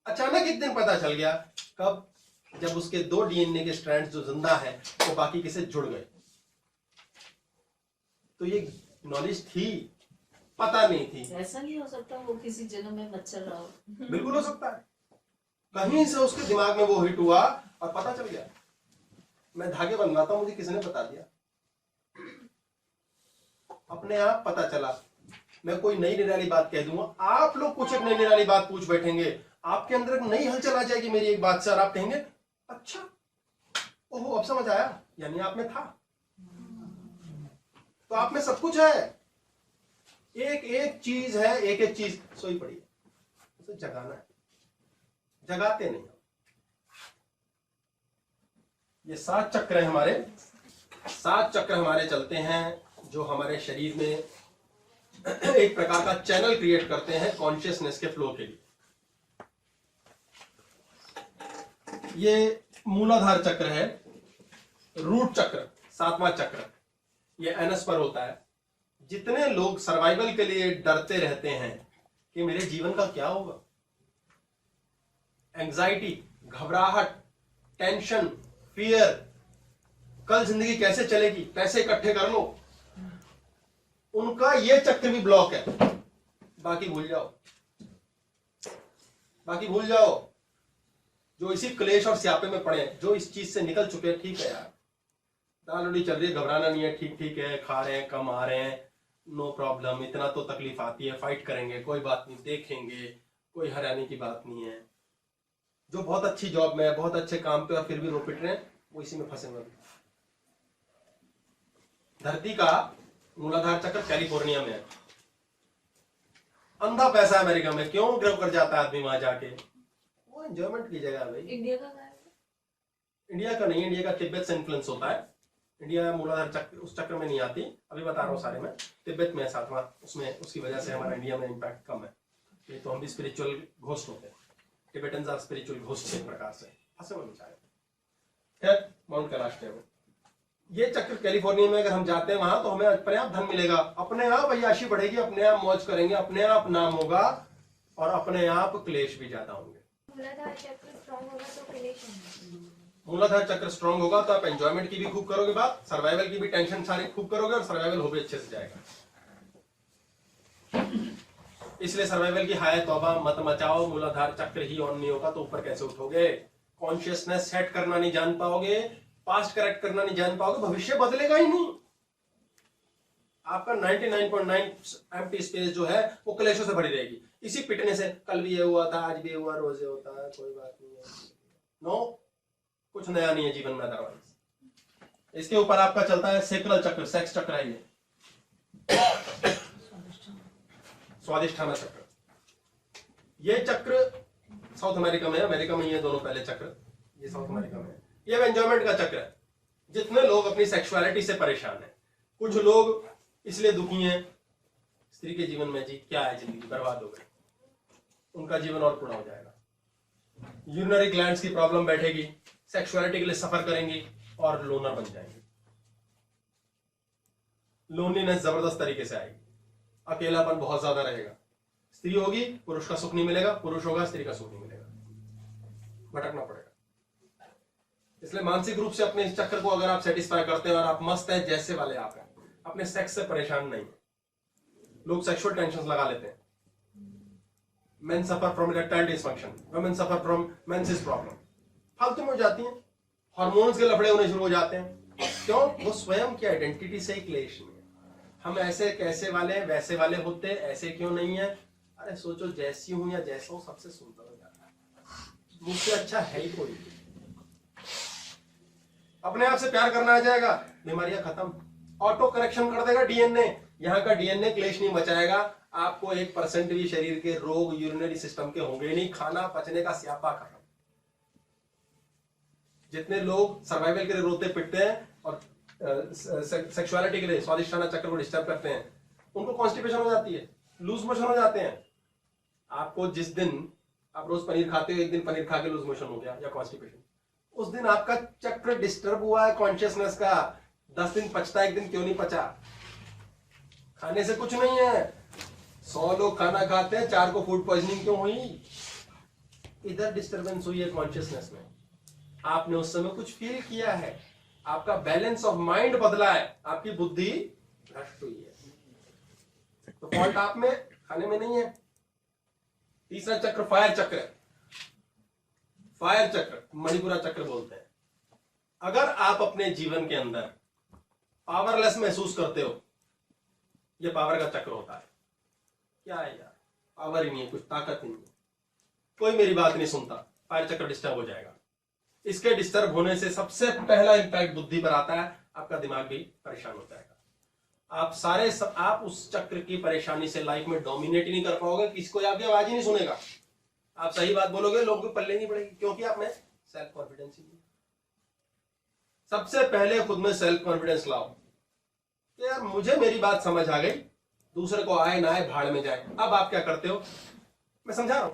अचानक एक दिन पता चल गया। कब? जब उसके 2 डीएनए के स्ट्रैंड्स जो जिंदा है वो बाकी के से जुड़ गए। तो ये नॉलेज थी, पता नहीं थी। ऐसा नहीं हो सकता वो किसी जन्म में मच्छर रहा हो? बिल्कुल हो सकता है, कहीं से उसके दिमाग में वो हिट हुआ और पता चल गया। मैं धागे बनवाता हूं, मुझे किसने बता दिया? अपने आप पता चला। मैं कोई नई निराली बात कह दूंगा, आप लोग कुछ एक नई निराली बात पूछ बैठेंगे, आपके अंदर एक नई हलचल आ जाएगी मेरी एक बात से, और आप कहेंगे अच्छा, ओहो, अब समझ आया, यानी आप में था। तो आप में सब कुछ है, एक एक चीज है, एक एक चीज सोई पड़ी है, उसे जगाना है, जगाते नहीं। ये 7 चक्र है हमारे, 7 चक्र हमारे चलते हैं, जो हमारे शरीर में एक प्रकार का चैनल क्रिएट करते हैं कॉन्शियसनेस के फ्लो के लिए। ये मूलाधार चक्र है, रूट चक्र 7वां चक्र, ये एनस पर होता है। जितने लोग सर्वाइवल के लिए डरते रहते हैं कि मेरे जीवन का क्या होगा, एंजाइटी, घबराहट, टेंशन, फियर, कल जिंदगी कैसे चलेगी, पैसे इकट्ठे कर लो, उनका ये चक्र भी ब्लॉक है। बाकी भूल जाओ, बाकी भूल जाओ। जो इसी क्लेश और स्यापे में पड़े, जो इस चीज से निकल चुके हैं, ठीक है यार, दाल रोटी चल रही है, घबराना नहीं है, ठीक ठीक है, खा रहे हैं, कम आ रहे हैं, नो प्रॉब्लम, इतना तो तकलीफ आती है, फाइट करेंगे, कोई बात नहीं, देखेंगे, कोई हराने की बात नहीं है। जो बहुत अच्छी जॉब में है, बहुत अच्छे काम पे और फिर भी रो पिट रहे हैं, वो इसी में फंसे हुए। धरती का मूलाधार चक्र कैलिफोर्निया में है, अंधा पैसा अमेरिका में, क्यों ग्रो कर जाता है आदमी वहां जाके? वो एंजॉयमेंट की जगह है भाई। इंडिया का क्या है? इंडिया का नहीं, इंडिया का तिब्बत से इन्फ्लुएंस होता है। इंडिया मूलाधार चक्र उस चक्र में नहीं आती, अभी बता रहा हूँ सारे में। तिब्बत में 7वां, उसमें उसकी वजह से हमारा इंडिया में इम्पैक्ट कम है। ये तो हम भी स्पिरिचुअल घोस्ट होते हैं, टिबेटन्स आर स्पिरिचुअल घोस्ट एक प्रकार से, फंसे हुए बेचारे। खैर, माउंट कैलाश है वो। ये चक्र कैलिफोर्निया में अगर हम जाते हैं वहां, तो हमें अपने आप धन मिलेगा, अपने आप अय्याशी बढ़ेगी, अपने आप मौज करेंगे, अपने आप नाम होगा और अपने आप क्लेश भी ज्यादा होंगे। मूलाधार चक्र स्ट्रांग होगा तो क्लेश होंगे। मूलाधार चक्र स्ट्रांग होगा तो आप एंजॉयमेंट की भी खूब करोगे बात, सर्वाइवल की भी टेंशन सारी खूब करोगे, और सर्वाइवल हो भी अच्छे से जाएगा। इसलिए सर्वाइवल की हाय तौबा मत मचाओ, मूलाधार चक्र ही ऑन नहीं होगा तो ऊपर कैसे उठोगे? कॉन्शियसनेस सेट करना नहीं जान पाओगे, पास्ट करेक्ट करना नहीं जान पाओगे, भविष्य बदलेगा ही नहीं। आपका 99.9 एम्प्टी स्पेस जो है वो क्लेशों से भरी रहेगी। इसी पिटने से कल भी ये हुआ था, आज भी हुआ, रोज ये होता है, कोई बात नहीं है, नो, कुछ नया नहीं है जीवन में अदरवाइज। इसके ऊपर आपका चलता है सेक्रल चक्र, सेक्स चक्र है ये। स्वादिष्ठाना चक्र। ये चक्र साउथ अमेरिका में है, अमेरिका में ये दोनों पहले चक्र, ये साउथ अमेरिका में है। ये एंजॉयमेंट का चक्र है। जितने लोग अपनी सेक्सुअलिटी से परेशान हैं, कुछ लोग इसलिए दुखी हैं, स्त्री के जीवन में जी क्या है, जिंदगी बर्बाद हो गई, उनका जीवन और पूरा हो जाएगा। यूरिनरी ग्लैंड्स की प्रॉब्लम बैठेगी, सेक्सुअलिटी के लिए सफर करेंगी और लोनर बन जाएंगे। लोनलीनेस जबरदस्त तरीके से आएगी, अकेलापन बहुत ज्यादा रहेगा। स्त्री होगी, पुरुष का सुख नहीं मिलेगा, पुरुष होगा, स्त्री का सुख नहीं मिलेगा, भटकना पड़ेगा। इसलिए मानसिक रूप से अपने इस चक्र को अगर आप सेटिस्फाई करते हैं और आप मस्त हैं जैसे वाले आप हैं, अपने सेक्स से परेशान नहीं है। लोग सेक्सुअल टेंशन लगा लेते हैं। Men suffer from erectile dysfunction, women suffer from menses problem, फालतू में हो जाती हैं, हार्मोन्स के लफड़े होने शुरू हो जाते हैं। क्यों? वो स्वयं की आइडेंटिटी से ही क्लेश में है। हम ऐसे कैसे वाले वैसे वाले होते, ऐसे क्यों नहीं है? अरे सोचो, जैसी हूं या जैसा हूं सबसे सुंदर हो जाता है, मुझसे अच्छा है ही कोई। अपने आप से प्यार करना आ जाएगा, बीमारियां खत्म, ऑटो करेक्शन कर देगा डीएनए। यहाँ का डीएनए क्लेश नहीं मचाएगा, आपको 1% भी शरीर के रोग यूरिनरी सिस्टम के होंगे नहीं, खाना पचने का स्यापा खत्म। जितने लोग सर्वाइवल के लिए रोते पिटते हैं और सेक्सुअलिटी के लिए स्वादिष्ठाना चक्र को डिस्टर्ब करते हैं, उनको कॉन्स्टिपेशन हो जाती है, लूज मोशन हो जाते हैं। आपको जिस दिन आप रोज पनीर खाते हो, एक दिन पनीर खा के लूज मोशन हो गया या कॉन्स्टिपेशन, उस दिन आपका चक्र डिस्टर्ब हुआ है कॉन्शियसनेस का। 10 दिन पचता, एक दिन क्यों नहीं पचा? खाने से कुछ नहीं है। 100 लोग खाना खाते हैं, 4 को फूड पॉइजनिंग क्यों हुई? इधर डिस्टर्बेंस हुई है कॉन्शियसनेस में। आपने उस समय कुछ फील किया है, आपका बैलेंस ऑफ माइंड बदला है, आपकी बुद्धि भ्रष्ट हुई है। तो फॉल्ट आप में, खाने में नहीं है। तीसरा चक्र फायर चक्र है। फायर चक्र मणिपुरा चक्र बोलते हैं। अगर आप अपने जीवन के अंदर पावरलेस महसूस करते हो, यह पावर का चक्र होता है। क्या है यार, पावर ही नहीं है, कुछ ताकत ही नहीं है, कोई मेरी बात नहीं सुनता, फायर चक्र डिस्टर्ब हो जाएगा। इसके डिस्टर्ब होने से सबसे पहला इंपैक्ट बुद्धि पर आता है, आपका दिमाग भी परेशान हो जाएगा। आप उस चक्र की परेशानी से लाइफ में डोमिनेट ही नहीं कर पाओगे, किसी को आपकी आवाज ही नहीं सुनेगा। आप सही बात बोलोगे, लोगों को पल्ले नहीं पड़ेगी, क्योंकि आप में सेल्फ कॉन्फिडेंस ही नहीं। सबसे पहले खुद में सेल्फ कॉन्फिडेंस लाओ कि यार मुझे मेरी बात समझ आ गई, दूसरे को आए ना आए भाड़ में जाए। अब आप क्या करते हो, मैं समझा रहा हूं,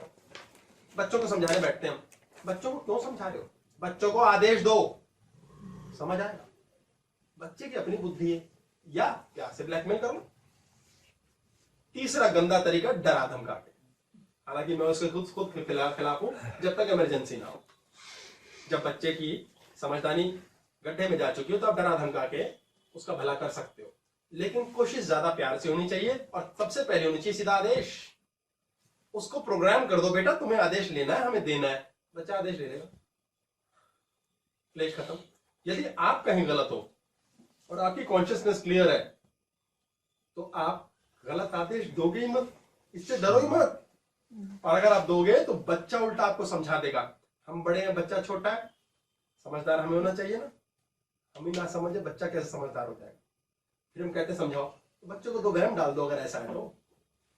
बच्चों को समझाने बैठते हैं हम। बच्चों को क्यों समझा रहे हो? बच्चों को आदेश दो, समझ आएगा। बच्चे की अपनी बुद्धि है, या प्यार से ब्लैकमेल कर लो। तीसरा गंदा तरीका, डरा धमका के। हालांकि मैं उसके खुद खिलाफ हूं, जब तक इमरजेंसी ना हो। जब बच्चे की समझदारी गड्ढे में जा चुकी हो तो आप डरा धमका के उसका भला कर सकते हो, लेकिन कोशिश ज्यादा प्यार से होनी चाहिए। और सबसे पहले होनी चाहिए सीधा आदेश। उसको प्रोग्राम कर दो, बेटा तुम्हें आदेश लेना है, हमें देना है, बच्चा आदेश ले लेगा, क्लेश खत्म। यदि आप कहीं गलत हो और आपकी कॉन्शियसनेस क्लियर है तो आप गलत आदेश दोगे ही मत, इससे डरो ही मत। और अगर आप दोगे तो बच्चा उल्टा आपको समझा देगा। हम बड़े हैं, बच्चा छोटा है, समझदार हमें होना चाहिए ना। हम ही ना समझे, बच्चा कैसे समझदार हो जाएगा? फिर हम कहते समझाओ, तो बच्चों को दो वहम डाल दो, अगर ऐसा है तो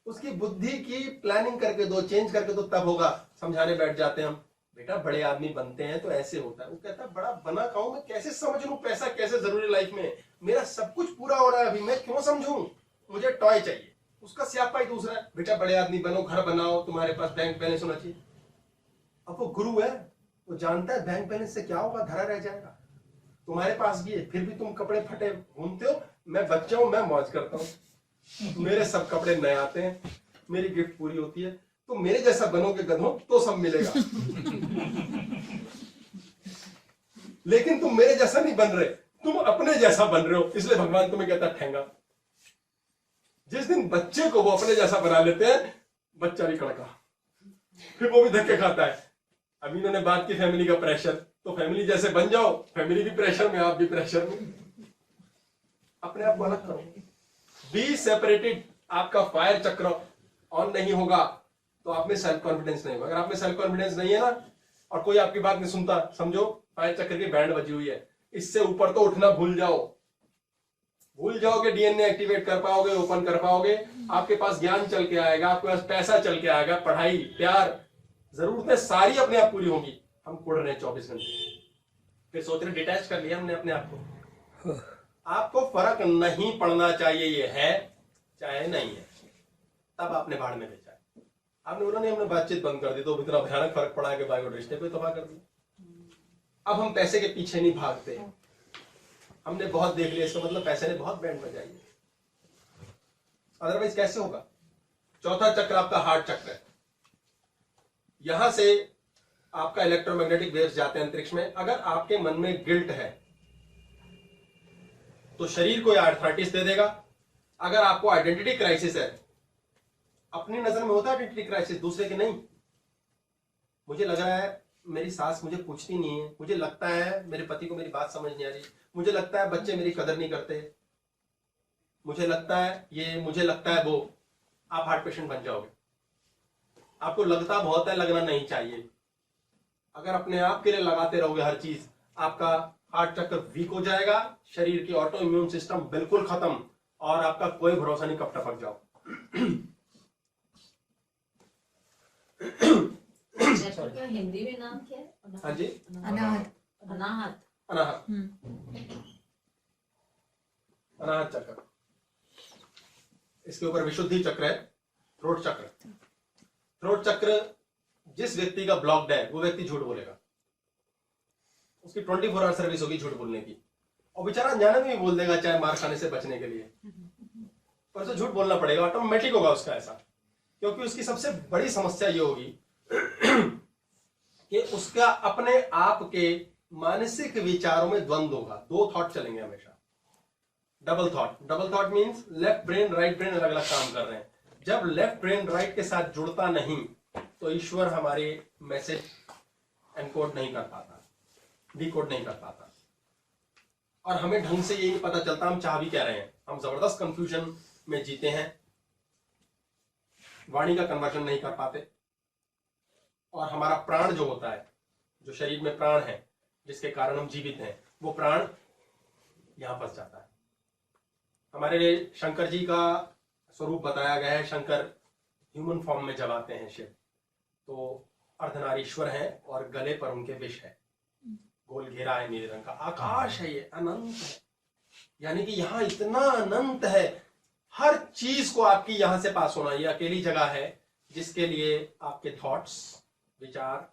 उसकी बुद्धि की प्लानिंग करके दो, चेंज करके दो, तब होगा। समझाने बैठ जाते हैं हम, बेटा बड़े आदमी बनते हैं तो ऐसे होता है। वो कहता है बड़ा बना कहूं, मैं कैसे समझ लूं पैसा कैसे जरूरी लाइफ में, मेरा सब कुछ पूरा हो रहा है अभी, मैं क्यों समझूं, मुझे टॉय चाहिए। उसका स्यापा ही दूसरा है, बेटा बड़े आदमी बनो, घर बनाओ, तुम्हारे पास बैंक बैलेंस होना चाहिए। अब वो गुरु है, वो जानता है बैंक बैलेंस से क्या होगा, धरा रह जाएगा। तुम्हारे पास भी है, फिर भी तुम कपड़े फटे घूमते हो। मैं बच्चा हूं, मैं मौज करता हूं, मेरे सब कपड़े नए आते हैं, मेरी गिफ्ट पूरी होती है। तो मेरे जैसा बनोगे गधों तो सब मिलेगा लेकिन तुम मेरे जैसा नहीं बन रहे, तुम अपने जैसा बन रहे हो, इसलिए भगवान तुम्हें कहता है ठेंगा। जिस दिन बच्चे को वो अपने जैसा बना लेते हैं, बच्चा भी कड़का, फिर वो भी धक्के खाता है। अभी इन्होंने बात की फैमिली का प्रेशर, तो फैमिली जैसे बन जाओ, फैमिली भी प्रेशर में, आप भी प्रेशर में। अपने आप को अलग करो, बी सेपरेटेड। आपका फायर चक्र ऑन नहीं होगा तो आप में सेल्फ कॉन्फिडेंस नहीं होगा। अगर आप में सेल्फ कॉन्फिडेंस नहीं है ना, और कोई आपकी बात नहीं सुनता, समझो फायर चक्र की बैंड बजी हुई है, इससे ऊपर तो उठना भूल जाओ। भूल जाओगे डीएनए एक्टिवेट कर पाओगे, ओपन कर पाओगे, आपके पास ज्ञान चल के आएगा, आपके पास पैसा चल के आएगा, पढ़ाई, प्यार, जरूरतें सारी अपने आप पूरी होंगी। हम कुड़ रहे हैं 24 घंटे, फिर सोच रहे डिटैच कर लिया हमने अपने आप को। आपको फर्क नहीं पड़ना चाहिए, ये है चाहे नहीं है, तब आपने भाड़ में भेजा। आपने बोला नहीं हमने बातचीत बंद कर दी तो इतना भयानक फर्क पड़ा कि बायोड रिश्ते को तबाह कर दिया। अब हम पैसे के पीछे नहीं भागते, हमने बहुत देख लिया, इसका मतलब पैसे ने बहुत बैंड बजाई है, अदरवाइज कैसे होगा। चौथा चक्र आपका हार्ट चक्र है, यहां से आपका इलेक्ट्रोमैग्नेटिक वेव्स जाते हैं अंतरिक्ष में। अगर आपके मन में गिल्ट है तो शरीर को आर्थराइटिस दे देगा। अगर आपको आइडेंटिटी क्राइसिस है, अपनी नजर में होता है आइडेंटिटी क्राइसिस, दूसरे के नहीं। मुझे लग रहा है मेरी सास मुझे पूछती नहीं है, मुझे लगता है मेरे पति को मेरी बात समझ नहीं आ रही, मुझे लगता है बच्चे मेरी कदर नहीं करते, मुझे लगता है ये, मुझे लगता है वो। आप हार्ट पेशेंट बन जाओगे। आपको लगता बहुत है, लगना नहीं चाहिए। अगर अपने आप के लिए लगाते रहोगे हर चीज, आपका हार्ट चक्र वीक हो जाएगा, शरीर की ऑटो इम्यून सिस्टम बिल्कुल खत्म, और आपका कोई भरोसा नहीं कब टपक जाओ। चक्र का हिंदी में नाम क्या है? हाँ जी, अनाहत। अनाहत। अनाहत, अनाहत चक्र। इसके ऊपर विशुद्धि चक्र है, थ्रोट चक्र। थ्रोट चक्र जिस व्यक्ति का ब्लॉक्ड है वो व्यक्ति झूठ बोलेगा, उसकी 24 आवर सर्विस होगी झूठ बोलने की, और बेचारा अनजाने में भी बोल देगा चाहे मार खाने से बचने के लिए, पर उसे झूठ बोलना पड़ेगा, ऑटोमेटिक होगा उसका ऐसा। क्योंकि उसकी सबसे बड़ी समस्या ये होगी कि उसका अपने आप के मानसिक विचारों में द्वंद्व होगा। दो थॉट चलेंगे हमेशा, double thought. Double thought means left brain right brain अलग अलग काम कर रहे हैं। जब लेफ्ट ब्रेन राइट के साथ जुड़ता नहीं तो ईश्वर हमारे मैसेज एनकोड नहीं कर पाता, डिकोड नहीं कर पाता, और हमें ढंग से ये नहीं पता चलता हम चाह भी क्या रहे हैं। हम जबरदस्त कंफ्यूजन में जीते हैं, वाणी का कन्वर्जन नहीं कर पाते, और हमारा प्राण जो होता है, जो शरीर में प्राण है जिसके कारण हम जीवित हैं, वो प्राण यहां फंस जाता है। हमारे शंकर जी का स्वरूप बताया गया है। शंकर ह्यूमन फॉर्म में जब आते हैं शिव, तो अर्धनारीश्वर हैं और गले पर उनके विष है, गोल घेरा है नीले रंग का, आकाश है, ये अनंत है। यानी कि यहाँ इतना अनंत है, हर चीज को आपकी यहां से पास होना। ये अकेली जगह है जिसके लिए आपके थॉट्स, विचार,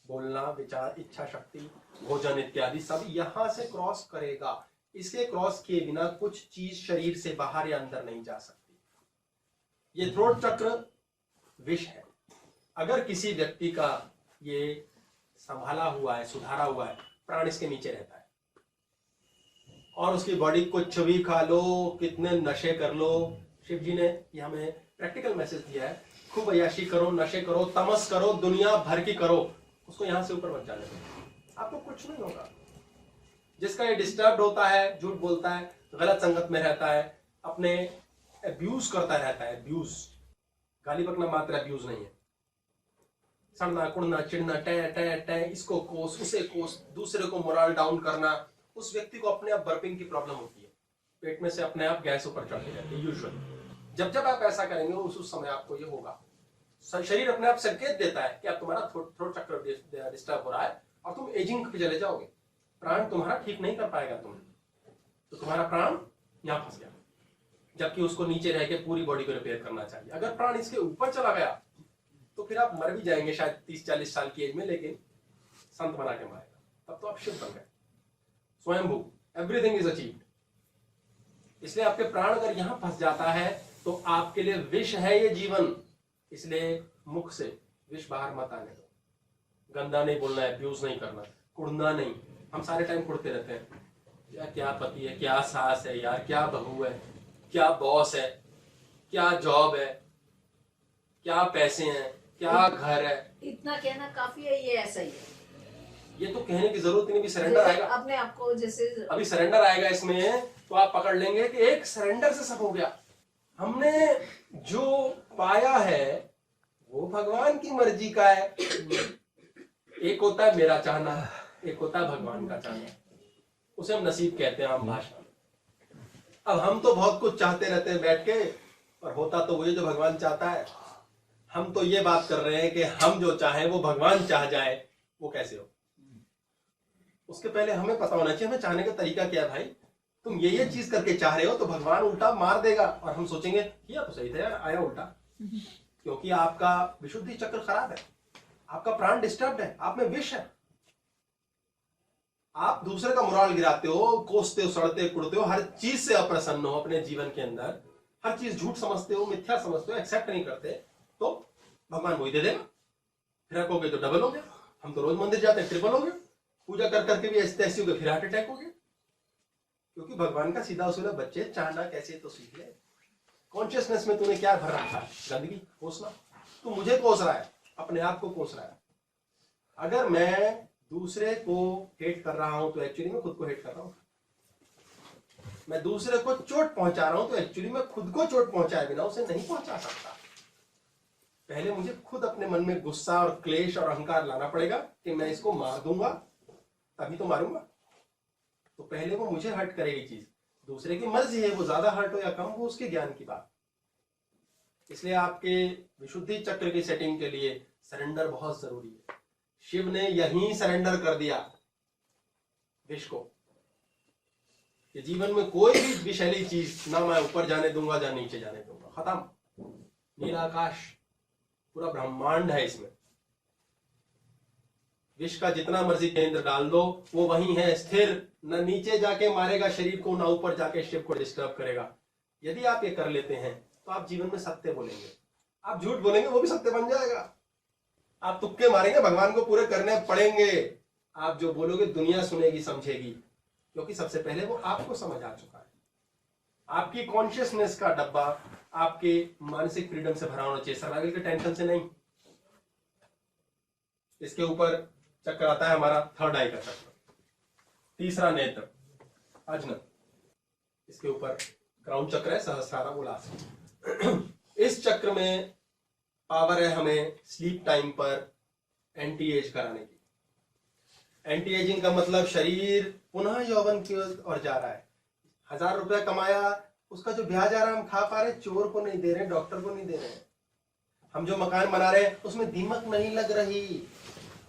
बोलना, विचार, इच्छा शक्ति, भोजन इत्यादि सब यहां से क्रॉस करेगा। इसके क्रॉस किए बिना कुछ चीज शरीर से बाहर या अंदर नहीं जा सकती। ये थ्रोट चक्र विष है। अगर किसी व्यक्ति का ये संभाला हुआ है, सुधारा हुआ है, प्राण इसके नीचे रहता है, और उसकी बॉडी कुछ भी खा लो, कितने नशे कर लो। शिव जी ने ये हमें प्रैक्टिकल मैसेज दिया है, खूब अय्याशी करो, नशे करो, तमस करो, दुनिया भर की करो, उसको यहां से ऊपर मत जाने दो, आपको कुछ नहीं होगा। जिसका ये डिस्टर्ब होता है, झूठ बोलता है, गलत संगत में रहता है, अपने अब्यूज करता रहता है, अब्यूज, गाली बकना मात्र अब्यूज नहीं है, सड़ना, कुड़ना, चिढ़ना, टै टै टै, इसको कोस, उसे कोस, दूसरे को मोरल डाउन करना, उस व्यक्ति को अपने आप बर्पिंग की प्रॉब्लम होती है, पेट में से अपने आप गैस ऊपर चढ़ती रहती है यूजुअली। जब जब आप ऐसा करेंगे उस समय आपको ये होगा। शरीर अपने आप संकेत देता है कि अब तुम्हारा थ्रोट चक्र डिस्टर्ब हो रहा है और तुम एजिंग पे चले जाओगे, प्राण तुम्हारा ठीक नहीं कर पाएगा तुम, तो तुम्हारा प्राण यहाँ फंस गया, जबकि उसको नीचे रह के पूरी बॉडी को रिपेयर करना चाहिए। अगर प्राण इसके ऊपर चला गया तो फिर आप मर भी जाएंगे शायद 30-40 साल की एज में, लेकिन संत बना के मारेगा, तब तो आप शिव बन गए, स्वयंभू, एवरीथिंग इज अचीव्ड। इसलिए आपके प्राण अगर यहां फंस जाता है तो आपके लिए विष है ये जीवन। इसलिए मुख से विष बाहर मत आने दो, गंदा नहीं बोलना है, अब्यूज नहीं करना, कुड़ना नहीं। हम सारे टाइम कुड़ते रहते हैं, यार क्या पति है, क्या सास है, यार क्या बहू है, क्या बॉस है, क्या जॉब है, क्या पैसे हैं, क्या घर है। इतना कहना काफी है, ये ऐसा ही है। ये तो कहने की जरूरत नहीं, भी सरेंडर आएगा अपने आप को, जैसे अभी सरेंडर आएगा इसमें, तो आप पकड़ लेंगे कि एक सरेंडर से सब हो गया। हमने जो पाया है वो भगवान की मर्जी का है। एक होता है मेरा चाहना, एक होता है भगवान का चाहना, उसे हम नसीब कहते हैं आम भाषा में। अब हम तो बहुत कुछ चाहते रहते हैं बैठ के, और होता तो वही जो भगवान चाहता है। हम तो ये बात कर रहे हैं कि हम जो चाहें वो भगवान चाह जाए, वो कैसे हो? उसके पहले हमें पता होना चाहिए हमें चाहने का तरीका क्या है। भाई तुम ये चीज करके चाह रहे हो तो भगवान उल्टा मार देगा, और हम सोचेंगे किया तो सही था यार, आया उल्टा। क्योंकि आपका विशुद्धि चक्र खराब है, आपका प्राण डिस्टर्ब है, आप में विष है। आप दूसरे का मोराल गिराते हो, कोसते हो, सड़ते कुड़ते हो, हर चीज से अप्रसन्न हो अपने जीवन के अंदर, हर चीज झूठ समझते हो, मिथ्या समझते हो, एक्सेप्ट नहीं करते, तो भगवान वही दे देगा। फिर रखोगे तो डबल हो गया। हम तो रोज मंदिर जाते हैं, ट्रिपल हो गया। पूजा कर करके भी ऐसे तैसी हो गए, फिर हार्ट अटैक हो गया। क्योंकि भगवान का सीधा उसूल है, बच्चे चाहना कैसे तो सीख ले। कॉन्शियसनेस में तूने क्या भर रखा है? गंदगी, कोसना। तू मुझे कोस रहा है, अपने आप को कोस रहा है। अगर मैं दूसरे को हेट कर रहा हूं तो एक्चुअली मैं खुद को हेट कर रहा हूं। मैं दूसरे को चोट पहुंचा रहा हूं तो एक्चुअली मैं खुद को चोट पहुंचाए बिना उसे नहीं पहुंचा सकता। पहले मुझे खुद अपने मन में गुस्सा और क्लेश और अहंकार लाना पड़ेगा कि मैं इसको मार दूंगा, तभी तो मारूंगा। तो पहले वो मुझे हर्ट करेगी चीज, दूसरे की मर्जी है, वो ज्यादा हर्ट हो या कम, वो उसके ज्ञान की बात। इसलिए आपके विशुद्धि चक्र की सेटिंग के लिए सरेंडर बहुत जरूरी है। शिव ने यहीं सरेंडर कर दिया विष को, कि जीवन में कोई भी विषैली चीज ना मैं ऊपर जाने दूंगा ना नीचे जाने दूंगा। खत्म। नीला आकाश, पूरा ब्रह्मांड है इसमें। विष का जितना मर्जी केंद्र डाल दो, वो वहीं है स्थिर, न नीचे जाके मारेगा शरीर को, ना ऊपर जाके शिव को डिस्टर्ब करेगा। यदि आप ये कर लेते हैं तो आप जीवन में सत्य बोलेंगे। आप झूठ बोलेंगे वो भी सत्य बन जाएगा। आप तुक्के मारेंगे, भगवान को पूरे करने पड़ेंगे। आप जो बोलोगे दुनिया सुनेगी, समझेगी, क्योंकि सबसे पहले वो आपको समझ आ चुका है। आपकी कॉन्शियसनेस का डब्बा आपके मानसिक फ्रीडम से भरा होना चाहिए, सर्वाइवल के टेंशन से नहीं। इसके ऊपर चक्र आता है हमारा थर्ड आई का चक्र, तीसरा नेत्र अजनन। इसके ऊपर क्राउन चक्र है, सहस्रारा उल्लास। इस चक्र में पावर है हमें स्लीप टाइम पर एंटी एज कराने की। एंटी एजिंग का मतलब शरीर पुनः यौवन की ओर जा रहा है। 1000 रुपया कमाया, उसका जो ब्याज आ रहा है हम खा पा रहे, चोर को नहीं दे रहे, डॉक्टर को नहीं दे रहे। हम जो मकान बना रहे हैं उसमें दीमक नहीं लग रही,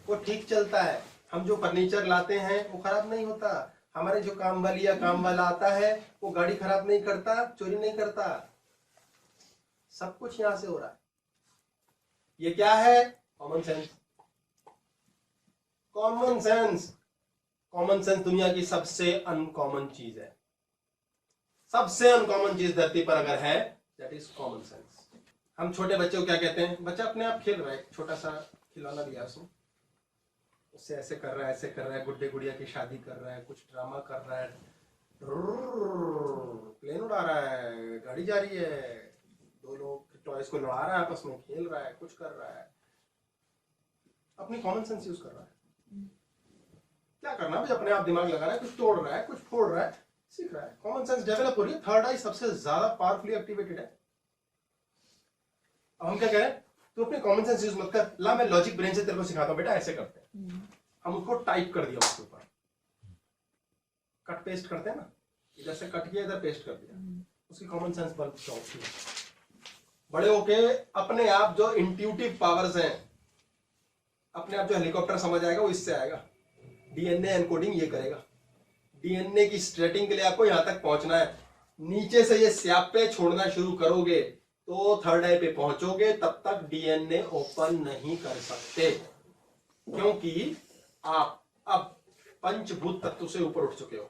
वो ठीक चलता है। हम जो फर्नीचर लाते हैं वो खराब नहीं होता। हमारे जो काम वाली या काम वाला आता है वो गाड़ी खराब नहीं करता, चोरी नहीं करता। सब कुछ यहां से हो रहा है। ये क्या है? Common sense. Common sense, common sense दुनिया की सबसे अनकॉमन चीज है। सबसे अनकॉमन चीज धरती पर अगर है, दैट इज कॉमन सेंस। हम छोटे बच्चे को क्या कहते हैं? बच्चा अपने आप खेल रहा है, छोटा सा खिलौना दिया उससे ऐसे कर रहा है, ऐसे कर रहा है, गुड्डे गुड़िया की शादी कर रहा है, कुछ ड्रामा कर रहा है, प्लेन उड़ा रहा है, गाड़ी जा रही है, दो लोग टॉयज को लड़ा रहा है, आपस में खेल रहा है, कुछ कर रहा है, अपनी कॉमन सेंस यूज कर रहा है। क्या करना है? अपने आप दिमाग लगा रहा है, कुछ तोड़ रहा है, कुछ फोड़ रहा है, सीख रहा है। कॉमन सेंस डेवलप हो रही है। थर्ड आई सबसे ज्यादा पावरफुली एक्टिवेटेड है। अब हम क्या कह रहे हैं? तू अपने कॉमन सेंस यूज मत कर, ला मैं लॉजिक ब्रेन से तेरे को सिखाता हूं, बेटा ऐसे करते हैं। हम उसको टाइप कर दिया उसके ऊपर, कट पेस्ट करते हैं ना, इधर से कट किया, इधर पेस्ट कर दिया, उसकी कॉमन सेंस बल्ब चौक थी। बड़े होके अपने आप जो इंट्यूटिव पावर्स हैं, अपने आप जो हेलीकॉप्टर समझ आएगा वो इससे आएगा। डीएनए एनकोडिंग ये करेगा। डीएनए की स्ट्रेटिंग के लिए आपको यहां तक पहुंचना है। नीचे से ये स्यापे छोड़ना शुरू करोगे तो थर्ड आई पे पहुंचोगे, तब तक डीएनए ओपन नहीं कर सकते, क्योंकि आप अब पंचभूत तत्व से ऊपर उठ चुके हो।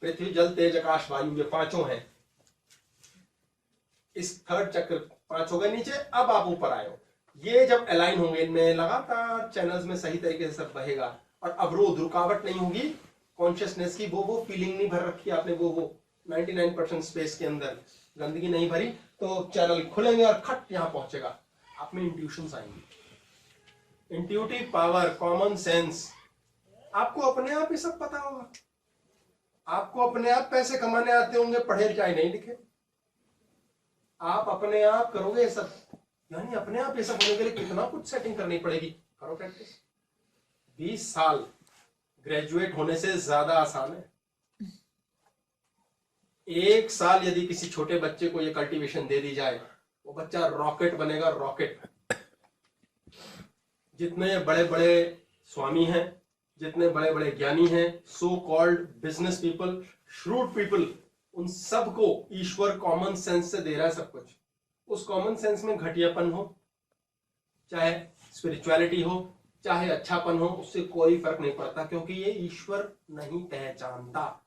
पृथ्वी, जल, तेज, आकाश, वायु, ये पांचों हैं। इस थर्ड चक्र 5 हो गए नीचे, अब आप ऊपर आए हो। ये जब अलाइन होंगे, इनमें लगातार चैनल्स में सही तरीके से सब बहेगा और अवरोध, रुकावट नहीं होगी कॉन्शियसनेस की। वो फीलिंग नहीं भर रखी आपने, वो 99% स्पेस के अंदर गंदगी नहीं भरी, तो चैनल खुलेंगे और खट यहां पहुंचेगा। आप में इंट्यूशंस आएंगी, इंट्यूटिव पावर, कॉमन सेंस। आपको अपने आप ही सब पता होगा। आपको अपने आप पैसे कमाने आते होंगे, पढ़े लिखे नहीं लिखे, आप अपने आप करोगे ये सब। यानी अपने आप ये सब होने के लिए कितना कुछ सेटिंग करनी पड़ेगी। करो प्रैक्टिस। 20 साल ग्रेजुएट होने से ज्यादा आसान है। 1 साल यदि किसी छोटे बच्चे को ये कल्टीवेशन दे दी जाए, वो बच्चा रॉकेट बनेगा, रॉकेट। जितने बड़े बड़े स्वामी हैं, जितने बड़े बड़े ज्ञानी हैं, so called business people, shrewd people, उन सबको ईश्वर कॉमन सेंस से दे रहा है सब कुछ। उस कॉमन सेंस में घटियापन हो, चाहे स्पिरिचुअलिटी हो, चाहे अच्छापन हो, उससे कोई फर्क नहीं पड़ता, क्योंकि ये ईश्वर नहीं पहचानता।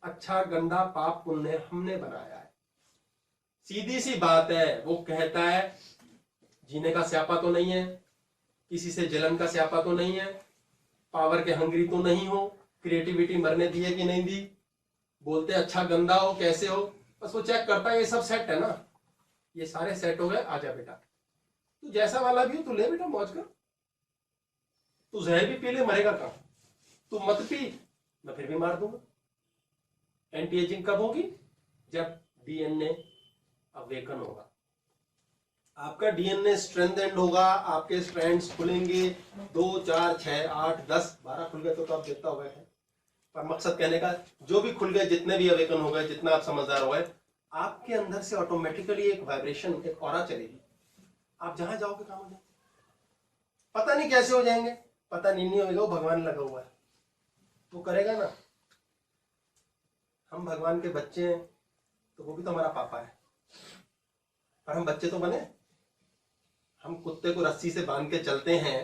अच्छा गंदा पाप पुण्य हमने बनाया है। सीधी सी बात है। वो कहता है जीने का स्यापा तो नहीं है, किसी से जलन का स्यापा तो नहीं है, पावर के हंगरी तो नहीं हो, क्रिएटिविटी मरने दी है कि नहीं दी, बोलते अच्छा गंदा हो कैसे हो, बस वो चेक करता है ये सब सेट है ना, ये सारे सेट हो गए, आजा बेटा तू जैसा वाला भी हो, तू ले बेटा मौज कर, तू जहर भी पी ले, मरेगा कहां, तू मत पी, मैं फिर भी मार दूंगा। एंटी एजिंग कब होगी? जब डीएनए अवेकन होगा, आपका डीएनए स्ट्रेंथेंड होगा, आपके स्ट्रैंड्स खुलेंगे, 2 4 6 8 10 12 खुल गए तो आप देखता होगा। पर मकसद कहने का, जो भी खुल गए, जितने भी अवेकन हो गए, जितना आप समझदार हो गए, आपके अंदर से ऑटोमेटिकली एक वाइब्रेशन, एक ऑरा चलेगी। आप जहां जाओगे काम हो जाएंगे, पता नहीं कैसे हो जाएंगे, पता नहीं होगा, वो भगवान लगा हुआ है, वो करेगा ना। हम भगवान के बच्चे हैं तो वो भी तो हमारा पापा है, पर हम बच्चे तो बने। हम कुत्ते को रस्सी से बांध के चलते हैं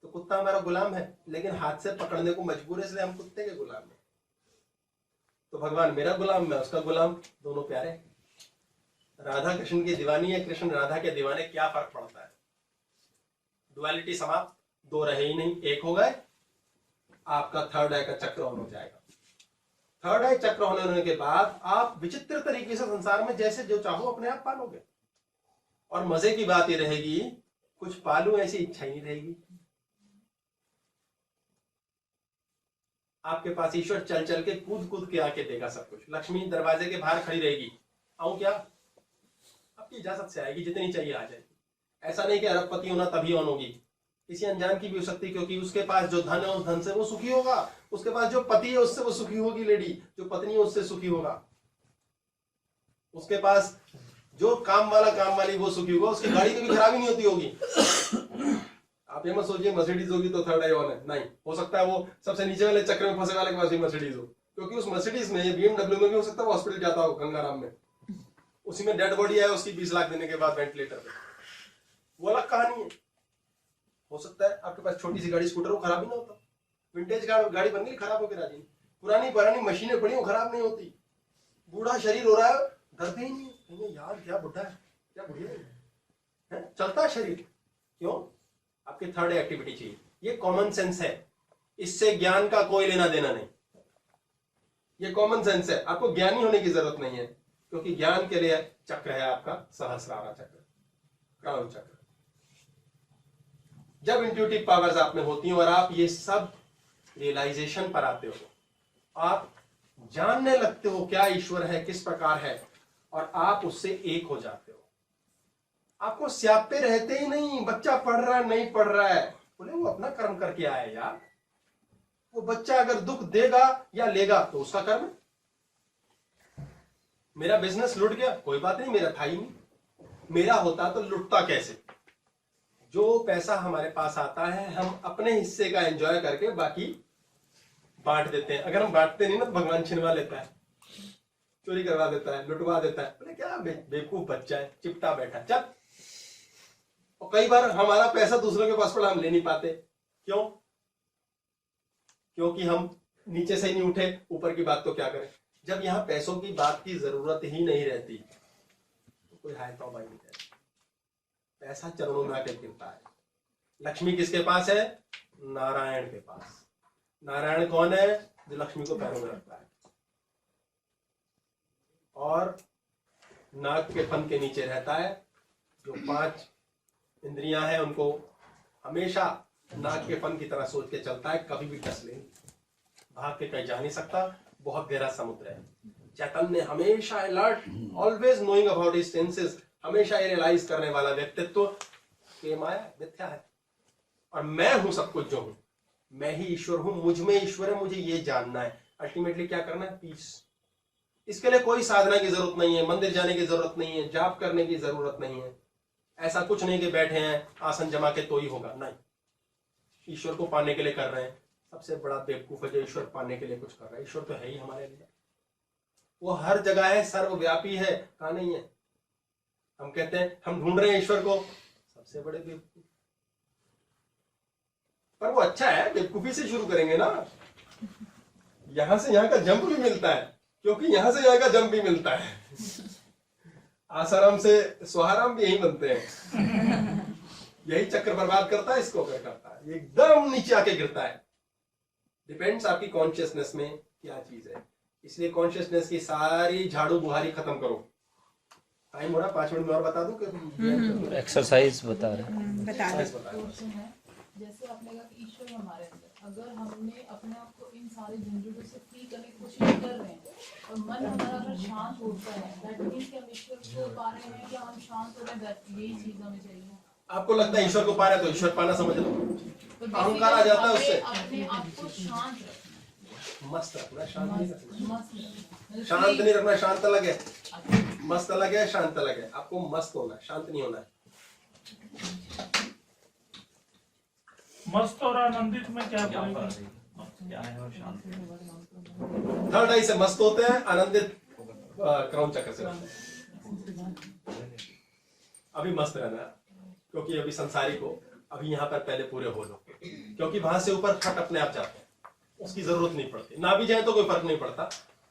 तो कुत्ता हमारा गुलाम है, लेकिन हाथ से पकड़ने को मजबूर है, इसलिए हम कुत्ते के गुलाम हैं। तो भगवान मेरा गुलाम, मैं उसका गुलाम, दोनों प्यारे। राधा कृष्ण की दीवानी है, कृष्ण राधा के दीवाने, क्या फर्क पड़ता है? डुअलिटी समाप्त, 2 रहे ही नहीं, 1 हो गए, आपका थर्ड आई का चक्र ऑन हो जाएगा। थर्ड आई चक्र होने के बाद आप विचित्र तरीके से संसार में जैसे जो चाहो अपने आप पालोगे। और मजे की बात ये रहेगी, कुछ पालू ऐसी इच्छा ही नहीं रहेगी। आपके पास ईश्वर चल चल के कूद कूद के आके देगा सब कुछ। लक्ष्मी दरवाजे के बाहर खड़ी रहेगी, आऊं क्या? आपकी इजाजत से आएगी, जितनी चाहिए आ जाएगी। ऐसा नहीं कि अरबपति होना तभी ऑन होगी, किसी अनजान की भी हो सकती है, क्योंकि उसके पास जो धन है उस धन से वो सुखी होगा, उसके पास जो पति है उससे वो सुखी होगी, लेडी जो पत्नी है उससे सुखी होगा, उसके पास जो काम वाला काम वाली वो सुखी होगा, उसकी गाड़ी कभी खराबी नहीं होती होगी। आप ये मत सोचिए मर्सिडीज होगी तो थर्ड आई ऑन है, नहीं हो सकता है वो सबसे नीचे वाले चक्र में फंसे वाले के पास भी मर्सिडीज हो, क्योंकि उस मर्सिडीज में, बीएमडब्ल्यू में भी हो सकता है वो हॉस्पिटल जाता हो गंगाराम में, उसी में डेड बॉडी है उसकी 20 लाख देने के बाद वेंटिलेटर पे, वो अलग कहानी है। हो सकता है आपके पास छोटी सी गाड़ी स्कूटर हो, खराब ही ना होता, विंटेज गाड़ी बन गई खराब होकर राजी, पुरानी पुरानी मशीनें पड़ी हो खराब नहीं होती, बूढ़ा शरीर हो रहा है डरते ही नहीं, यार क्या बुढ़ा है क्या बुढ़िया है, चलता है शरीर, क्यों? आपकी थर्ड एक्टिविटी चाहिए। ये कॉमन सेंस है, इससे ज्ञान का कोई लेना देना नहीं, ये कॉमन सेंस है। आपको ज्ञानी होने की जरूरत नहीं है, क्योंकि ज्ञान के लिए चक्र है आपका सहस्रारा चक्र, क्राउन चक्र। जब इंट्यूटिव पावर्स आप में होती हैं और आप ये सब रियलाइजेशन पर आते हो, आप जानने लगते हो क्या ईश्वर है, किस प्रकार है, और आप उससे एक हो जाते हो। आपको स्यापे रहते ही नहीं, बच्चा पढ़ रहा है नहीं पढ़ रहा है, बोले वो अपना कर्म करके आया यार, वो बच्चा अगर दुख देगा या लेगा तो उसका कर्म है। मेरा बिजनेस लुट गया, कोई बात नहीं, मेरा था ही नहीं, मेरा होता तो लुटता कैसे? जो पैसा हमारे पास आता है हम अपने हिस्से का एंजॉय करके बाकी बांट देते हैं। अगर हम बांटते नहीं ना तो भगवान छिनवा लेता है, चोरी करवा देता है, लुटवा देता है। बोले क्या बेवकूफ बच्चा है, चिपटा बैठा चल। और कई बार हमारा पैसा दूसरों के पास पड़ा, हम ले नहीं पाते, क्यों? क्योंकि हम नीचे से ही नहीं उठे, ऊपर की बात तो क्या करें। जब यहाँ पैसों की बात की जरूरत ही नहीं रहती तो कोई हाय तौबा नहीं कहता, पैसा चरणों में आकर गिरता है। लक्ष्मी किसके पास है? नारायण के पास। नारायण कौन है? जो लक्ष्मी को पैरों में रखता है और नाक के फन के नीचे रहता है। जो 5 इंद्रियां हैं उनको हमेशा नाक के फन की तरह सोच के चलता है, कभी भी टच नहीं, भाग के कहीं जा नहीं सकता, बहुत गहरा समुद्र है। चैतन्य हमेशा alert, always knowing about his senses, हमेशा ये रियलाइज करने वाला व्यक्तित्व कि माया मिथ्या है और मैं हूं सब कुछ जो हूं, मैं ही ईश्वर हूं, मुझ में ईश्वर है, मुझे ये जानना है। अल्टीमेटली क्या करना है? पीस। इसके लिए कोई साधना की जरूरत नहीं है, मंदिर जाने की जरूरत नहीं है, जाप करने की जरूरत नहीं है। ऐसा कुछ नहीं कि बैठे हैं आसन जमा के तो ही होगा, नहीं। ईश्वर को पाने के लिए कर रहे हैं। सबसे बड़ा बेवकूफ है जो ईश्वर पाने के लिए कुछ कर रहा है। ईश्वर तो है ही हमारे अंदर, वो हर जगह है, सर्वव्यापी है। कहाँ नहीं है? हम कहते हैं हम ढूंढ रहे हैं ईश्वर को, सबसे बड़े बेवकूफ। पर वो अच्छा है, बेवकूफी से शुरू करेंगे ना। यहां से यहां का जंप भी मिलता है, क्योंकि यहां से यहां का जंप भी मिलता है। आसाराम से स्वाहाराम भी यही बनते हैं। यही चक्र बर्बाद करता है, इसको कर करता है, एकदम नीचे आके गिरता है। डिपेंड्स आपकी कॉन्शियसनेस में क्या चीज है। इसलिए कॉन्शियसनेस की सारी झाड़ू बुहारी खत्म करो। टाइम हो रहा, 5 मिनट में और बता दूं कि एक्सरसाइज बता रहे हैं। क्वेश्चन है, जैसे आपने कहा कि ईश्वर हमारे अंदर, अगर हमने अपने आप को इन सारे झंझटों से फ्री करने की कोशिश कर रहे हैं और मन हमारा अगर शांत होता है, दैट मींस कि हम ईश्वर को पा रहे हैं, कि हम शांत हो रहे हैं, यही चीज हमें चाहिए। आपको लगता है ईश्वर को पा रहे तो ईश्वर पाना समझ लो। तो अहंकार आ जाता है उससे। अपने आप को शांत रखना, मस्त रखना, शांत नहीं रखना। मस्त रखना, शांत नहीं रखना, शांत अलग है, मस्त अलग है, शांत अलग है। आपको मस्त होना है, शांत नहीं होना है। मस्त और आनंदित में क्या फर्क है? थर्ड आई से मस्त होते हैं, आनंदित क्राउन चक्र से होते हैं। अभी मस्त रहना है, क्योंकि अभी संसारी को अभी यहाँ पर पहले पूरे हो लो, क्योंकि वहां से ऊपर फट अपने आप जाते हैं, उसकी जरूरत नहीं पड़ती। ना भी जाए तो कोई फर्क नहीं पड़ता,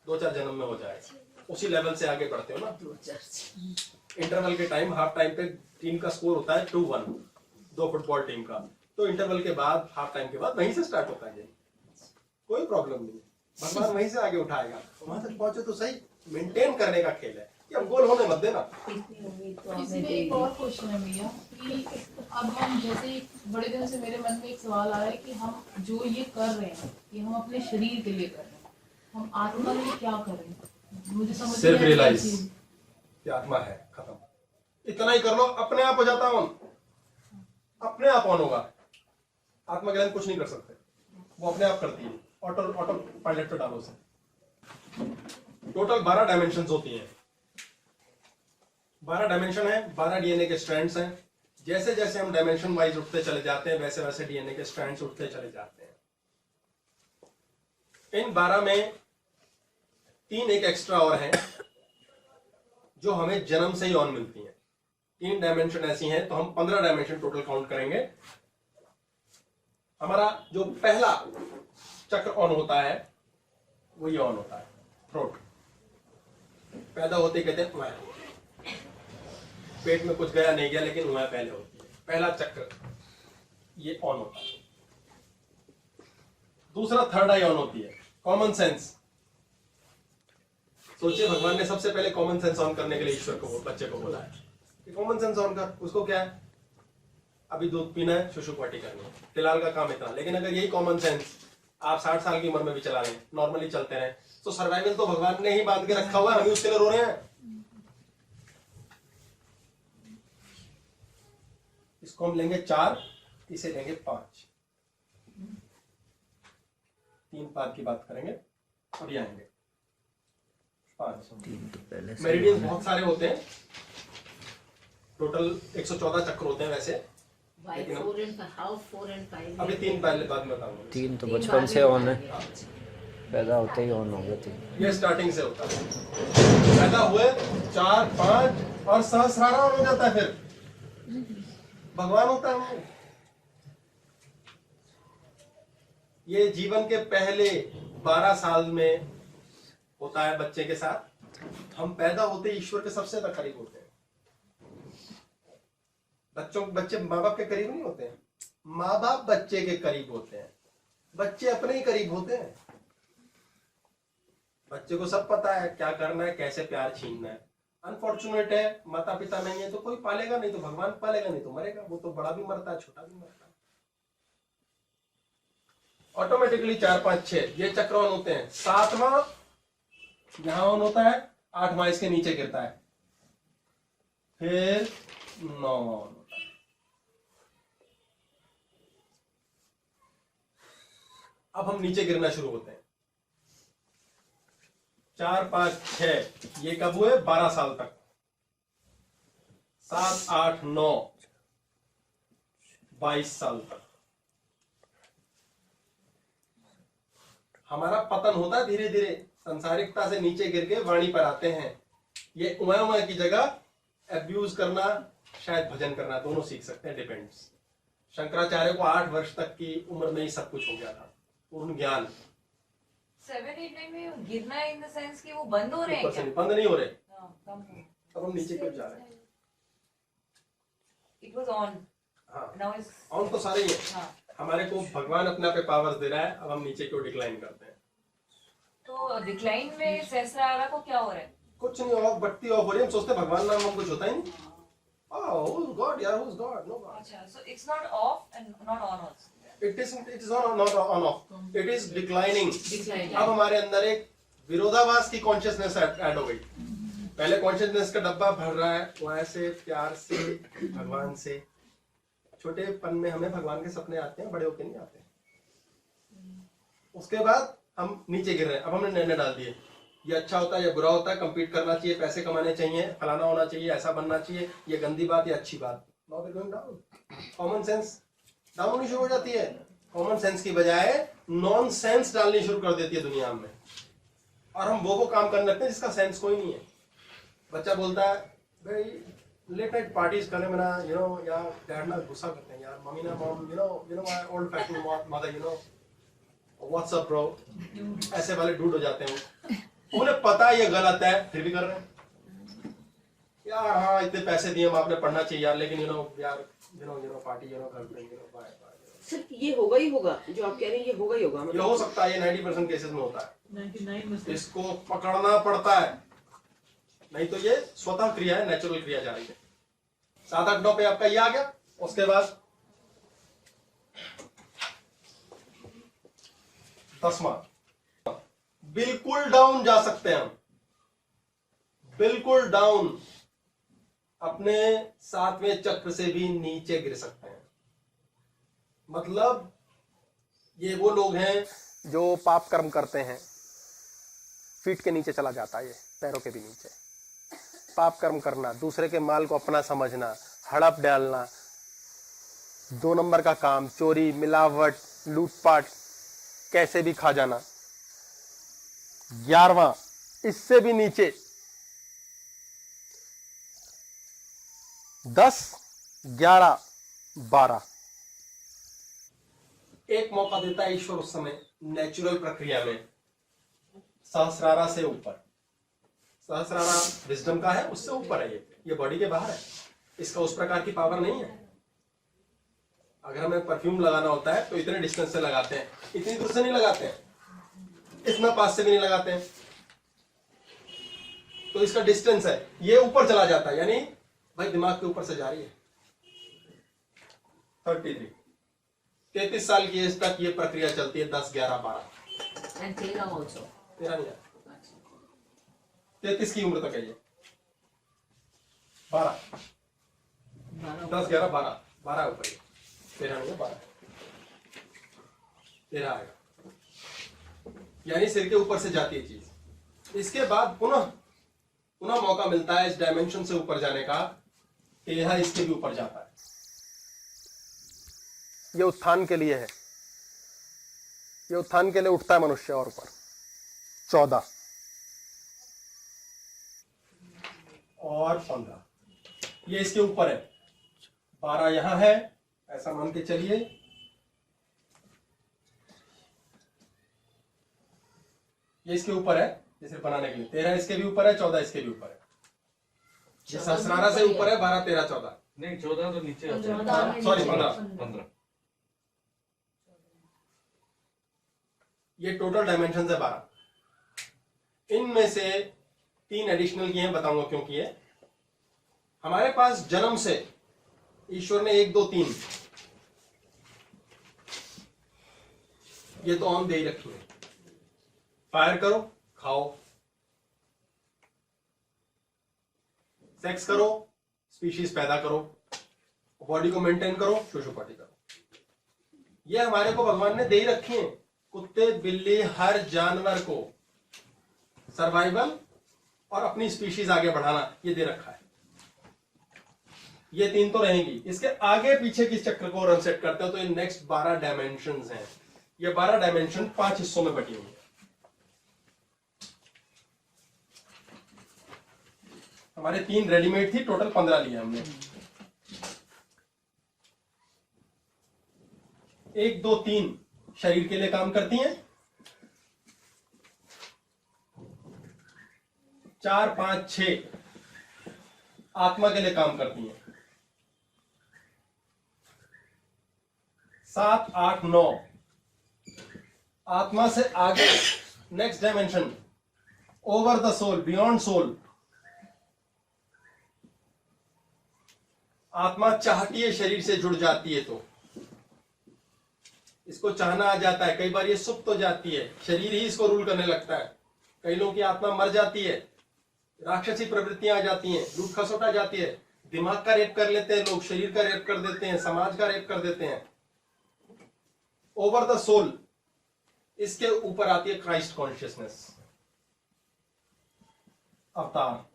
2-4 जन्म में हो जाएगा। उसी लेवल से आगे बढ़ते हो ना। इंटरवल के टाइम, हाफ टाइम पे टीम का स्कोर होता है 2-1, 2 फुटबॉल टीम का। तो इंटरवल के बाद, हाफ टाइम के बाद वहीं से स्टार्ट होता है, कोई प्रॉब्लम नहीं है। भगवान वहीं से आगे उठाएगा। वहां तक पहुंचे तो सही, मेंटेन करने का खेल है, कि अब गोल होने मत देना। इसमें एक और क्वेश्चन है भैया कि अब हम, जैसे बड़े दिनों से मेरे मन में एक सवाल आ रहा है कि हम जो ये कर रहे हैं, ये हम अपने शरीर के लिए कर रहे हैं, हम आत्मा के लिए क्या कर रहे हैं? मुझे समझ सिर्फ नहीं रियलाइज आ रही। कि आत्मा है, खत्म। इतना ही कर लो, अपने आप हो जाता ऑन, अपने आप ऑन होगा। आत्मा के लिए कुछ नहीं कर सकते, वो अपने आप करती है। ऑटो पायलट पे डालो उसे। टोटल 12 डायमेंशंस होती हैं। 12 डायमेंशन है, 12 डीएनए के स्ट्रैंड्स हैं। जैसे जैसे हम डायमेंशन वाइज उठते चले जाते हैं, वैसे वैसे डीएनए के स्ट्रैंड्स उठते चले जाते हैं। इन 12 में 3 एक एक्स्ट्रा और हैं, जो हमें जन्म से ही ऑन मिलती हैं। 3 डायमेंशन ऐसी हैं, तो हम 15 डायमेंशन टोटल काउंट करेंगे। हमारा जो पहला चक्र ऑन होता है, वो ये ऑन होता है, थ्रोट। पैदा होते कहते हैं उहाँ। पेट में कुछ गया नहीं गया, लेकिन उहाँ पहले होती है। पहला चक्र ये ऑन होता है। दूसरा थर्ड आई ऑन होती है, कॉमन सेंस। सोचिए, भगवान ने सबसे पहले कॉमन सेंस ऑन करने के लिए ईश्वर को, बच्चे को बोला है कि कॉमन सेंस ऑन कर। उसको क्या है, अभी दूध पीना है, शुशु पॉटी करनी है, फिलहाल का काम इतना। लेकिन अगर यही कॉमन सेंस आप 60 साल की उम्र में भी चला रहे हैं, नॉर्मली चलते रहे, तो सर्वाइवल तो भगवान ने ही बांध के रखा हुआ है, हम ही उसके लिए रो रहे हैं। इसको हम लेंगे 4, इसे लेंगे 5। 3 पाद की बात करेंगे, अभी आएंगे 5। मेरिडियंस बहुत सारे होते हैं, टोटल 114 चक्र होते हैं वैसे। Why 4 and 5? अभी 3 पहले बाद में बताऊंगा। 3 तो बचपन से ऑन है, पैदा होते ही ऑन हो गए 3। ये स्टार्टिंग से होता है, पैदा हुए 4, 5 और सहस्रारा ऑन हो जाता है, फिर भगवान होता है। ये जीवन के पहले 12 साल में होता है बच्चे के साथ। हम पैदा होते ईश्वर के सबसे ज्यादा करीब होते हैं। बच्चे माँ बाप के करीब नहीं होते हैं, माँ बाप बच्चे के करीब होते हैं, बच्चे अपने ही करीब होते हैं। बच्चे को सब पता है क्या करना है, कैसे प्यार छीनना है। अनफॉर्चुनेट है, माता पिता नहीं है तो कोई पालेगा नहीं, तो भगवान पालेगा नहीं तो मरेगा। वो तो बड़ा भी मरता है, छोटा भी मरता है। ऑटोमेटिकली 4, 5, 6 ये चक्र ऑन होते हैं। 7वां यहां ऑन होता है, 8वां इसके नीचे गिरता है, फिर 9वां ऑन होता है। अब हम नीचे गिरना शुरू होते हैं। 4, 5, 6 ये कब हुए? 12 साल तक। 7, 8, 9 22 साल तक हमारा पतन होता है धीरे धीरे, संसारिकता से नीचे गिर के वाणी पर आते हैं। ये उमय की जगह अब्यूज करना, शायद भजन करना, दोनों सीख सकते हैं, डिपेंड्स। शंकराचार्य को 8 वर्ष तक की उम्र में ही सब कुछ हो गया था, पूर्ण ज्ञान। 7, 8, 9 में गिरना इन द सेंस कि वो बंद हो रहे हैं क्या? बंद नहीं हो रहे, कम हो। अब हम नीचे क्यों जा रहे हैं? इट वाज ऑन, हाँ, नाउ इज ऑन तो सारे ही है। हाँ। हमारे को भगवान अपने पे पावर्स दे रहा है, अब हम नीचे क्यों डिक्लाइन करते हैं? तो डिक्लाइन में सहस्रारा को क्या हो रहा है? कुछ नहीं होगा, बत्ती ऑफ हो रही है, हम सोचते हैं भगवान नाम हम कुछ होता ही नहीं। Oh, God, yeah, who's God? No God. अच्छा, so it's not off and not on also. It is not on off. It is declining. Declining. अब हमारे अंदर एक विरोधाभास की कॉन्शियसनेस ऐड हो गई। पहले कॉन्शियसनेस का डब्बा भर रहा है वहां से, प्यार से, भगवान से। छोटेपन में हमें भगवान के सपने आते हैं, बड़े होके नहीं आते। उसके बाद हम नीचे गिर रहे हैं। अब हमने निर्णय डाल दिए, ये अच्छा होता है, ये बुरा होता है, कंपीट करना चाहिए, पैसे कमाने चाहिए, फलाना होना चाहिए, ऐसा बनना चाहिए, ये गंदी बात या अच्छी बात। Now we are going down. Common sense down होनी शुरू हो जाती है। कॉमन सेंस की बजाय नॉन सेंस डालनी शुरू कर देती है दुनिया में, और हम वो काम करने लगते हैं जिसका सेंस कोई नहीं है। बच्चा बोलता है भाई लेट नाइट पार्टीज करने में ना, या डैड ना गुस्सा करते हैं यार, मम्मी ना, mom my old fashion mother, WhatsApp bro, ऐसे वाले डूड हो जाते हैं। उन्हें पता है ये गलत है, फिर भी कर रहे हैं यार। हाँ, इतने पैसे दिए हम, आपने पढ़ना चाहिए यार, लेकिन यार पार्टी, गर्लफ्रेंड, बाय। सिर्फ ये होगा ही होगा जो आप कह रहे हैं, ये होगा ही होगा। ये हो सकता है, ये 90% केसेस में होता है। 99% इसको पकड़ना पड़ता है, नहीं तो ये स्वतः क्रिया है, नेचुरल क्रिया जा रही है। 7, 8, 9 पे आपका ये आ गया। उसके बाद 10वां, बिल्कुल डाउन जा सकते हैं हम, बिल्कुल डाउन, अपने 7वें चक्र से भी नीचे गिर सकते हैं। मतलब ये वो लोग हैं जो पाप कर्म करते हैं, फीट के नीचे चला जाता है, ये पैरों के भी नीचे। पाप कर्म करना, दूसरे के माल को अपना समझना, हड़प डालना, 2 नंबर का काम, चोरी, मिलावट, लूटपाट, कैसे भी खा जाना। 11वां, इससे भी नीचे 10, 11, 12। एक मौका देता है ईश्वर उस समय नेचुरल प्रक्रिया में, सहस्रारा से ऊपर। सहस्रारा विजडम का है, उससे ऊपर है, ये बॉडी के बाहर है, इसका उस प्रकार की पावर नहीं है। अगर हमें परफ्यूम लगाना होता है तो इतने डिस्टेंस से लगाते हैं, इतनी दूर से नहीं लगाते हैं, इतना पास से भी नहीं लगाते हैं, तो इसका डिस्टेंस है, ये ऊपर चला जाता है, यानी भाई दिमाग के ऊपर से जा रही है। 33 साल की एज तक ये प्रक्रिया चलती है, 10, 11, 12 And 13 also. 13 नहीं है, 33 की उम्र तक है ये। 12, 10, 11, 12, 12 ऊपर, 13 नहीं है, 12, 13 आएगा, यानी सिर के ऊपर से जाती है चीज। इसके बाद पुनः मौका मिलता है इस डायमेंशन से ऊपर जाने का, कि यह इसके भी ऊपर जाता है। ये उत्थान के लिए है, ये उत्थान के लिए उठता है मनुष्य और ऊपर। 14 और 15, ये इसके ऊपर है। 12 यहां है, ऐसा मान के चलिए। ये इसके ऊपर है, जिसे बनाने के लिए। 13 इसके भी ऊपर है, 14 इसके भी ऊपर है। ये सहस्रारा से ऊपर है, 12, 13, 14 नहीं, 14 तो नीचे होता है। 15 सॉरी, 15 ये टोटल डायमेंशन है 12। इनमें से 3 एडिशनल किए हैं, बताऊंगा क्यों किए। हमारे पास जन्म से ईश्वर ने 1, 2, 3 ये तो ऑन दे ही रखी है। फायर करो, खाओ, सेक्स करो, स्पीशीज पैदा करो, बॉडी को मेंटेन करो, शोशोपाटी करो। ये हमारे को भगवान ने दे ही रखी है। कुत्ते, बिल्ली, हर जानवर को सर्वाइवल और अपनी स्पीशीज आगे बढ़ाना, ये दे रखा है। ये 3 तो रहेंगी। इसके आगे पीछे की चक्र को रन सेट करते हो तो ये नेक्स्ट 12 डायमेंशंस हैं। ये 12 डायमेंशन 5 हिस्सों में बटी हुई है। हमारे 3 रेडीमेड थी, टोटल 15 लिए हमने। 1 2 3 शरीर के लिए काम करती हैं, 4 5 6 आत्मा के लिए काम करती हैं, 7 8 9 आत्मा से आगे next dimension, over the soul, beyond soul. आत्मा चाहती है शरीर से जुड़ जाती है तो इसको चाहना आ जाता है। कई बार ये सुप्त हो जाती है, शरीर ही इसको रूल करने लगता है। कई लोगों की आत्मा मर जाती है, राक्षसी प्रवृत्तियां आ जाती हैं, लूट खसोट आ जाती है, दिमाग का रेप कर लेते हैं लोग, शरीर का रेप कर देते हैं, समाज का रेप कर देते हैं। ओवर द सोल, इसके ऊपर आती है क्राइस्ट कॉन्शियसनेस, अवतार।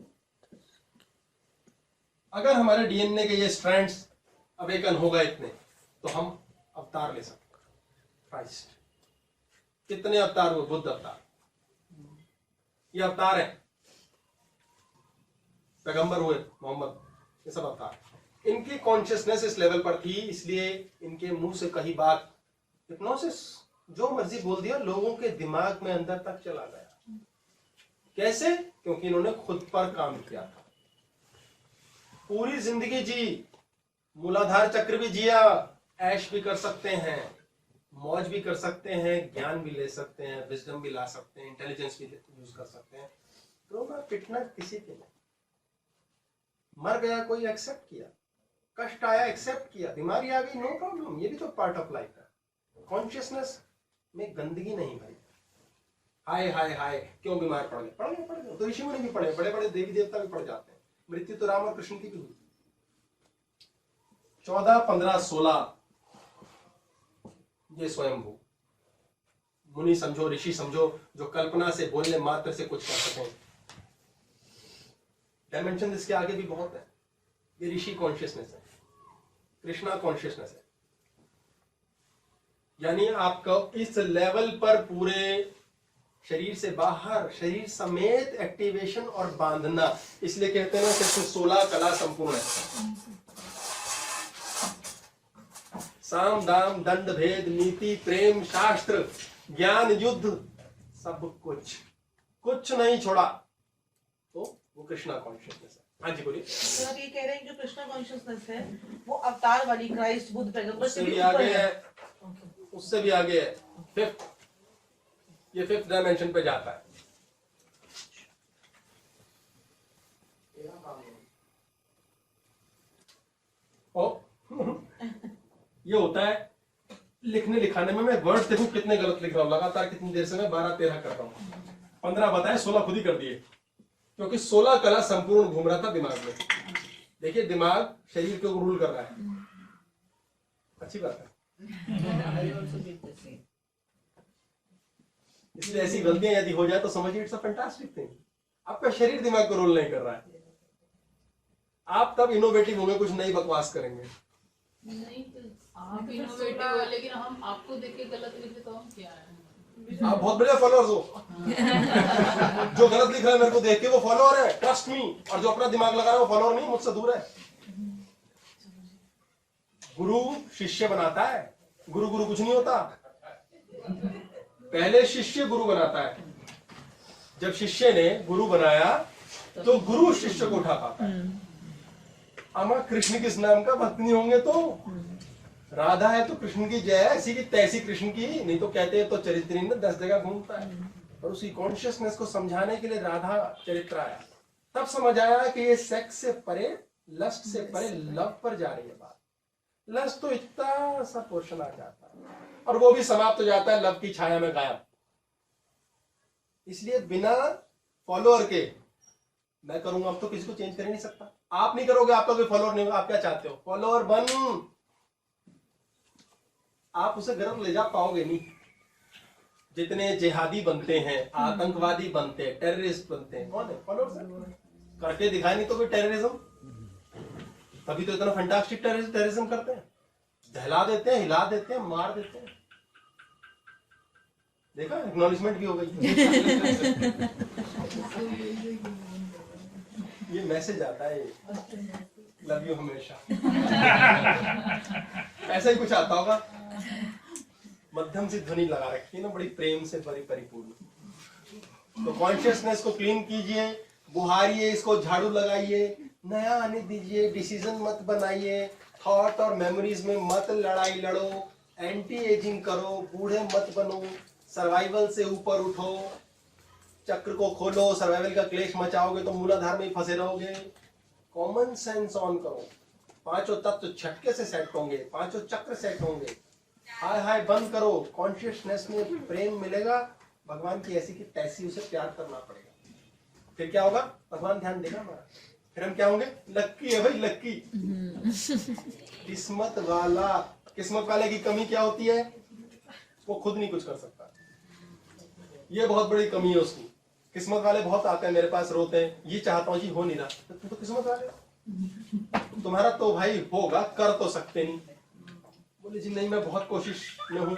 अगर हमारे डीएनए के ये स्ट्रैंड्स अवेकन हो गए इतने तो हम अवतार ले सकते हैं। क्राइस्ट कितने अवतार हुए? बुद्ध अवतार, ये अवतार है। पैगंबर हुए मोहम्मद, ये सब अवतार। इनकी कॉन्शियसनेस इस लेवल पर थी, इसलिए इनके मुंह से कही बात, हिप्नोसिस जो मर्जी बोल दिया, लोगों के दिमाग में अंदर तक चला गया। कैसे? क्योंकि इन्होंने खुद पर काम किया था। पूरी जिंदगी जी, मूलाधार चक्र भी जिया, ऐश भी कर सकते हैं, मौज भी कर सकते हैं, ज्ञान भी ले सकते हैं, विजडम भी ला सकते हैं, इंटेलिजेंस भी यूज कर सकते हैं। तो मैं पिटना किसी के नहीं। मर गया कोई, एक्सेप्ट किया, कष्ट आया एक्सेप्ट किया, बीमारी आ गई, नो प्रॉब्लम, ये भी तो पार्ट ऑफ लाइफ है। कॉन्शियसनेस में गंदगी नहीं भरी। हाय हाय हाय क्यों बीमार पड़ गए? पड़ गए तो ऋषि मुनि भी पड़े, बड़े बड़े देवी देवता भी पड़ जाते हैं। मृत्यु तो राम और कृष्ण की भी हुई। 14 15 16 ये स्वयंभू मुनि समझो, ऋषि समझो, जो कल्पना से, बोलने मात्र से कुछ कर सकें। डायमेंशन इसके आगे भी बहुत है। ये ऋषि कॉन्शियसनेस है, कृष्णा कॉन्शियसनेस है। यानी आपको इस लेवल पर पूरे शरीर से बाहर, शरीर समेत एक्टिवेशन और बांधना, इसलिए कहते हैं ना कि 16 कला संपूर्ण है। साम दाम दंड भेद नीति प्रेम शास्त्र ज्ञान युद्ध सब कुछ नहीं छोड़ा, तो वो कृष्णा कॉन्शियसनेस है। हाँ जी बोलिए। तो आप ये कह रहे हैं जो कृष्णा कॉन्शियसनेस है वो अवतार वाली, क्राइस्ट बुद्ध पैगंबर उससे भी आगे है, उससे भी आगे है। फिफ्थ, ये 5th डायमेंशन पे जाता है। ये होता है लिखने लिखाने में। मैं वर्ड देखूं कितने गलत लिख रहा हूं लगातार, कितनी देर से मैं 12 13 कर रहा हूं। 15 बताए, 16 खुद ही कर दिए, क्योंकि 16 कला संपूर्ण घूम रहा था दिमाग में। देखिए दिमाग शरीर को रूल कर रहा है, अच्छी बात है। इसलिए ऐसी गलतियां यदि हो जाए तो समझिए इट्स अ फैंटास्टिक थिंग। आपका शरीर दिमाग को रोल नहीं कर रहा है। आप तब इनोवेटिव होंगे, कुछ नई बकवास करेंगे। नहीं तो आप इनोवेटिव हो, लेकिन हम आपको देख के गलत लिखे तो हम क्या है? आप बहुत बड़े फॉलोअर्स हो। जो गलत लिख रहा है मेरे को देख के वो फॉलोअर है, ट्रस्ट मी। और जो अपना दिमाग लगा रहा है वो फॉलोअर नहीं, मुझसे दूर है। गुरु शिष्य बनाता है, गुरु कुछ नहीं होता। पहले शिष्य गुरु बनाता है। जब शिष्य ने गुरु बनाया तो गुरु शिष्य को उठा पाता है। अमा कृष्ण किस नाम का भक्त नहीं होंगे तो राधा है तो कृष्ण की जय, ऐसी की तैसी कृष्ण की, नहीं तो कहते हैं तो चरित्र में 10 जगह घूमता है। और उसी कॉन्शियसनेस को समझाने के लिए राधा चरित्र आया। तब समझ आया कि ये सेक्स से परे, लस्ट से परे लव पर जा रही है बात। लस्ट तो इतना सा पोर्शन आ जाता है और वो भी समाप्त हो जाता है लव की छाया में गायब। इसलिए बिना फॉलोअर के मैं करूंगा, अब तो किसी को चेंज कर ही नहीं सकता। आप नहीं करोगे, आपका कोई फॉलोअर नहीं होगा। आप क्या चाहते हो? फॉलोअर बन। आप उसे गर्व ले जा पाओगे नहीं। जितने जिहादी बनते हैं, आतंकवादी बनते हैं, टेररिस्ट बनते हैं, कौन है? फॉलोअर्स हैं। करके दिखाए नहीं तो कोई टेररिज्म, तभी तो इतना फंटास्टिक टेररिज्म करते हैं, दहला देते हैं, हिला देते हैं, मार देते हैं। देखा, एक्नॉलेजमेंट भी हो गई। ये मैसेज आता है, लव यू हमेशा। ऐसा ही कुछ आता होगा। मध्यम सी ध्वनि लगा रखी है ना, बड़ी प्रेम से परिपूर्ण। तो कॉन्शियसनेस को क्लीन कीजिए, बुहारिए, इसको झाड़ू लगाइए, नया आने दीजिए, डिसीजन मत बनाइए, थॉट और मेमोरीज में मत लड़ाई लड़ो, एंटी एजिंग करो, बूढ़े मत बनो, सर्वाइवल से ऊपर उठो, चक्र को खोलो। सर्वाइवल का क्लेश मचाओगे तो मूलाधार में ही फंसे रहोगे। कॉमन सेंस ऑन करो, पांचों तत्व झटके से सेट होंगे, पांचों चक्र सेट होंगे। हाय हाय बंद करो, कॉन्शियसनेस में प्रेम मिलेगा, भगवान की ऐसी की तैसी, उसे प्यार करना पड़ेगा। फिर क्या होगा? भगवान ध्यान देगा हमारा, फिर हम क्या होंगे? लक्की है भाई, लक्की। किस्मत वाला। किस्मत वाले की कमी क्या होती है? वो खुद नहीं कुछ कर सकता, ये बहुत बड़ी कमी है उसकी। किस्मत वाले बहुत आते हैं मेरे पास, रोते हैं, ये चाहता हूँ जी, हो नहीं रहा। तो तुम तो किस्मत वाले हो। तुम्हारा तो भाई होगा, कर तो सकते नहीं। बोले जी नहीं, मैं बहुत कोशिश में हूं।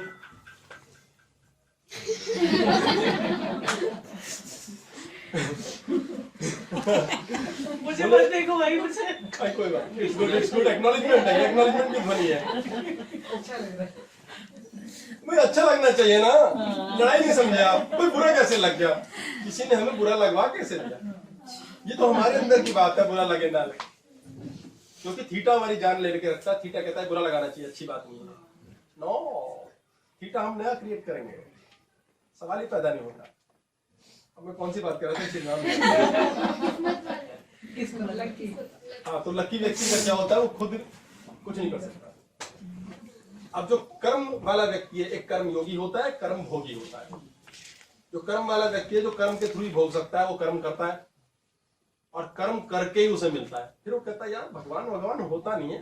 मुझे मत देखो भाई, मुझे कोई बात नहीं, इट्स गुड एक्नॉलेजमेंट है, एक्नॉलेजमेंट की ध्वनि है। अच्छा लग रहा है। मुझे अच्छा लगना चाहिए ना, लड़ाई नहीं समझे आप, कोई बुरा कैसे लग गया? किसी ने हमें बुरा लगवा कैसे दिया? ये तो हमारे अंदर की बात है, बुरा लगे ना लगे। क्योंकि थीटा हमारी जान लेके रखता है। थीटा कहता है बुरा लगाना चाहिए, अच्छी बात नहीं है। नो, थीटा हम नया क्रिएट करेंगे, सवाल ही पैदा नहीं होता। अब मैं कौन सी बात कर रहा था? श्री राम। हाँ, तो लकी व्यक्ति का क्या होता है? वो खुद कुछ नहीं कर सकता। अब जो कर्म वाला व्यक्ति है, एक कर्म योगी होता है, कर्म भोगी होता है। जो कर्म वाला व्यक्ति है, जो कर्म के थ्रू ही भोग सकता है, वो कर्म करता है और कर्म करके ही उसे मिलता है। फिर वो कहता है यार भगवान होता नहीं है,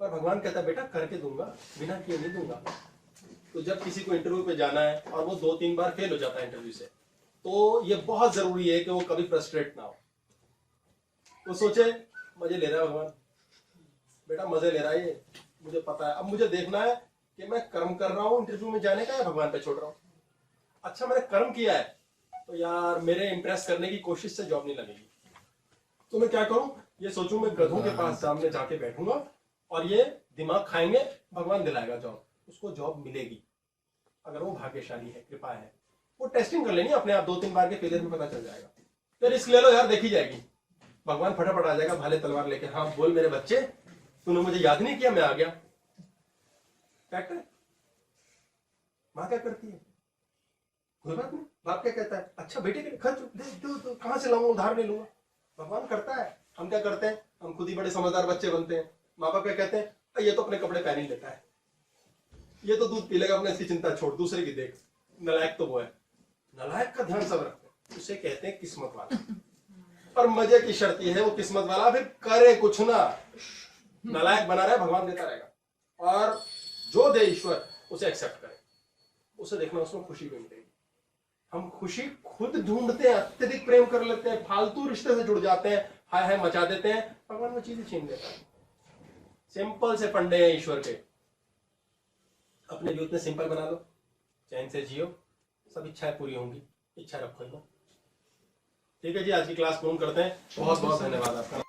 पर भगवान कहता है बेटा करके दूंगा, बिना किए नहीं दूंगा। तो जब किसी को इंटरव्यू पे जाना है और वो 2-3 बार फेल हो जाता है इंटरव्यू से, तो ये बहुत जरूरी है कि वो कभी फ्रस्ट्रेट ना हो। वो सोचे मजे ले रहा है भगवान, बेटा मजे ले रहा है ये, मुझे पता है। अब मुझे देखना है कि मैं कर्म कर रहा हूँ इंटरव्यू में जाने का या भगवान पे छोड़ रहा हूँ। अच्छा मैंने कर्म किया है तो यार मेरे इंप्रेस करने की कोशिश से जॉब नहीं लगेगी, तो मैं क्या करूं? ये सोचूं मैं गधों के पास सामने जाके बैठूंगा और ये दिमाग खाएंगे, भगवान दिलाएगा जॉब, उसको जॉब मिलेगी अगर वो भाग्यशाली है, कृपा है। वो टेस्टिंग कर लेनी अपने आप, 2-3 बार के फेलियर में पता चल जाएगा। तो रिस्क ले लो यार, देखी जाएगी। भगवान फटाफट आ जाएगा भाले तलवार लेके, हाँ बोल मेरे बच्चे, तूने मुझे याद नहीं किया, मैं आ गया। फैक्ट है। माँ क्या करती है? कोई बात नहीं। बाप क्या कहता है? अच्छा बेटे के खर्च दे, कहां से लाऊंगा, उधार नहीं लूंगा। भगवान करता है। हम क्या करते हैं? हम खुद ही बड़े समझदार बच्चे बनते हैं। माँ बाप क्या कहते हैं? ये तो अपने कपड़े पहन ही लेता है, ये तो दूध पी लेगा, अपने इसकी चिंता छोड़, दूसरे की देख। नलायक तो वो है। नलायक का ध्यान सब रखते हैं, उसे कहते हैं किस्मत वाला। पर मजे की शर्त यह है वो किस्मत वाला फिर करे कुछ ना, नलायक बना रहे, भगवान देता रहेगा। और जो दे ईश्वर उसे एक्सेप्ट करे, उसे देखना उसमें खुशी भी मिलेगी। हम खुशी खुद ढूंढते हैं, अत्यधिक प्रेम कर लेते हैं, फालतू रिश्ते से जुड़ जाते हैं, हाय हाय मचा देते हैं, भगवान वो चीजें छीन देता है। सिंपल से फंडे हैं ईश्वर के। अपने भी उतने सिंपल बना लो, चैन से जियो, सब इच्छाएं पूरी होंगी। इच्छा रखो। ठीक है जी, आज की क्लास पूर्ण करते हैं। बहुत बहुत धन्यवाद आपका।